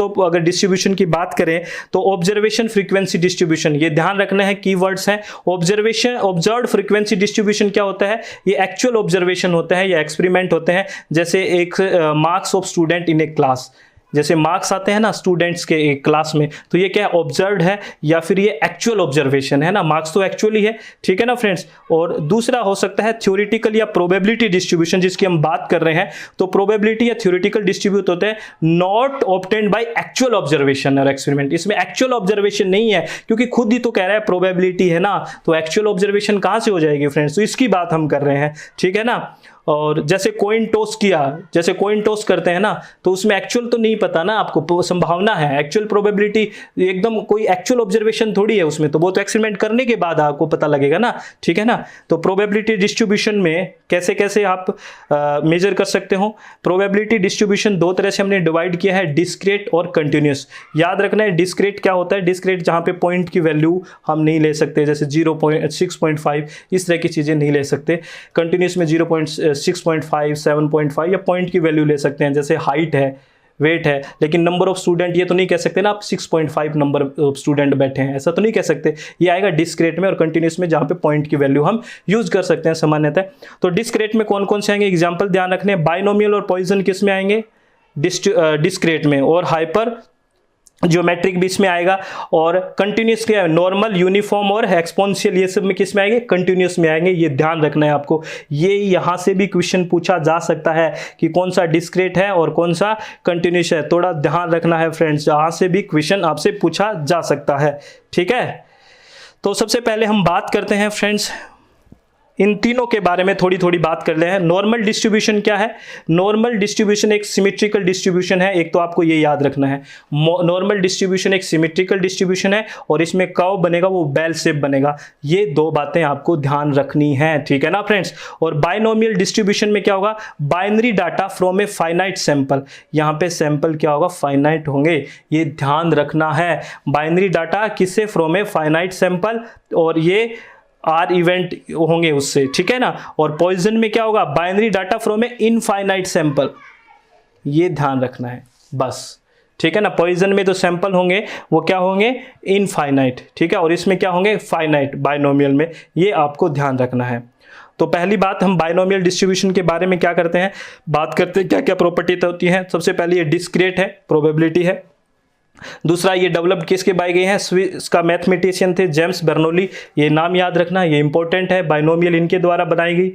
ऑफ अगर डिस्ट्रीब्यूशन की बात करें तो ऑब्जर्वेशन फ्रीक्वेंसी डिस्ट्रीब्यूशन, ये ध्यान रखना है, कीवर्ड्स हैं। ऑब्जर्व्ड फ्रीक्वेंसी डिस्ट्रीब्यूशन क्या होता है, ये एक्चुअल ऑब्जर्वेशन होते हैं या एक्सपेरिमेंट होते हैं, जैसे एक marks of student in A class, जैसे मार्क्स आते हैं ना स्टूडेंट्स के एक क्लास में, तो ये क्या ऑब्जर्व्ड है या फिर ये एक्चुअल ऑब्जर्वेशन है ना, मार्क्स तो एक्चुअली है, ठीक है ना फ्रेंड्स। और दूसरा हो सकता है थ्योरेटिकल या प्रोबेबिलिटी डिस्ट्रीब्यूशन, जिसकी हम बात कर रहे हैं। तो प्रोबेबिलिटी या थ्योरेटिकल डिस्ट्रीब्यूट होते हैं not obtained by actual observation और एक्सपेरिमेंट। इसमें एक्चुअल ऑब्जर्वेशन नहीं है, क्योंकि खुद ही तो कह रहा है प्रोबेबिलिटी है ना, तो एक्चुअल ऑब्जर्वेशन कहां से हो जाएगी फ्रेंड्स, तो इसकी बात हम कर रहे हैं, ठीक है ना। और जैसे कॉइन टॉस किया, जैसे कॉइन टॉस करते हैं ना, तो उसमें एक्चुअल तो नहीं पता ना आपको, संभावना है, एक्चुअल प्रोबेबिलिटी एकदम कोई एक्चुअल ऑब्जर्वेशन थोड़ी है उसमें, तो वो तो एक्सपेरिमेंट करने के बाद आपको पता लगेगा ना, ठीक है ना। तो प्रोबेबिलिटी डिस्ट्रीब्यूशन में कैसे कैसे आप मेजर कर सकते हो। प्रोबेबिलिटी डिस्ट्रीब्यूशन दो तरह से हमने डिवाइड किया है, डिस्क्रीट और कंटिन्यूस। याद रखना है डिस्क्रीट क्या होता है, डिस्क्रीट जहां पे पॉइंट की वैल्यू हम नहीं ले सकते, जैसे 0.6.5 इस तरह की चीजें नहीं ले सकते। कंटिन्यूस में 0.6.5 7.5 या पॉइंट की वैल्यू ले सकते हैं, जैसे हाइट है, वेट है, लेकिन नंबर ऑफ स्टूडेंट ये तो नहीं कह सकते ना आप 6.5 नंबर ऑफ स्टूडेंट बैठे हैं, ऐसा तो नहीं कह सकते। ये आएगा डिस्क्रीट में और कंटिन्यूस में, जहां पे पॉइंट की वैल्यू हम यूज कर सकते हैं सामान्यतः। तो डिस्क्रीट में कौन कौन से आएंगे, एग्जांपल ध्यान रखने, बाइनोमियल और पॉइजन किस में आएंगे, डिस्क्रीट में, और हाइपर ज्योमेट्रिक भी इसमें आएगा। और कंटिन्यूस क्या है, नॉर्मल, यूनिफॉर्म और एक्सपोनेंशियल, ये सब में किस में आएंगे, कंटिन्यूस में आएंगे। ये ध्यान रखना है आपको, ये यहां से भी क्वेश्चन पूछा जा सकता है कि कौन सा डिस्क्रीट है और कौन सा कंटिन्यूस है, थोड़ा ध्यान रखना है फ्रेंड्स, यहां से भी क्वेश्चन आपसे पूछा जा सकता है, ठीक है। तो सबसे पहले हम बात करते हैं फ्रेंड्स, इन तीनों के बारे में थोड़ी थोड़ी बात कर ले हैं। नॉर्मल डिस्ट्रीब्यूशन क्या है, नॉर्मल डिस्ट्रीब्यूशन एक सिमेट्रिकल डिस्ट्रीब्यूशन है, एक तो आपको ये याद रखना है, नॉर्मल डिस्ट्रीब्यूशन एक सिमेट्रिकल डिस्ट्रीब्यूशन है और इसमें कर्व बनेगा वो बेल शेप बनेगा। ये दो बातें आपको ध्यान रखनी है, ठीक है ना फ्रेंड्स। और बाइनोमियल डिस्ट्रीब्यूशन में क्या होगा, binary data from a finite sample, यहाँ पे सैंपल क्या होगा, फाइनाइट होंगे, ये ध्यान रखना है। बाइनरी डाटा किससे, फ्रॉम ए फाइनाइट सैंपल, और ये आर इवेंट होंगे उससे, ठीक है ना। और पॉइजन में क्या होगा, binary data from A infinite sample, ये ध्यान रखना है बस, ठीक है ना। पॉइजन में तो सैंपल होंगे वो क्या होंगे, इनफाइनाइट, ठीक है, और इसमें क्या होंगे, फाइनाइट, बाइनोमियल में, ये आपको ध्यान रखना है। तो पहली बात, हम बाइनोमियल डिस्ट्रीब्यूशन के बारे में क्या करते हैं, बात करते हैं क्या क्या प्रॉपर्टी होती है। सबसे पहले ये डिस्क्रीट है, प्रोबेबिलिटी है। दूसरा, ये डेवलप्ड किसके बाय गए हैं, स्विस का मैथमेटिशियन थे जेम्स बर्नौली, ये नाम याद रखना, ये इंपॉर्टेंट है, बाइनोमियल इनके द्वारा बनाई गई,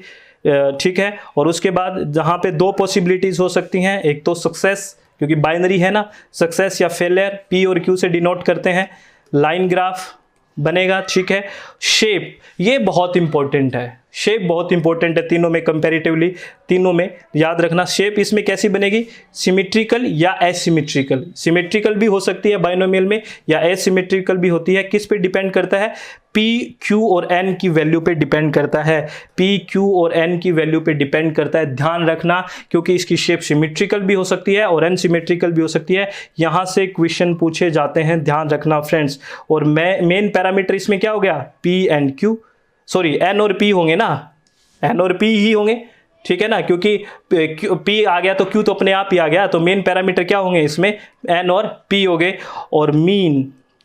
ठीक है। और उसके बाद जहां पे दो पॉसिबिलिटीज हो सकती हैं, एक तो सक्सेस, क्योंकि बाइनरी है ना, सक्सेस या फेलियर, पी और क्यू से डिनोट करते हैं, लाइन ग्राफ बनेगा, ठीक है। शेप, ये बहुत इंपॉर्टेंट है, शेप बहुत इंपॉर्टेंट है तीनों में, कंपैरेटिवली तीनों में याद रखना। शेप इसमें कैसी बनेगी, सिमेट्रिकल या एसिमेट्रिकल, सिमेट्रिकल भी हो सकती है बाइनोमियल में या एसिमेट्रिकल भी होती है, किस पे डिपेंड करता है, पी क्यू और एन की वैल्यू पे डिपेंड करता है, पी क्यू और एन की वैल्यू पे डिपेंड करता है, ध्यान रखना, क्योंकि इसकी शेप सिमेट्रिकल भी हो सकती है और एनसिमेट्रिकल भी हो सकती है, यहां से क्वेश्चन पूछे जाते हैं, ध्यान रखना फ्रेंड्स। और मेन पैरामीटर इसमें क्या हो गया, P and Q, sorry N और पी होंगे ना, एन और पी ही होंगे, ठीक है ना, क्योंकि पी आ गया तो क्यू तो अपने आप ही आ गया, तो मेन पैरामीटर क्या होंगे इसमें, एन और पी हो गए। और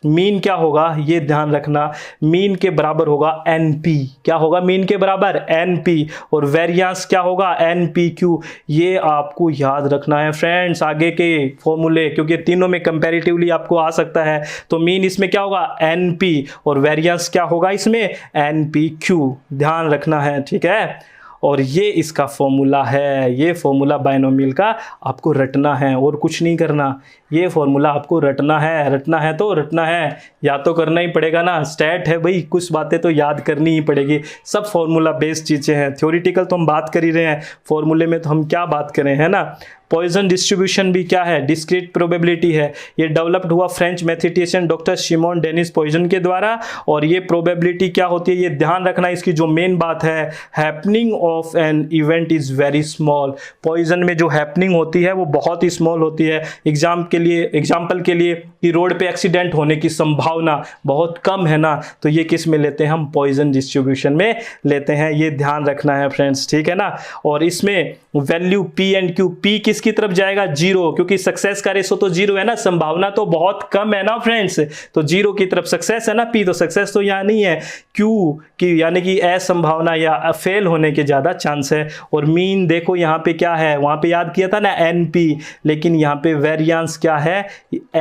मीन क्या होगा, ये ध्यान रखना, मीन के बराबर होगा एनपी, क्या होगा मीन के बराबर, एनपी। और वेरिएंस क्या होगा, एनपीक्यू, ये आपको याद रखना है फ्रेंड्स, आगे के फॉर्मूले, क्योंकि तीनों में कंपैरेटिवली आपको आ सकता है। तो मीन इसमें क्या होगा, एनपी, और वेरिएंस क्या होगा इसमें, एनपीक्यू, ध्यान रखना है, ठीक है। और ये इसका फॉर्मूला है, ये फॉर्मूला बाइनोमियल का आपको रटना है और कुछ नहीं करना, ये फॉर्मूला आपको रटना है तो रटना है, या तो करना ही पड़ेगा ना, स्टैट है भाई, कुछ बातें तो याद करनी ही पड़ेगी, सब फॉर्मूला बेस्ड चीज़ें हैं। थ्योरेटिकल तो हम बात कर ही रहे हैं, फॉर्मूले में तो हम क्या बात करें, है ना। पॉइजन डिस्ट्रीब्यूशन भी क्या है, डिस्क्रीट प्रोबेबिलिटी है, ये डेवलप्ड हुआ French mathematician doctor Simeon Denis Poisson के द्वारा। और ये प्रोबेबिलिटी क्या होती है, ये ध्यान रखना, इसकी जो मेन बात है, happening of an event is very small, Poisson में जो हैपनिंग होती है वो बहुत ही स्मॉल होती है। एग्जाम्पल के लिए कि रोड पे एक्सीडेंट होने की संभावना बहुत कम है ना, तो ये किस में लेते हैं हम, पॉइजन डिस्ट्रीब्यूशन में लेते हैं, ये ध्यान रखना है फ्रेंड्स, ठीक है ना। और इसमें value P and Q, P किसकी तरफ जाएगा, जीरो, क्योंकि सक्सेस का रेशो तो जीरो है ना, संभावना तो बहुत कम है ना फ्रेंड्स, तो जीरो की तरफ सक्सेस है ना, पी तो सक्सेस तो यहाँ नहीं है, क्यू की यानी कि असंभावना या फेल होने के ज़्यादा चांस है। और मीन देखो यहाँ पे क्या है, वहाँ पे याद किया था ना NP, लेकिन यहाँ पे वेरिएंस क्या है,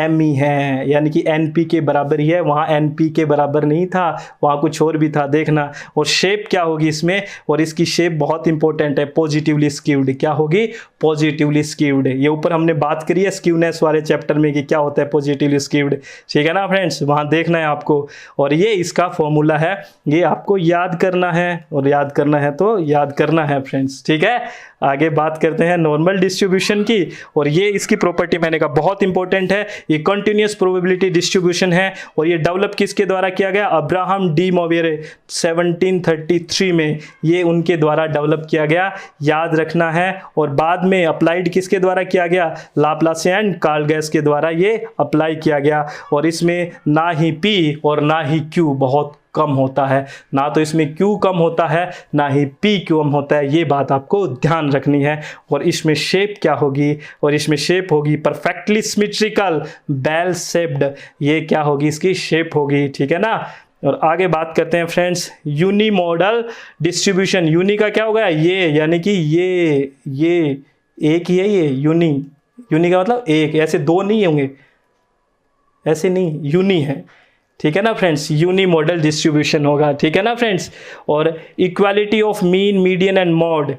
ME है, यानी कि NP के बराबर ही है, वहाँ NP के बराबर नहीं था, वहाँ कुछ और भी था, देखना। और शेप क्या होगी इसमें, और इसकी शेप बहुत इंपॉर्टेंट है, पॉजिटिवली स्क्यूड। क्या होगी, पॉजिटिवली स्क्यूड। ये ऊपर हमने बात करी है स्क्यूनेस वाले चैप्टर में कि क्या होता है पॉजिटिवली स्क्यूड, ठीक है ना फ्रेंड्स, वहाँ देखना है आपको। और ये इसका फॉर्मूला है, ये आपको याद करना है, और याद करना है तो याद करना है फ्रेंड्स, ठीक है। आगे बात करते हैं नॉर्मल डिस्ट्रीब्यूशन की, और ये इसकी प्रॉपर्टी मैंने कहा बहुत इंपॉर्टेंट है। ये कंटिन्यूअस प्रोबेबिलिटी डिस्ट्रीब्यूशन है, और ये डेवलप किसके द्वारा किया गया, अब्राहम डी मोवेरे 1733 में ये उनके द्वारा डेवलप किया गया, याद रखना है। और बाद में अप्लाइड किसके द्वारा किया गया, लाप्लासियन एंड कार्लगैस के द्वारा ये अप्लाई किया गया। और इसमें ना ही P और ना ही Q बहुत कम होता है, ना तो इसमें Q कम होता है ना ही P कम होता है, ये बात आपको ध्यान रखनी है। और इसमें शेप क्या होगी, और इसमें शेप होगी परफेक्टली सिमेट्रिकल बेल शेप्ड, ये क्या होगी, इसकी शेप होगी, ठीक है ना। और आगे बात करते हैं फ्रेंड्स यूनिमोडल डिस्ट्रीब्यूशन। यूनि का क्या होगा, ये यानी कि ये एक ही है, ये यूनि का मतलब एक, ऐसे दो नहीं होंगे, ऐसे नहीं, यूनि है, ठीक है ना फ्रेंड्स, यूनि मॉडल डिस्ट्रीब्यूशन होगा, ठीक है ना फ्रेंड्स। और equality of mean, median and mod,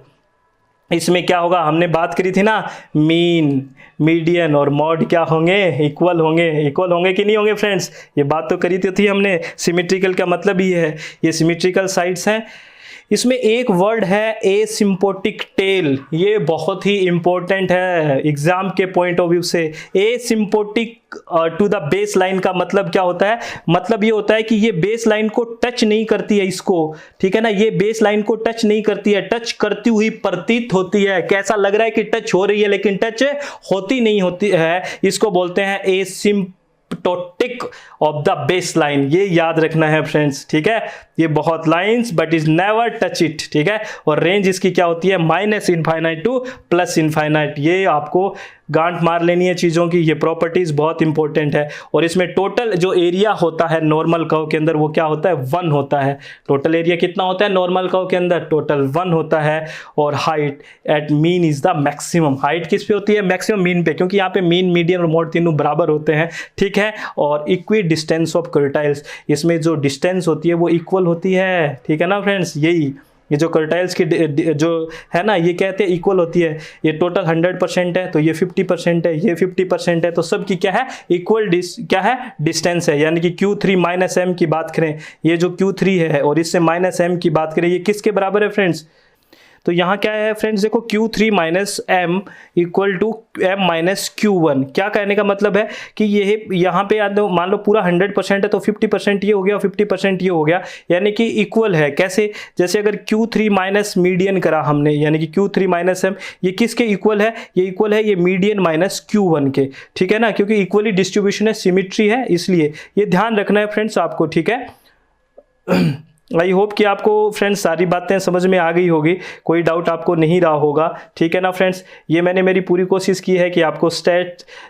इसमें क्या होगा, हमने बात करी थी ना, मीन, मीडियन और मॉड क्या होंगे, इक्वल होंगे। इक्वल होंगे कि नहीं होंगे फ्रेंड्स, ये बात तो करी थी हमने। सिमेट्रिकल का मतलब ही है, ये सिमेट्रिकल साइड्स हैं। इसमें एक वर्ड है एसिम्पोटिक टेल, ये बहुत ही इंपॉर्टेंट है एग्जाम के पॉइंट ऑफ व्यू से। Asymptotic to the base line का मतलब क्या होता है, मतलब ये होता है कि ये बेस लाइन को टच नहीं करती है इसको, ठीक है ना, ये बेस लाइन को टच नहीं करती है, टच करती हुई प्रतीत होती है, कैसा लग रहा है कि टच हो रही है लेकिन टच होती नहीं होती है, इसको बोलते हैं asymptotic of the base line. ये याद रखना है फ्रेंड्स, ठीक है। ये बहुत lines but is never touch it, ठीक है। और रेंज इसकी क्या होती है, -इनफाइनाइट टू +इनफाइनाइट। ये आपको गांठ मार लेनी है चीज़ों की, ये प्रॉपर्टीज बहुत इंपॉर्टेंट है। और इसमें टोटल जो एरिया होता है नॉर्मल कर्व के अंदर वो क्या होता है, 1 होता है। टोटल एरिया कितना होता है नॉर्मल कर्व के अंदर, टोटल 1 होता है। और height at mean is the maximum, height किस पे होती है, मैक्सिमम मीन पे, क्योंकि यहाँ पे मीन, मीडियन और मॉड तीनों बराबर होते हैं, ठीक है। और इक्वी डिस्टेंस ऑफ कर्टाइल्स, इसमें जो डिस्टेंस होती है वो इक्वल होती है, ठीक है ना फ्रेंड्स। यही ये जो कर्टाइल्स की जो है ना, ये कहते हैं इक्वल होती है। ये टोटल 100% है तो ये 50% है, ये 50% है, तो सब की क्या है, इक्वल क्या है, डिस्टेंस है। यानी कि Q3 -M की बात करें, ये जो Q3 है और इससे -M की बात करें, ये किसके बराबर है फ्रेंड्स। तो यहाँ क्या है फ्रेंड्स, देखो Q3 - M = M - Q1। क्या कहने का मतलब है कि ये यहाँ पे मान लो पूरा 100% है तो 50% ये हो गया और 50% ये हो गया, यानी कि इक्वल है। कैसे, जैसे अगर Q3 - मीडियन करा हमने, यानी कि Q3 - M, ये किसके इक्वल है, ये इक्वल है ये मीडियन -Q1 के, ठीक है ना, क्योंकि इक्वली डिस्ट्रीब्यूशन है, सिमेट्री है, इसलिए ये ध्यान रखना है फ्रेंड्स आपको, ठीक है। आई होप कि आपको फ्रेंड्स सारी बातें समझ में आ गई होगी, कोई डाउट आपको नहीं रहा होगा, ठीक है ना फ्रेंड्स। ये मैंने मेरी पूरी कोशिश की है कि आपको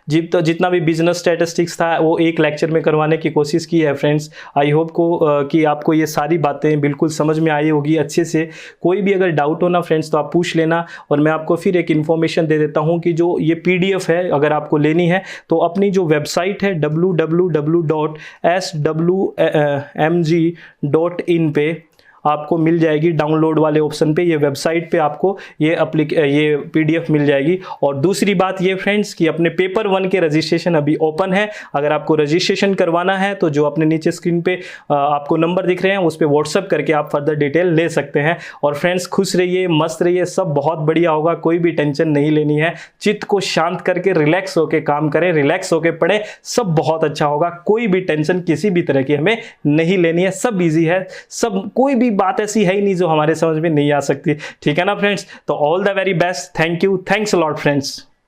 जितना भी बिजनेस स्टैटिस्टिक्स था वो एक लेक्चर में करवाने की कोशिश की है फ्रेंड्स। आई होप कि आपको ये सारी बातें बिल्कुल समझ में आई होगी अच्छे से। कोई भी अगर डाउट हो ना फ्रेंड्स तो आप पूछ लेना, और मैं आपको फिर एक इन्फॉर्मेशन दे देता हूँ कि जो ये PDF है अगर आपको लेनी है तो अपनी जो वेबसाइट है www.swmg.in पे आपको मिल जाएगी, डाउनलोड वाले ऑप्शन पे, ये वेबसाइट पे आपको ये PDF मिल जाएगी। और दूसरी बात ये फ्रेंड्स कि अपने पेपर 1 के रजिस्ट्रेशन अभी ओपन है। अगर आपको रजिस्ट्रेशन करवाना है तो जो अपने नीचे स्क्रीन पे आपको नंबर दिख रहे हैं उस पर व्हाट्सअप करके आप फर्दर डिटेल ले सकते हैं। और फ्रेंड्स खुश रहिए, मस्त रहिए, सब बहुत बढ़िया होगा, कोई भी टेंशन नहीं लेनी है। चित्त को शांत करके रिलैक्स होकर काम करें, रिलैक्स होकर पढ़ें, सब बहुत अच्छा होगा। कोई भी टेंशन किसी भी तरह की हमें नहीं लेनी है, सब ईजी है, सब कोई भी बात ऐसी है ही नहीं जो हमारे समझ में नहीं आ सकती, ठीक है ना फ्रेंड्स। तो all the very best, thank you, thanks a lot friends.